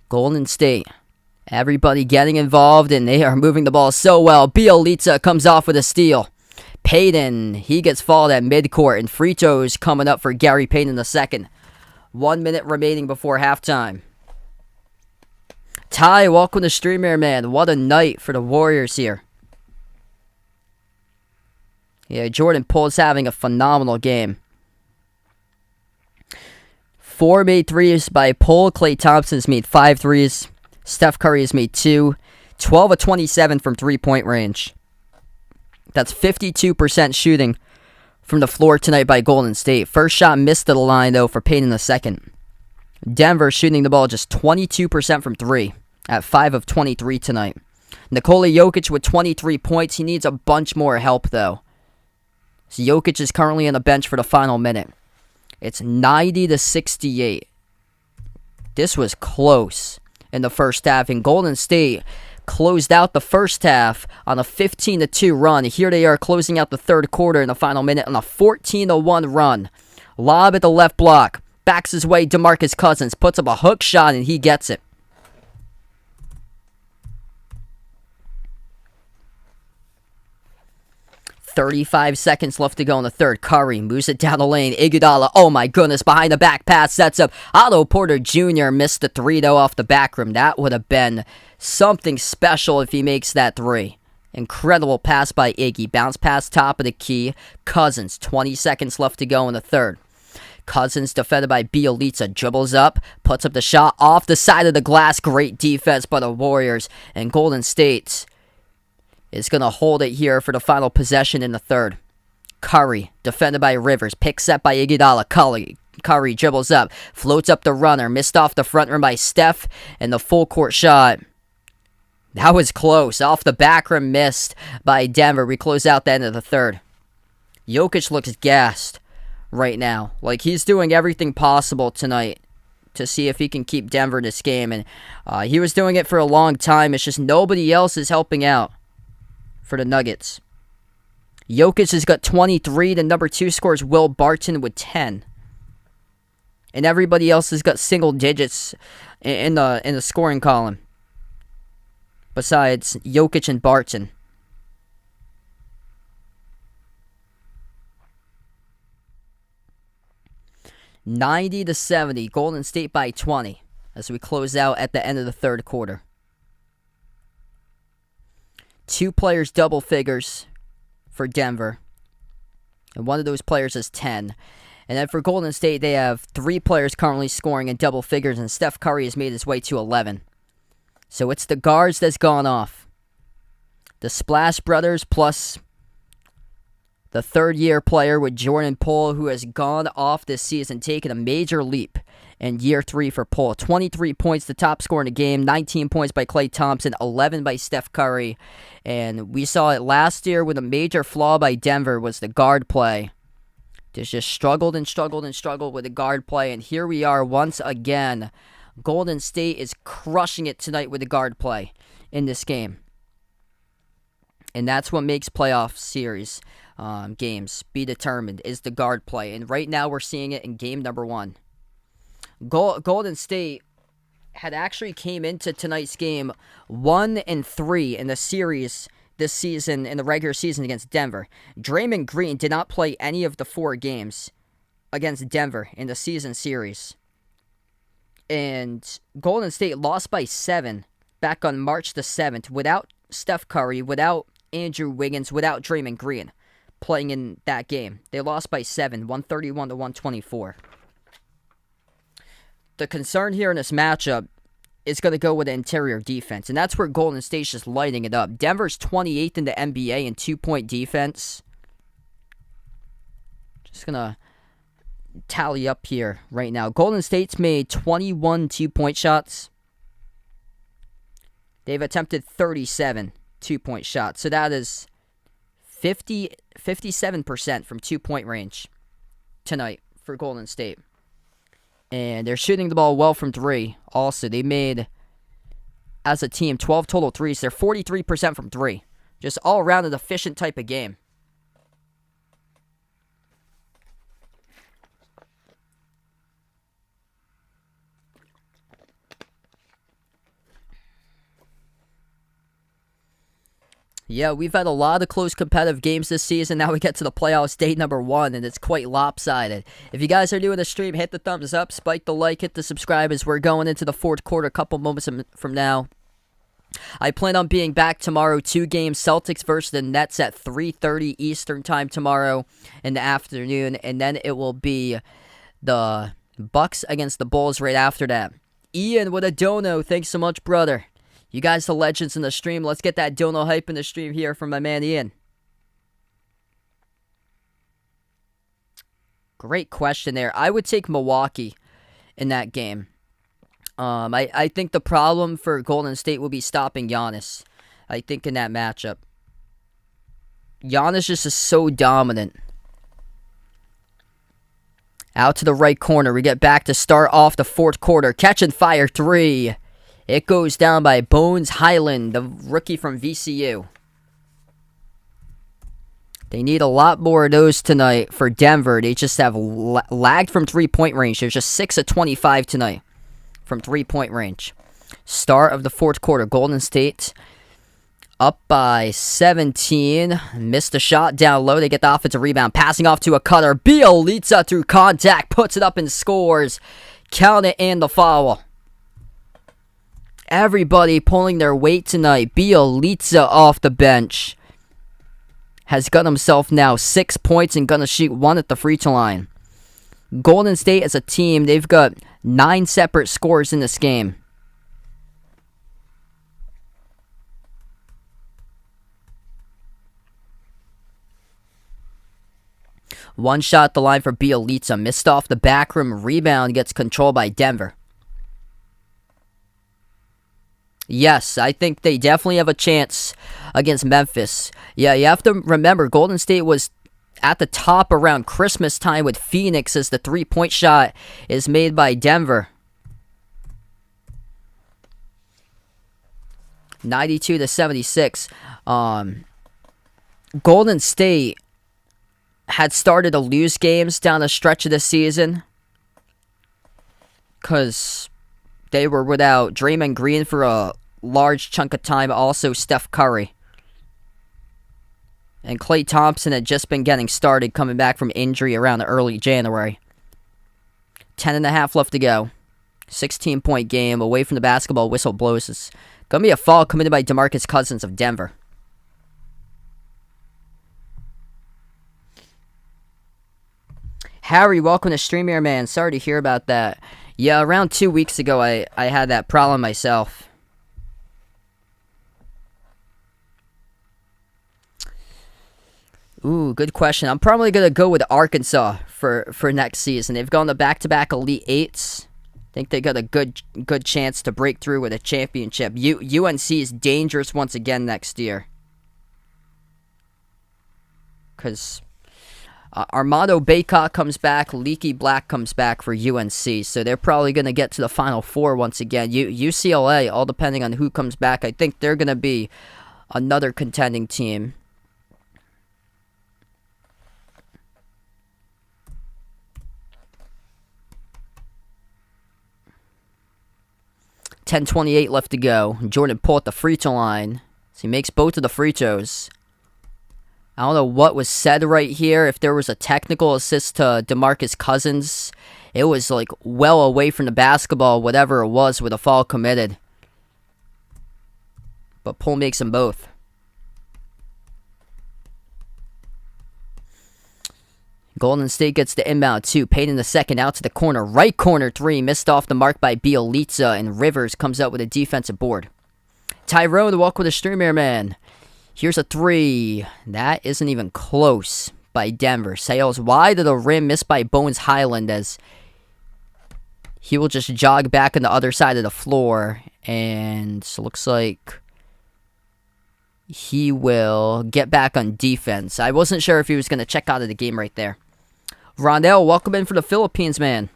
Golden State. Everybody getting involved, and they are moving the ball so well. Bielitsa comes off with a steal. Payton, he gets fouled at midcourt, and free throws coming up for Gary Payton in the second. 1 minute remaining before halftime. Ty, welcome to stream here, man. What a night for the Warriors here. Yeah, Jordan Poole's having a phenomenal game. 4 made threes by Poole. Klay Thompson's made 5 threes. Steph Curry has made 2. 12 of 27 from 3-point range. That's 52% shooting from the floor tonight by Golden State. First shot missed at the line, though, for Payton in the second. Denver shooting the ball just 22% from 3 at 5 of 23 tonight. Nikola Jokic with 23 points. He needs a bunch more help, though. So Jokic is currently on the bench for the final minute. It's 90-68. This was close in the first half, and Golden State closed out the first half on a 15-2 run. Here they are closing out the third quarter in the final minute on a 14-1 run. Lob at the left block. Backs his way, DeMarcus Cousins puts up a hook shot, and he gets it. 35 seconds left to go in the third. Curry moves it down the lane. Iguodala, oh my goodness, behind the back pass, sets up. Otto Porter Jr. missed the 3, though, off the back rim. That would have been something special if he makes that 3. Incredible pass by Iggy. Bounce pass top of the key. Cousins, 20 seconds left to go in the third. Cousins, defended by Bielitsa, dribbles up, puts up the shot off the side of the glass. Great defense by the Warriors. And Golden State is going to hold it here for the final possession in the third. Curry, defended by Rivers, picks up by Iguodala. Curry dribbles up, floats up the runner, missed off the front rim by Steph, and the full court shot. That was close. Off the back rim, missed by Denver. We close out the end of the third. Jokic looks gassed right now. Like, he's doing everything possible tonight to see if he can keep Denver in this game. And he was doing it for a long time. It's just nobody else is helping out for the Nuggets. Jokic has got 23. The number 2 scores Will Barton with 10. And everybody else has got single digits in the scoring column, besides Jokic and Barton. $90-70, Golden State by 20 as we close out at the end of the third quarter. 2 players double figures for Denver, and one of those players is 10. And then for Golden State, they have 3 players currently scoring in double figures, and Steph Curry has made his way to 11. So it's the guards that's gone off. The Splash Brothers plus the third-year player with Jordan Poole, who has gone off this season, taking a major leap in year 3 for Poole. 23 points, the top scorer in the game. 19 points by Klay Thompson. 11 by Steph Curry. And we saw it last year with a major flaw by Denver was the guard play. They just struggled and struggled and struggled with the guard play. And here we are once again. Golden State is crushing it tonight with the guard play in this game. And that's what makes playoff series games be determined, is the guard play. And right now we're seeing it in game number 1. Golden State had actually came into tonight's game 1-3 in the series this season, in the regular season against Denver. Draymond Green did not play any of the 4 games against Denver in the season series. And Golden State lost by 7 back on March the 7th without Steph Curry, without Andrew Wiggins, without Draymond Green playing in that game. They lost by 7, 131-124. The concern here in this matchup is going to go with the interior defense, and that's where Golden State's just lighting it up. Denver's 28th in the NBA in 2-point defense. Just going to tally up here right now. Golden State's made 21 2-point shots. They've attempted 37 2-point shots. So that is 57% from 2-point range tonight for Golden State. And they're shooting the ball well from 3. Also, they made, as a team, 12 total threes. They're 43% from 3. Just all around an efficient type of game. Yeah, we've had a lot of close competitive games this season. Now we get to the playoffs, day number 1, and it's quite lopsided. If you guys are new to the stream, hit the thumbs up, spike the like, hit the subscribe as we're going into the fourth quarter a couple moments from now. I plan on being back tomorrow, 2 games, Celtics versus the Nets at 3:30 Eastern time tomorrow in the afternoon, and then it will be the Bucks against the Bulls right after that. Ian with a dono, thanks so much, brother. You guys, the legends in the stream. Let's get that dono hype in the stream here from my man Ian. Great question there. I would take Milwaukee in that game. I think the problem for Golden State will be stopping Giannis. I think in that matchup. Giannis just is so dominant. Out to the right corner. We get back to start off the fourth quarter. Catch and fire 3. It goes down by Bones Highland, the rookie from VCU. They need a lot more of those tonight for Denver. They just have lagged from 3-point range. They're just 6 of 25 tonight from 3-point range. Start of the fourth quarter. Golden State up by 17. Missed a shot down low. They get the offensive rebound. Passing off to a cutter. Bielitsa through contact. Puts it up and scores. Count it and the foul. Everybody pulling their weight tonight. Bielitsa off the bench has got himself now 6 points and gonna shoot 1 at the free throw line. Golden State as a team, they've got 9 separate scores in this game. One shot at the line for Bielitsa. Missed off the back rim. Rebound gets controlled by Denver. Yes, I think they definitely have a chance against Memphis. Yeah, you have to remember, Golden State was at the top around Christmas time with Phoenix as the 3-point shot is made by Denver. 92-76. Golden State had started to lose games down the stretch of the season because they were without Draymond Green for a large chunk of time, also Steph Curry. And Klay Thompson had just been getting started, coming back from injury around early January. 10.5 left to go. 16-point game. Away from the basketball, whistle blows. It's going to be a foul committed by DeMarcus Cousins of Denver. Harry, welcome to stream here, man. Sorry to hear about that. Yeah, around 2 weeks ago, I had that problem myself. Ooh, good question. I'm probably going to go with Arkansas for next season. They've gone to back-to-back Elite Eights. I think they got a good chance to break through with a championship. UNC is dangerous once again next year. Because Armando Bacot comes back, Leaky Black comes back for UNC. So they're probably going to get to the Final Four once again. UCLA, all depending on who comes back, I think they're going to be another contending team. $10:28 left to go. Jordan Poole at the free throw line. So he makes both of the free throws. I don't know what was said right here. If there was a technical assist to DeMarcus Cousins, it was like well away from the basketball, whatever it was, with a foul committed. But Poole makes them both. Golden State gets the inbound two. Payne in the second, out to the corner. Right corner three. Missed off the mark by Bielitsa, and Rivers comes out with a defensive board. Tyrone, walk with a stream here, man. Here's a three. That isn't even close by Denver. Sails wide of the rim, missed by Bones Highland as he will just jog back on the other side of the floor. And looks like he will get back on defense. I wasn't sure if he was going to check out of the game right there. Rondell, welcome in for the Philippines, man.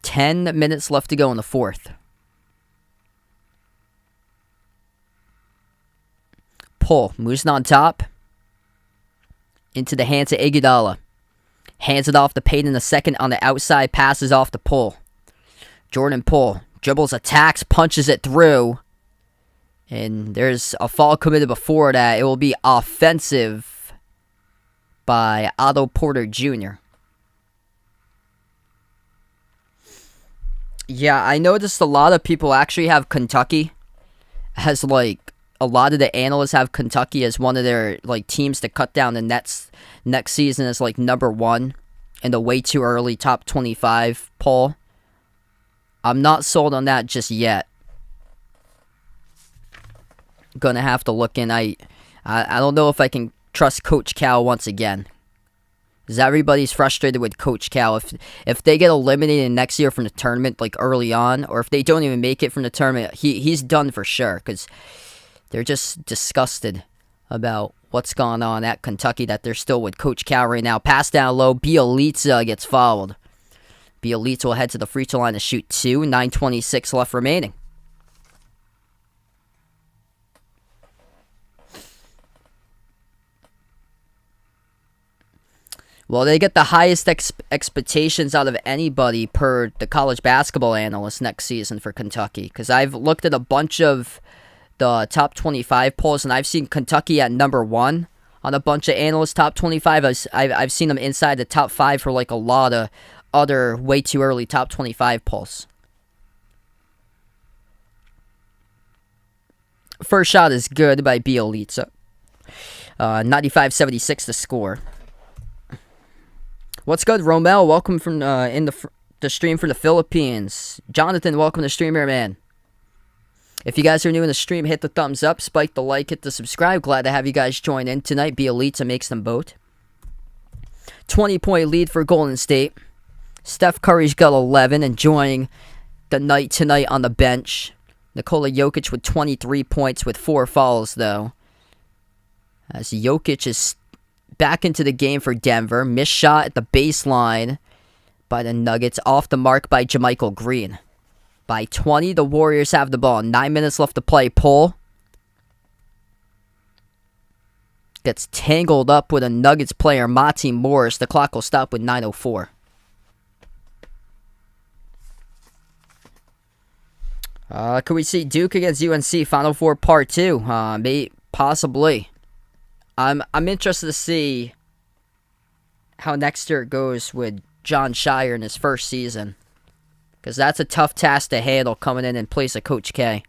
10 minutes left to go in the fourth. Pull. Moves on top. Into the hands of Iguodala. Hands it off to Payne in the second on the outside. Passes off to Poole. Jordan Poole. Dribbles, attacks, punches it through. And there's a foul committed before that. It will be offensive by Otto Porter Jr. Yeah, I noticed a lot of people actually have Kentucky as, like, a lot of the analysts have Kentucky as one of their, like, teams to cut down the Nets next season as, like, number one in the way too early top 25 poll. I'm not sold on that just yet. Gonna have to look in. I don't know if I can trust Coach Cal once again. Because everybody's frustrated with Coach Cal. If they get eliminated next year from the tournament, like early on, or if they don't even make it from the tournament, he's done for sure. Because they're just disgusted about what's going on at Kentucky, that they're still with Coach Cal right now. Pass down low. Bielitsa gets fouled. Bielitsa will head to the free throw line to shoot two. 9:26 left remaining. Well, they get the highest expectations out of anybody per the college basketball analyst next season for Kentucky. Because I've looked at a bunch of the top 25 polls, and I've seen Kentucky at number one on a bunch of analysts' top 25. I've seen them inside the top 5 for like a lot of other way too early top 25 polls. First shot is good by Bielitsa. 95-76 to score. What's good, Romel? Welcome from in the stream for the Philippines. Jonathan, welcome to the stream here, man. If you guys are new in the stream, hit the thumbs up, spike the like, hit the subscribe. Glad to have you guys join in tonight. Bielitsa makes them both. 20-point lead for Golden State. Steph Curry's got 11, enjoying the night tonight on the bench. Nikola Jokic with 23 points with 4 fouls, though. As Jokic is back into the game for Denver. Missed shot at the baseline by the Nuggets. Off the mark by JaMychal Green. by 20. The Warriors have the ball. 9 minutes left to play. Poole gets tangled up with a Nuggets player, Monty Morris. The clock will stop with 9:04. Could we see Duke against UNC Final Four Part 2? Maybe, possibly. I'm interested to see how next year goes with John Shire in his first season, because that's a tough task to handle coming in place of Coach K.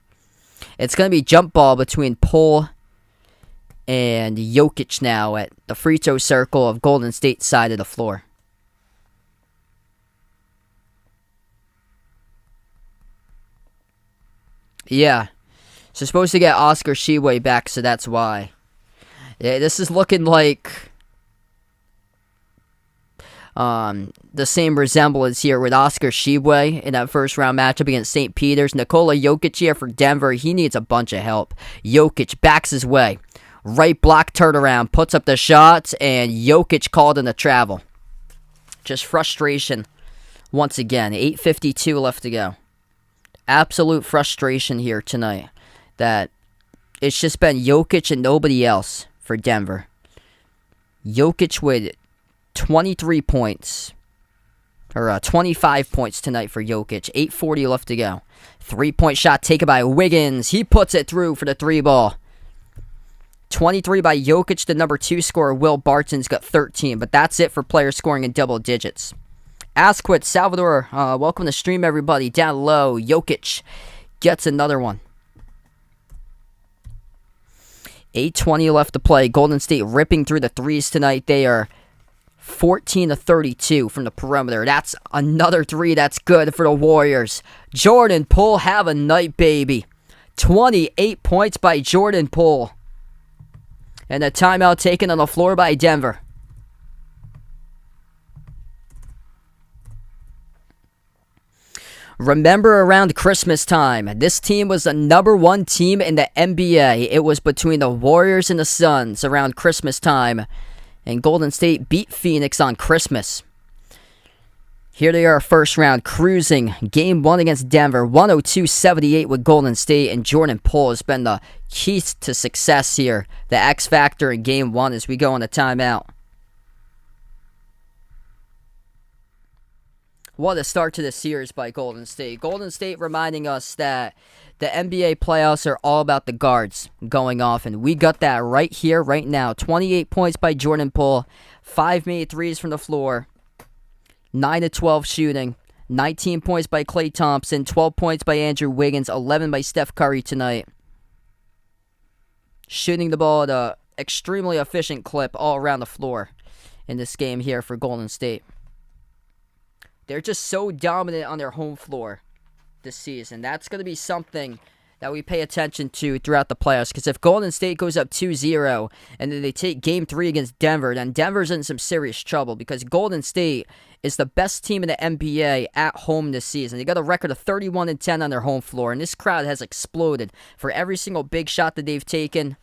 It's going to be jump ball between Poole and Jokic now at the free throw circle of Golden State's side of the floor. Yeah. So supposed to get Oscar Tshiebwe back, so that's why. Yeah, this is looking like the same resemblance here with Oscar Tshiebwe in that first round matchup against St. Peter's. Nikola Jokic here for Denver. He needs a bunch of help. Jokic backs his way. Right block turnaround, puts up the shots, and Jokic called in the travel. Just frustration once again. 8:52 left to go. Absolute frustration here tonight that it's just been Jokic and nobody else for Denver. Jokic with 23 points, or 25 points tonight for Jokic. 8:40 left to go. 3-point shot taken by Wiggins. He puts it through for the 3 ball. 23 by Jokic. The number 2 scorer, Will Barton's got 13, but that's it for players scoring in double digits. Asquith, Salvador, welcome to the stream, everybody. Down low, Jokic gets another one. 8:20 left to play. Golden State ripping through the threes tonight. They are 14-32 from the perimeter. That's another 3 that's good for the Warriors. Jordan Poole, have a night, baby. 28 points by Jordan Poole. And a timeout taken on the floor by Denver. Remember around Christmas time, this team was the number 1 team in the NBA. It was between the Warriors and the Suns around Christmas time. And Golden State beat Phoenix on Christmas. Here they are, first round, cruising. Game 1 against Denver, 102-78 with Golden State. And Jordan Poole has been the key to success here. The X factor in Game 1 as we go on the timeout. What a start to the series by Golden State. Golden State reminding us that the NBA playoffs are all about the guards going off, and we got that right here, right now. 28 points by Jordan Poole, 5 made threes from the floor, 9-12 shooting, 19 points by Klay Thompson, 12 points by Andrew Wiggins, 11 by Steph Curry tonight. Shooting the ball at an extremely efficient clip all around the floor in this game here for Golden State. They're just so dominant on their home floor this season. That's going to be something that we pay attention to throughout the playoffs. Because if Golden State goes up 2-0 and then they take Game 3 against Denver, then Denver's in some serious trouble. Because Golden State is the best team in the NBA at home this season. They got a record of 31-10 on their home floor. And this crowd has exploded for every single big shot that they've taken.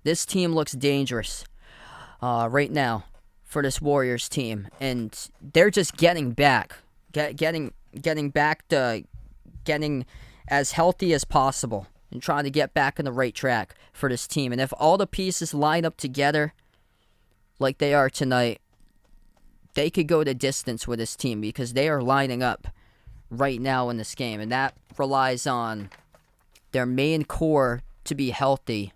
This team looks dangerous right now for this Warriors team, and they're just getting back, getting back to getting as healthy as possible and trying to get back on the right track for this team. And if all the pieces line up together like they are tonight, they could go the distance with this team because they are lining up right now in this game, and that relies on their main core to be healthy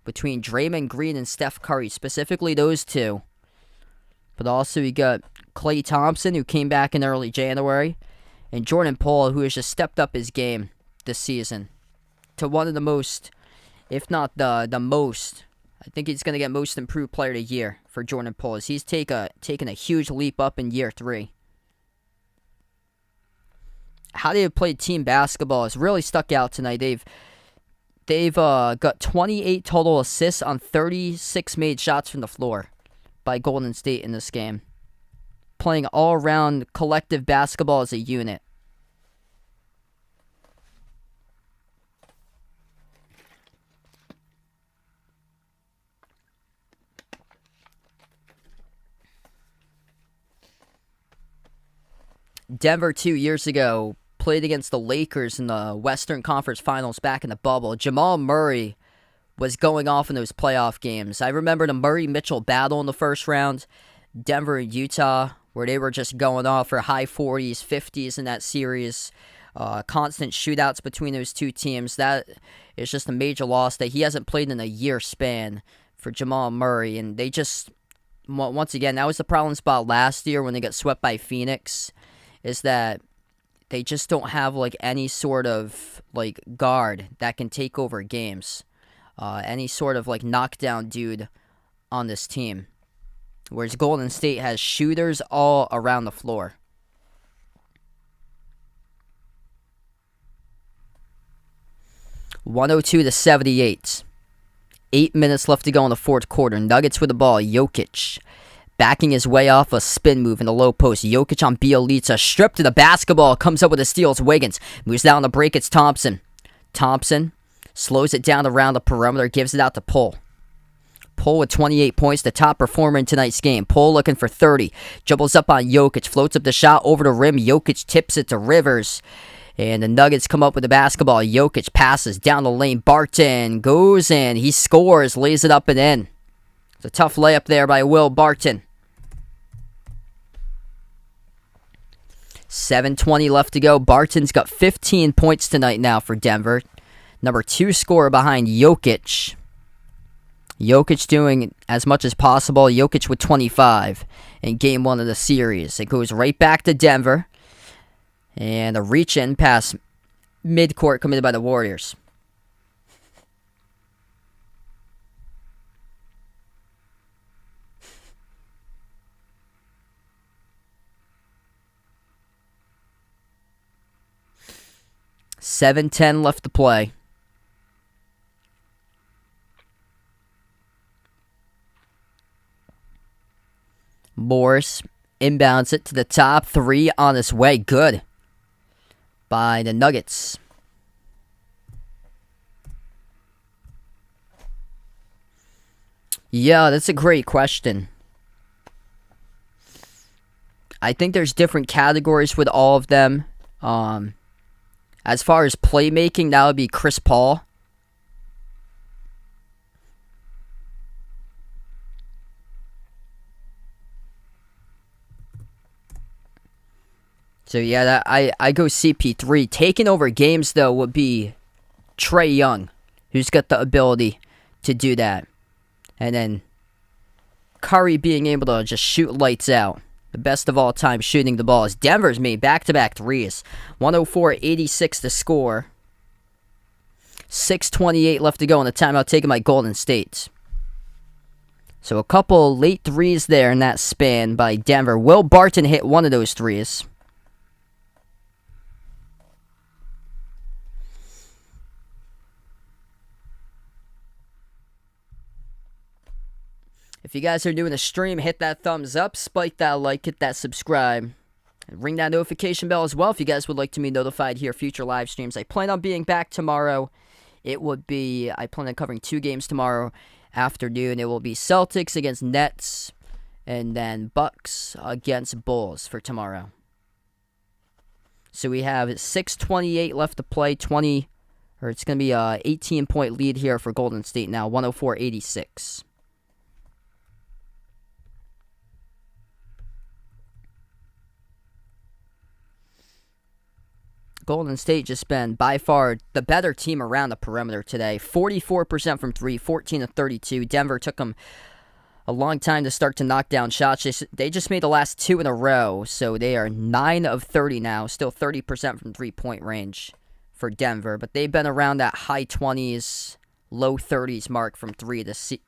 between Draymond Green and Steph Curry, specifically those two. But also you got Klay Thompson, who came back in early January, and Jordan Poole, who has just stepped up his game this season to one of the most, if not the most, I think he's going to get most improved player of the year for Jordan Poole, as he's taken a huge leap up in year 3. How they have played team basketball has really stuck out tonight. They've got 28 total assists on 36 made shots from the floor by Golden State in this game. Playing all-around collective basketball as a unit. Denver 2 years ago played against the Lakers in the Western Conference Finals back in the bubble. Jamal Murray was going off in those playoff games. I remember the Murray-Mitchell battle in the first round, Denver and Utah, where they were just going off for high 40s, 50s in that series. Constant shootouts between those two teams. That is just a major loss that he hasn't played in a year span for Jamal Murray. And they just, once again, that was the problem spot last year when they got swept by Phoenix, is that they just don't have like any sort of like guard that can take over games. Any sort of like knockdown dude on this team. Whereas Golden State has shooters all around the floor. (102-78). 8 minutes left to go in the fourth quarter. Nuggets with the ball. Jokic backing his way off a spin move in the low post. Jokic on Bjelica. Stripped to the basketball. Comes up with a steal. It's Wiggins. Moves down the break. It's Thompson. Thompson slows it down around the perimeter. Gives it out to Poole. Poole with 28 points. The top performer in tonight's game. Poole looking for 30. Dribbles up on Jokic. Floats up the shot over the rim. Jokic tips it to Rivers. And the Nuggets come up with the basketball. Jokic passes down the lane. Barton goes in. He scores. Lays it up and in. It's a tough layup there by Will Barton. 7:20 left to go. Barton's got 15 points tonight now for Denver. Number 2 scorer behind Jokic. Jokic doing as much as possible. Jokic with 25 in game 1 of the series. It goes right back to Denver. And a reach-in pass mid-court committed by the Warriors. $7:10 left to play. Morris inbounds it to the top. 3 on its way. Good by the Nuggets. Yeah, that's a great question. I think there's different categories with all of them. As far as playmaking, that would be Chris Paul. So yeah, I go CP3. Taking over games, though, would be Trae Young, who's got the ability to do that. And then Curry being able to just shoot lights out. The best of all time shooting the ball is Denver's made back-to-back threes. 104-86 to score. 6:28 left to go in the timeout taken by Golden State. So a couple late threes there in that span by Denver. Will Barton hit one of those threes. If you guys are doing a stream, hit that thumbs up, spike that like, hit that subscribe, and ring that notification bell as well if you guys would like to be notified here future live streams. I plan on being back tomorrow. I plan on covering 2 games tomorrow afternoon. It will be Celtics against Nets, and then Bucks against Bulls for tomorrow. So we have 6:28 left to play. It's going to be a 18-point lead here for Golden State now, 104-86. Golden State just been by far the better team around the perimeter today. 44% from 3, 14 of 32. Denver took them a long time to start to knock down shots. They just made the last 2 in a row, so they are 9 of 30 now. Still 30% from 3-point range for Denver, but they've been around that high 20s, low 30s mark from 3 this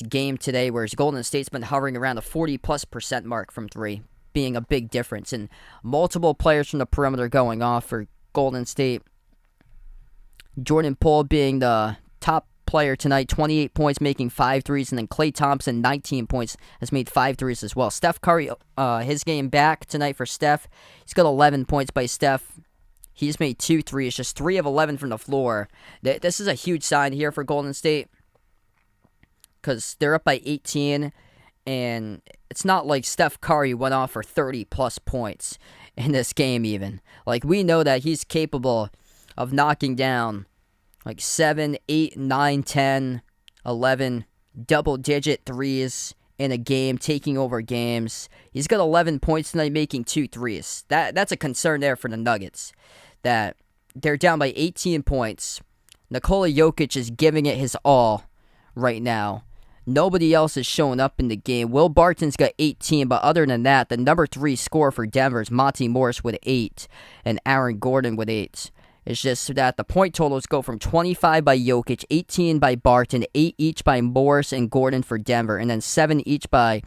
game today, whereas Golden State's been hovering around the 40+% mark from 3. Being a big difference, and multiple players from the perimeter going off for Golden State. Jordan Poole being the top player tonight, 28 points, making 5 threes, and then Klay Thompson, 19 points, has made 5 threes as well. Steph Curry, his game back tonight for Steph. He's got 11 points by Steph. He's made 2 threes, just 3 of 11 from the floor. This is a huge sign here for Golden State because they're up by 18. And it's not like Steph Curry went off for 30-plus points in this game even. Like, we know that he's capable of knocking down like 7, 8, 9, 10, 11 double-digit threes in a game, taking over games. He's got 11 points tonight, making 2 threes. That's a concern there for the Nuggets, that they're down by 18 points. Nikola Jokic is giving it his all right now. Nobody else is showing up in the game. Will Barton's got 18, but other than that, the number 3 scorer for Denver is Monty Morris with 8 and Aaron Gordon with 8. It's just that the point totals go from 25 by Jokic, 18 by Barton, 8 each by Morris and Gordon for Denver, and then 7 each by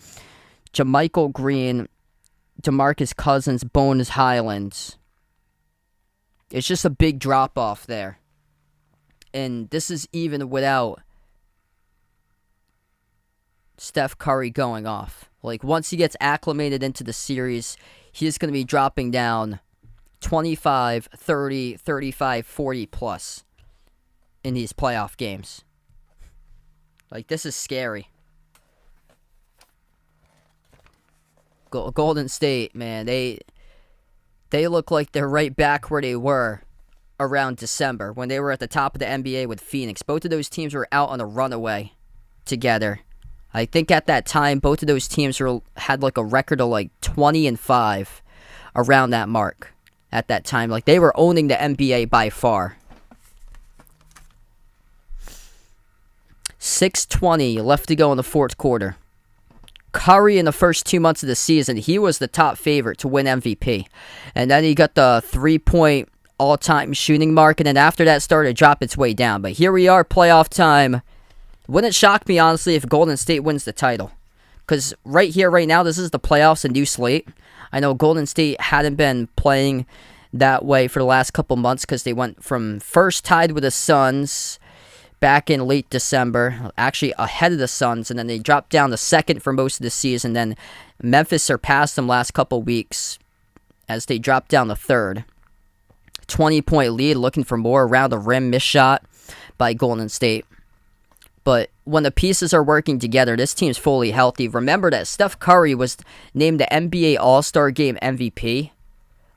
JaMychal Green, DeMarcus Cousins, Bones Highlands. It's just a big drop-off there. And this is even without Steph Curry going off. Like, once he gets acclimated into the series, he's going to be dropping down 25, 30, 35, 40 plus in these playoff games. Like, this is scary. Golden State, man, they look like they're right back where they were around December when they were at the top of the NBA with Phoenix. Both of those teams were out on a runaway together. I think at that time, both of those teams had like a record of like 20-5 around that mark at that time. Like, they were owning the NBA by far. 6:20 left to go in the fourth quarter. Curry, in the first 2 months of the season, he was the top favorite to win MVP. And then he got the 3-point all-time shooting mark, and then after that started to drop its way down. But here we are, playoff time. Wouldn't shock me, honestly, if Golden State wins the title. Because right here, right now, this is the playoffs, a new slate. I know Golden State hadn't been playing that way for the last couple months because they went from first tied with the Suns back in late December, actually ahead of the Suns, and then they dropped down to second for most of the season. Then Memphis surpassed them last couple weeks as they dropped down to third. 20-point lead, looking for more around the rim, missed shot by Golden State. But when the pieces are working together, this team's fully healthy. Remember that Steph Curry was named the NBA All-Star Game MVP.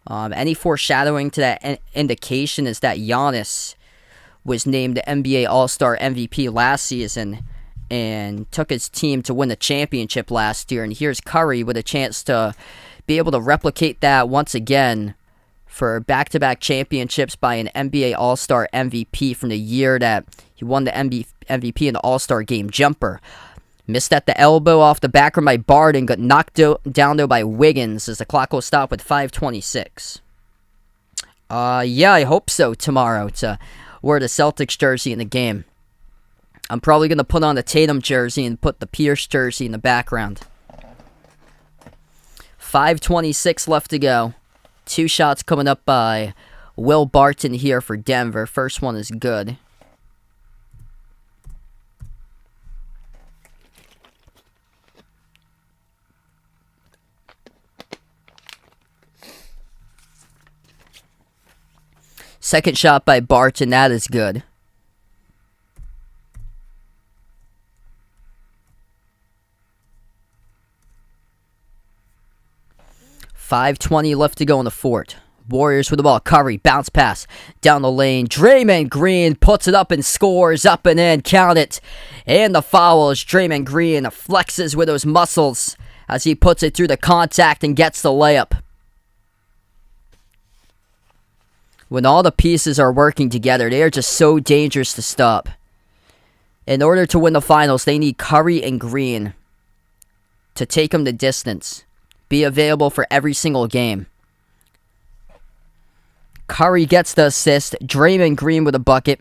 Any foreshadowing to that indication is that Giannis was named the NBA All-Star MVP last season and took his team to win the championship last year. And here's Curry with a chance to be able to replicate that once again for back-to-back championships by an NBA All-Star MVP from the year that he won the MVP in the All-Star Game jumper. Missed at the elbow off the back rim by Barton, got knocked down though by Wiggins as the clock will stop with 5:26. Yeah, I hope so tomorrow to wear the Celtics jersey in the game. I'm probably going to put on the Tatum jersey and put the Pierce jersey in the background. 5:26 left to go. 2 shots coming up by Will Barton here for Denver. First one is good. Second shot by Barton, that is good. .520 left to go in the fourth. Warriors with the ball. Curry, bounce pass down the lane. Draymond Green puts it up and scores. Up and in, count it. And the foul as Draymond Green flexes with those muscles as he puts it through the contact and gets the layup. When all the pieces are working together, they are just so dangerous to stop. In order to win the finals, they need Curry and Green to take them the distance. Be available for every single game. Curry gets the assist. Draymond Green with a bucket.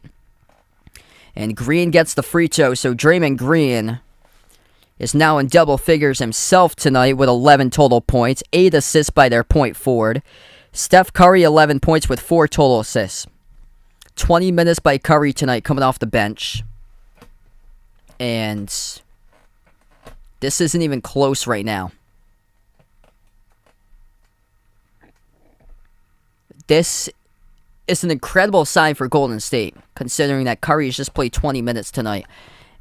And Green gets the free throw. So Draymond Green is now in double figures himself tonight with 11 total points. 8 assists by their point forward. Steph Curry, 11 points with 4 total assists. 20 minutes by Curry tonight coming off the bench. And this isn't even close right now. This is an incredible sign for Golden State, considering that Curry has just played 20 minutes tonight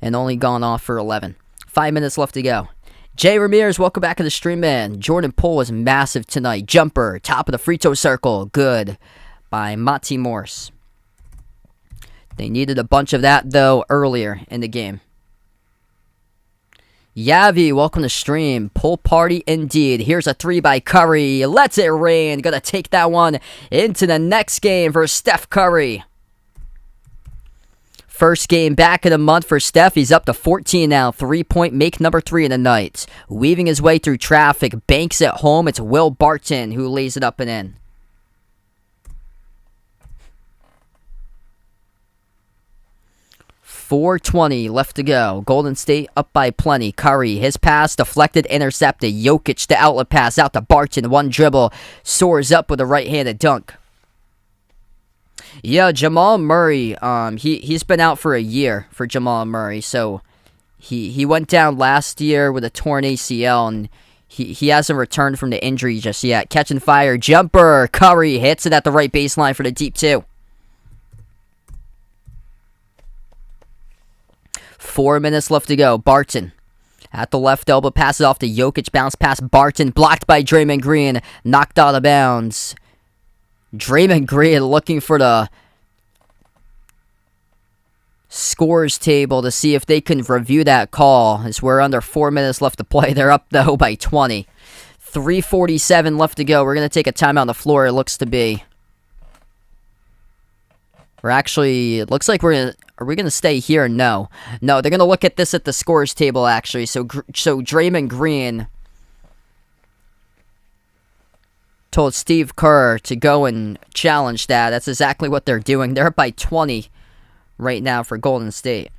and only gone off for 11. 5 minutes left to go. Jay Ramirez, welcome back to the stream, man. Jordan Poole was massive tonight. Jumper, top of the free throw circle. Good by Monty Morse. They needed a bunch of that, though, earlier in the game. Yavi, welcome to stream. Pool party indeed. Here's a 3 by Curry. Lets it rain. Gonna take that one into the next game for Steph Curry. First game back in the month for Steph. He's up to 14 now. 3-point make number 3 in the night. Weaving his way through traffic. Banks at home. It's Will Barton who lays it up and in. .420 left to go. Golden State up by plenty. Curry, his pass deflected, intercepted. Jokic, the outlet pass out to Barton. One dribble. Soars up with a right-handed dunk. Yeah, Jamal Murray, he's been out for a year for Jamal Murray. So he went down last year with a torn ACL, and he hasn't returned from the injury just yet. Catching fire. Jumper. Curry hits it at the right baseline for the deep 2. 4 minutes left to go. Barton at the left elbow. Passes off to Jokic. Bounce pass. Barton blocked by Draymond Green. Knocked out of bounds. Draymond Green looking for the scores table to see if they can review that call, as we're under 4 minutes left to play. They're up, though, by 20. 3:47 left to go. We're going to take a timeout on the floor, it looks to be. It looks like are we going to stay here? No. No, they're going to look at this at the scores table, actually. So Draymond Green told Steve Kerr to go and challenge that. That's exactly what they're doing. They're up by 20 right now for Golden State.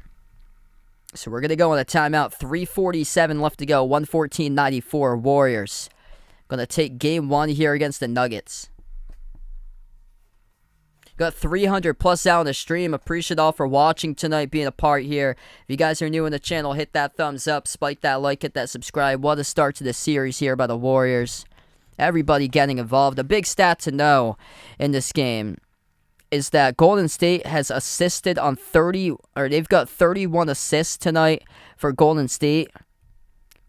So we're going to go on a timeout. 3:47 left to go. 114-94 Warriors. Going to take game 1 here against the Nuggets. Got 300 plus out on the stream. Appreciate all for watching tonight, being a part here. If you guys are new in the channel, hit that thumbs up, spike that like, hit that subscribe. What a start to the series here by the Warriors. Everybody getting involved. A big stat to know in this game is that Golden State has assisted on they've got 31 assists tonight for Golden State.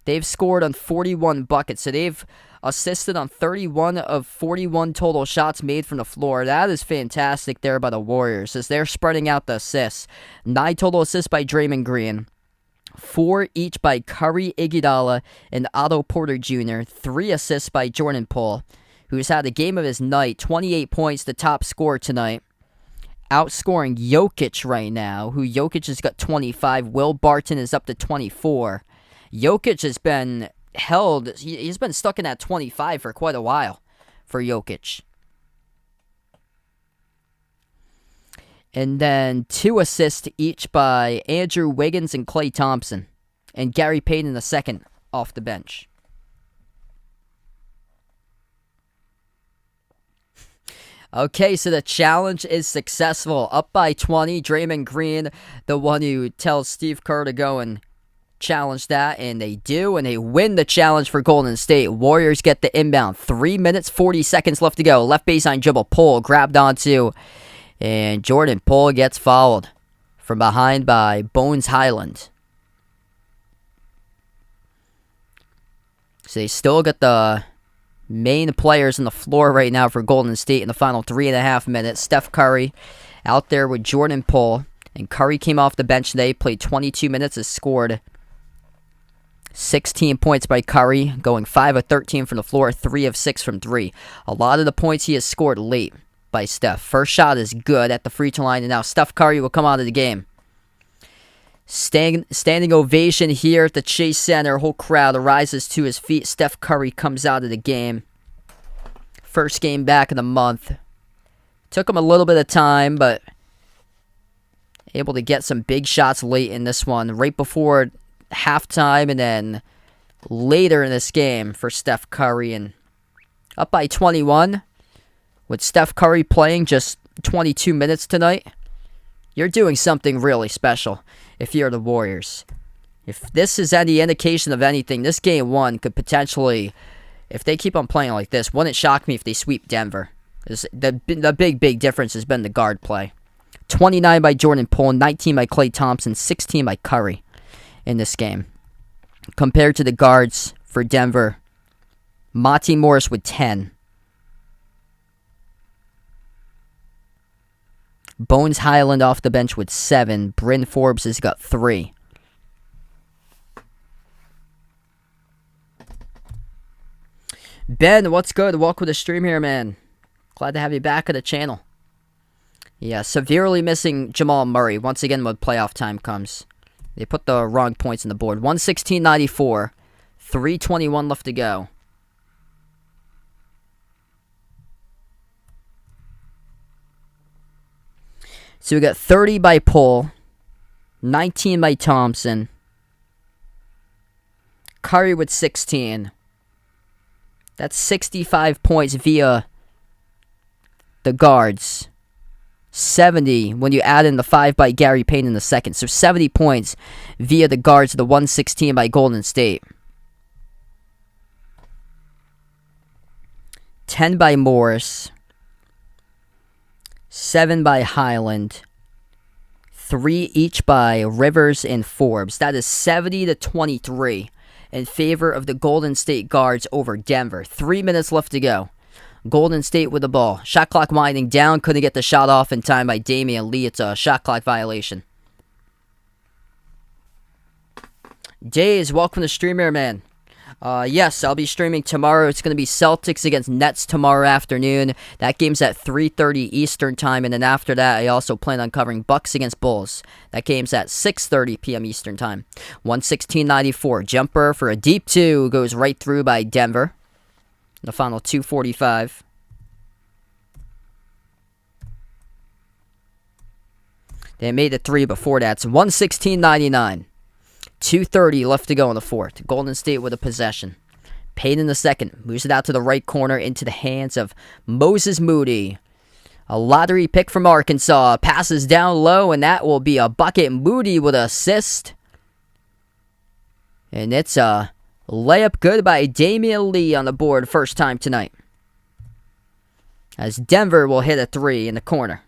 They've scored on 41 buckets, so they've assisted on 31 of 41 total shots made from the floor. That is fantastic there by the Warriors, as they're spreading out the assists. 9 total assists by Draymond Green. 4 each by Curry, Iguodala, and Otto Porter Jr. 3 assists by Jordan Poole, who's had the game of his night. 28 points, the top scorer tonight. Outscoring Jokic right now, Jokic has got 25. Will Barton is up to 24. Jokic has been held, he's been stuck in that 25 for quite a while for Jokic. And then 2 assists each by Andrew Wiggins and Klay Thompson. And Gary Payton II off the bench. Okay, so the challenge is successful. Up by 20, Draymond Green, the one who tells Steve Kerr to go and challenge that, and they do, and they win the challenge for Golden State. Warriors get the inbound. 3 minutes, 40 seconds left to go. Left baseline dribble, Poole grabbed onto, and Jordan Poole gets fouled from behind by Bones Highland. So they still got the main players on the floor right now for Golden State in the final 3.5 minutes. Steph Curry out there with Jordan Poole, and Curry came off the bench today, played 22 minutes, has scored 16 points by Curry, going 5 of 13 from the floor, 3 of 6 from 3. A lot of the points he has scored late by Steph. First shot is good at the free throw line, and now Steph Curry will come out of the game. Standing ovation here at the Chase Center. Whole crowd rises to his feet. Steph Curry comes out of the game. First game back in the month. Took him a little bit of time, but able to get some big shots late in this one. Right before halftime and then later in this game for Steph Curry. And up by 21 with Steph Curry playing just 22 minutes tonight. You're doing something really special if you're the Warriors. If this is any indication of anything, this game 1 could potentially, if they keep on playing like this, wouldn't shock me if they sweep Denver. The big difference has been the guard play. 29 by Jordan Poole, 19 by Klay Thompson, 16 by Curry in this game. compared to the guards for Denver. Monty Morris with 10. Bones Highland off the bench with 7. Bryn Forbes has got 3. Ben, what's good? Welcome to the stream here, man. Glad to have you back at the channel. Yeah, severely missing Jamal Murray once again when playoff time comes. They put the wrong points on the board. 116.94. 3:21 left to go. So we got 30 by Poole, 19 by Thompson, Curry with 16. That's 65 points via the guards. 70 when you add in the 5 by Gary Payton in the second. So 70 points via the guards, the 116 by Golden State. 10 by Morris. 7 by Highland. 3 each by Rivers and Forbes. That is 70-23 in favor of the Golden State guards over Denver. 3 minutes left to go. Golden State with the ball. Shot clock winding down. Couldn't get the shot off in time by Damian Lee. It's a shot clock violation. Days, welcome to Stream Here, man. Yes, I'll be streaming tomorrow. It's going to be Celtics against Nets tomorrow afternoon. That game's at 3:30 Eastern time. And then after that, I also plan on covering Bucks against Bulls. That game's at 6:30 p.m. Eastern time. 116.94. Jumper for a deep 2 goes right through by Denver. The final 2:45. They made the 3 before that. So 116.99. 2:30 left to go in the fourth. Golden State with a possession. Payton in the second. Moves it out to the right corner into the hands of Moses Moody. A lottery pick from Arkansas. Passes down low, and that will be a bucket. Moody with an assist. And it's a layup good by Damian Lee on the board first time tonight. As Denver will hit a 3 in the corner.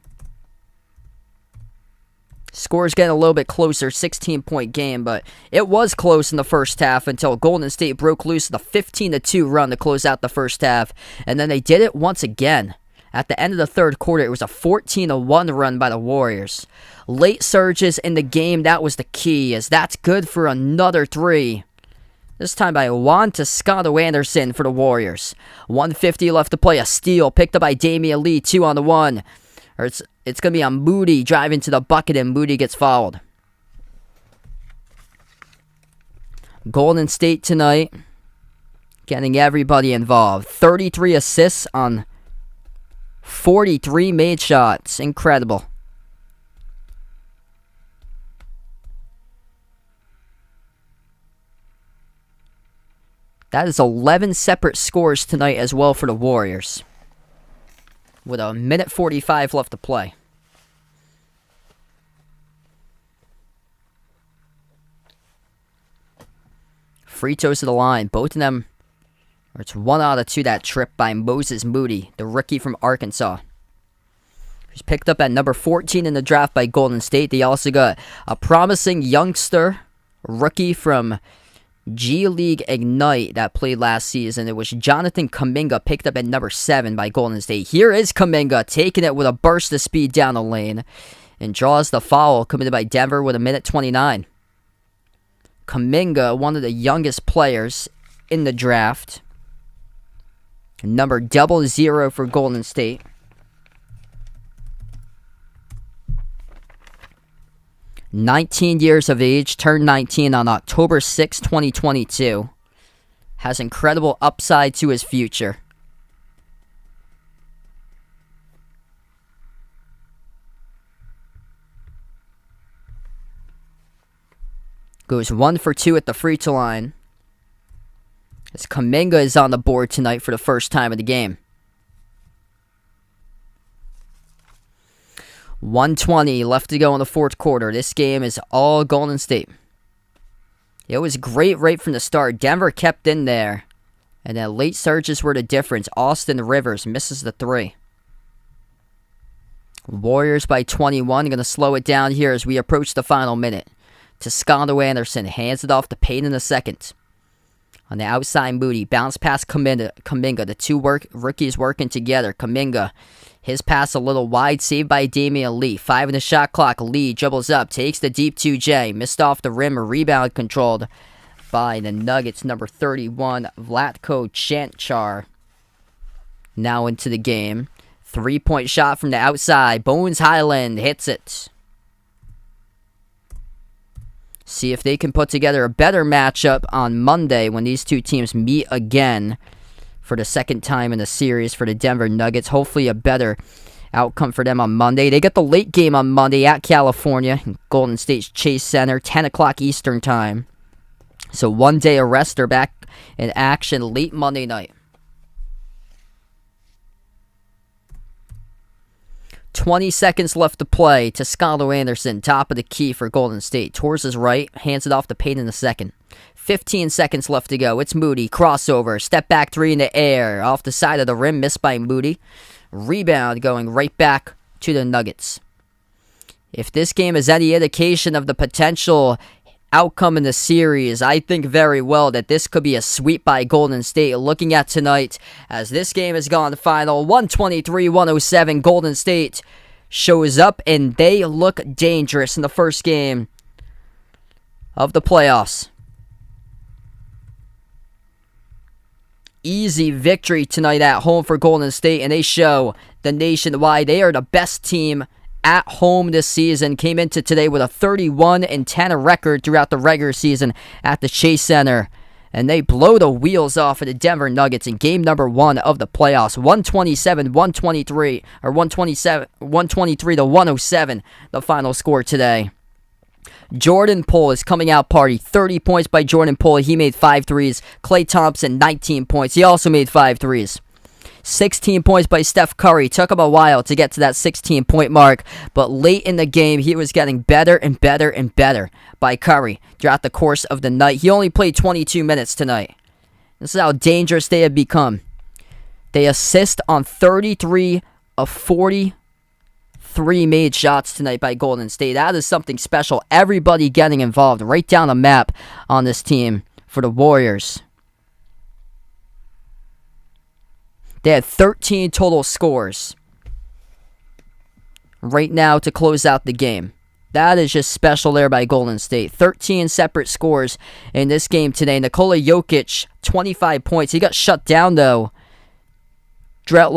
Score's getting a little bit closer, 16-point game, but it was close in the first half until Golden State broke loose with a 15-2 run to close out the first half, and then they did it once again. At the end of the third quarter, it was a 14-1 run by the Warriors. Late surges in the game, that was the key, as that's good for another 3. This time by Juan Toscano Anderson for the Warriors. 1:50 left to play, a steal picked up by Damian Lee, 2 on the 1. Or it's going to be on Moody driving to the bucket, and Moody gets fouled. Golden State tonight getting everybody involved. 33 assists on 43 made shots. Incredible. That is 11 separate scores tonight as well for the Warriors. With a minute 45 left to play. Free throws to the line. Both of them, or it's 1 out of 2 that trip by Moses Moody, the rookie from Arkansas. He's picked up at number 14 in the draft by Golden State. They also got a promising youngster, rookie from G League Ignite that played last season. It was Jonathan Kuminga, picked up at number 7 by Golden State. Here is Kuminga taking it with a burst of speed down the lane and draws the foul committed by Denver with a minute 29. Kuminga, one of the youngest players in the draft. Number 00 for Golden State. "19 years of age, turned 19 on October 6, 2022. Has incredible upside to his future. Goes 1 for 2 at the free throw line. As Kuminga is on the board tonight for the first time of the game. 1:20 left to go in the fourth quarter. This game is all Golden State. It was great right from the start. Denver kept in there. And then late surges were the difference. Austin Rivers misses the 3. Warriors by 21. Going to slow it down here as we approach the final minute. Toscano Anderson hands it off to Payne in the second. On the outside, Moody. Bounce past Kuminga. The two rookies working together. Kuminga. His pass a little wide. Saved by Damian Lee. 5 in the shot clock. Lee dribbles up. Takes the deep 2J. Missed off the rim. A rebound controlled by the Nuggets. Number 31, Vlatko Čančar. Now into the game. 3-point shot from the outside. Bones Highland hits it. See if they can put together a better matchup on Monday when these two teams meet again for the second time in the series for the Denver Nuggets. Hopefully a better outcome for them on Monday. They get the late game on Monday at California, Golden State's Chase Center, 10 o'clock Eastern Time. So 1 day of rest. They're back in action late Monday night. 20 seconds left to play. Toscano Anderson, top of the key for Golden State. Towards his right, hands it off to Payne in the second. 15 seconds left to go. It's Moody. Crossover. Step back three in the air. Off the side of the rim. Missed by Moody. Rebound going right back to the Nuggets. If this game is any indication of the potential outcome in the series, I think very well that this could be a sweep by Golden State. Looking at tonight, as this game has gone final, 123-107. Golden State shows up, and they look dangerous in the first game of the playoffs. Easy victory tonight at home for Golden State, and they show the nation why they are the best team at home this season. Came into today with a 31-10 record throughout the regular season at the Chase Center. And they blow the wheels off of the Denver Nuggets in game number 1 of the playoffs. 123 to 107, the final score today. Jordan Poole is coming out party. 30 points by Jordan Poole. He made 5 threes. Klay Thompson, 19 points. He also made 5 threes. 16 points by Steph Curry. Took him a while to get to that 16-point mark, but late in the game, he was getting better and better and better by Curry throughout the course of the night. He only played 22 minutes tonight. This is how dangerous they have become. They assist on 33 of 43 made shots tonight by Golden State. That is something special. Everybody getting involved right down the map on this team for the Warriors. They had 13 total scores right now to close out the game. That is just special there by Golden State. 13 separate scores in this game today. Nikola Jokic, 25 points. He got shut down, though, throughout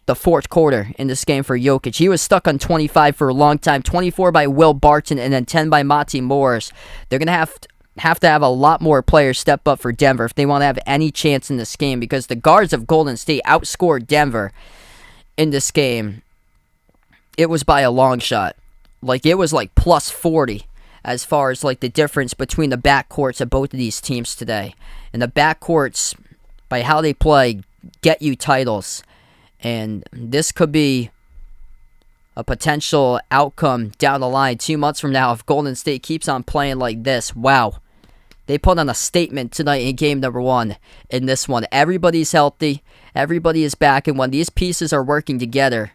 the fourth quarter in this game for Jokic. He was stuck on 25 for a long time. 24 by Will Barton and then 10 by Monty Morris. They're going to have to have a lot more players step up for Denver if they want to have any chance in this game, because the guards of Golden State outscored Denver in this game. It was by a long shot. It was plus 40 as far as the difference between the backcourts of both of these teams today. And the backcourts, by how they play, get you titles. And this could be a potential outcome down the line 2 months from now if Golden State keeps on playing like this. Wow. They put on a statement tonight in game number 1 in this one. Everybody's healthy. Everybody is back. And when these pieces are working together,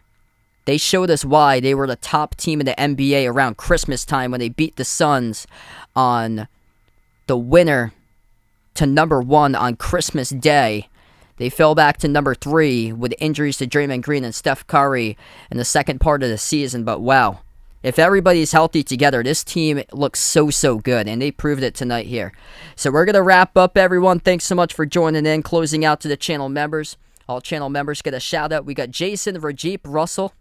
they showed us why they were the top team in the NBA around Christmas time when they beat the Suns on the winner to number 1 on Christmas Day. They fell back to number 3 with injuries to Draymond Green and Steph Curry in the second part of the season. But wow, if everybody's healthy together, this team looks so good, and they proved it tonight here. So we're going to wrap up, everyone. Thanks so much for joining in. Closing out to the channel members. All channel members get a shout out. We got Jason, Rajeep, Russell,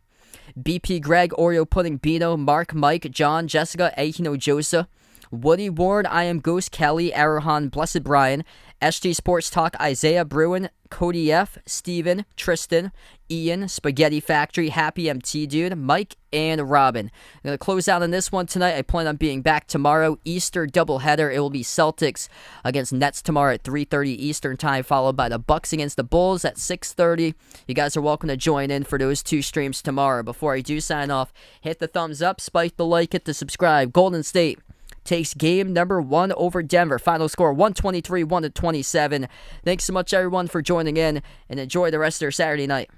BP, Greg, Oreo Pudding, Bino, Mark, Mike, John, Jessica, Ahino, Josa, Woody, Ward, I Am Ghost, Kelly, Arahan, Blessed Brian, SG Sports Talk, Isaiah, Bruin, Cody F, Steven, Tristan, Ian, Spaghetti Factory, Happy MT Dude, Mike, and Robin. I'm going to close out on this one tonight. I plan on being back tomorrow. Easter doubleheader. It will be Celtics against Nets tomorrow at 3:30 Eastern Time, followed by the Bucks against the Bulls at 6:30. You guys are welcome to join in for those 2 streams tomorrow. Before I do sign off, hit the thumbs up, spike the like, hit the subscribe. Golden State takes game number 1 over Denver. Final score 123-127. Thanks so much, everyone, for joining in, and enjoy the rest of your Saturday night.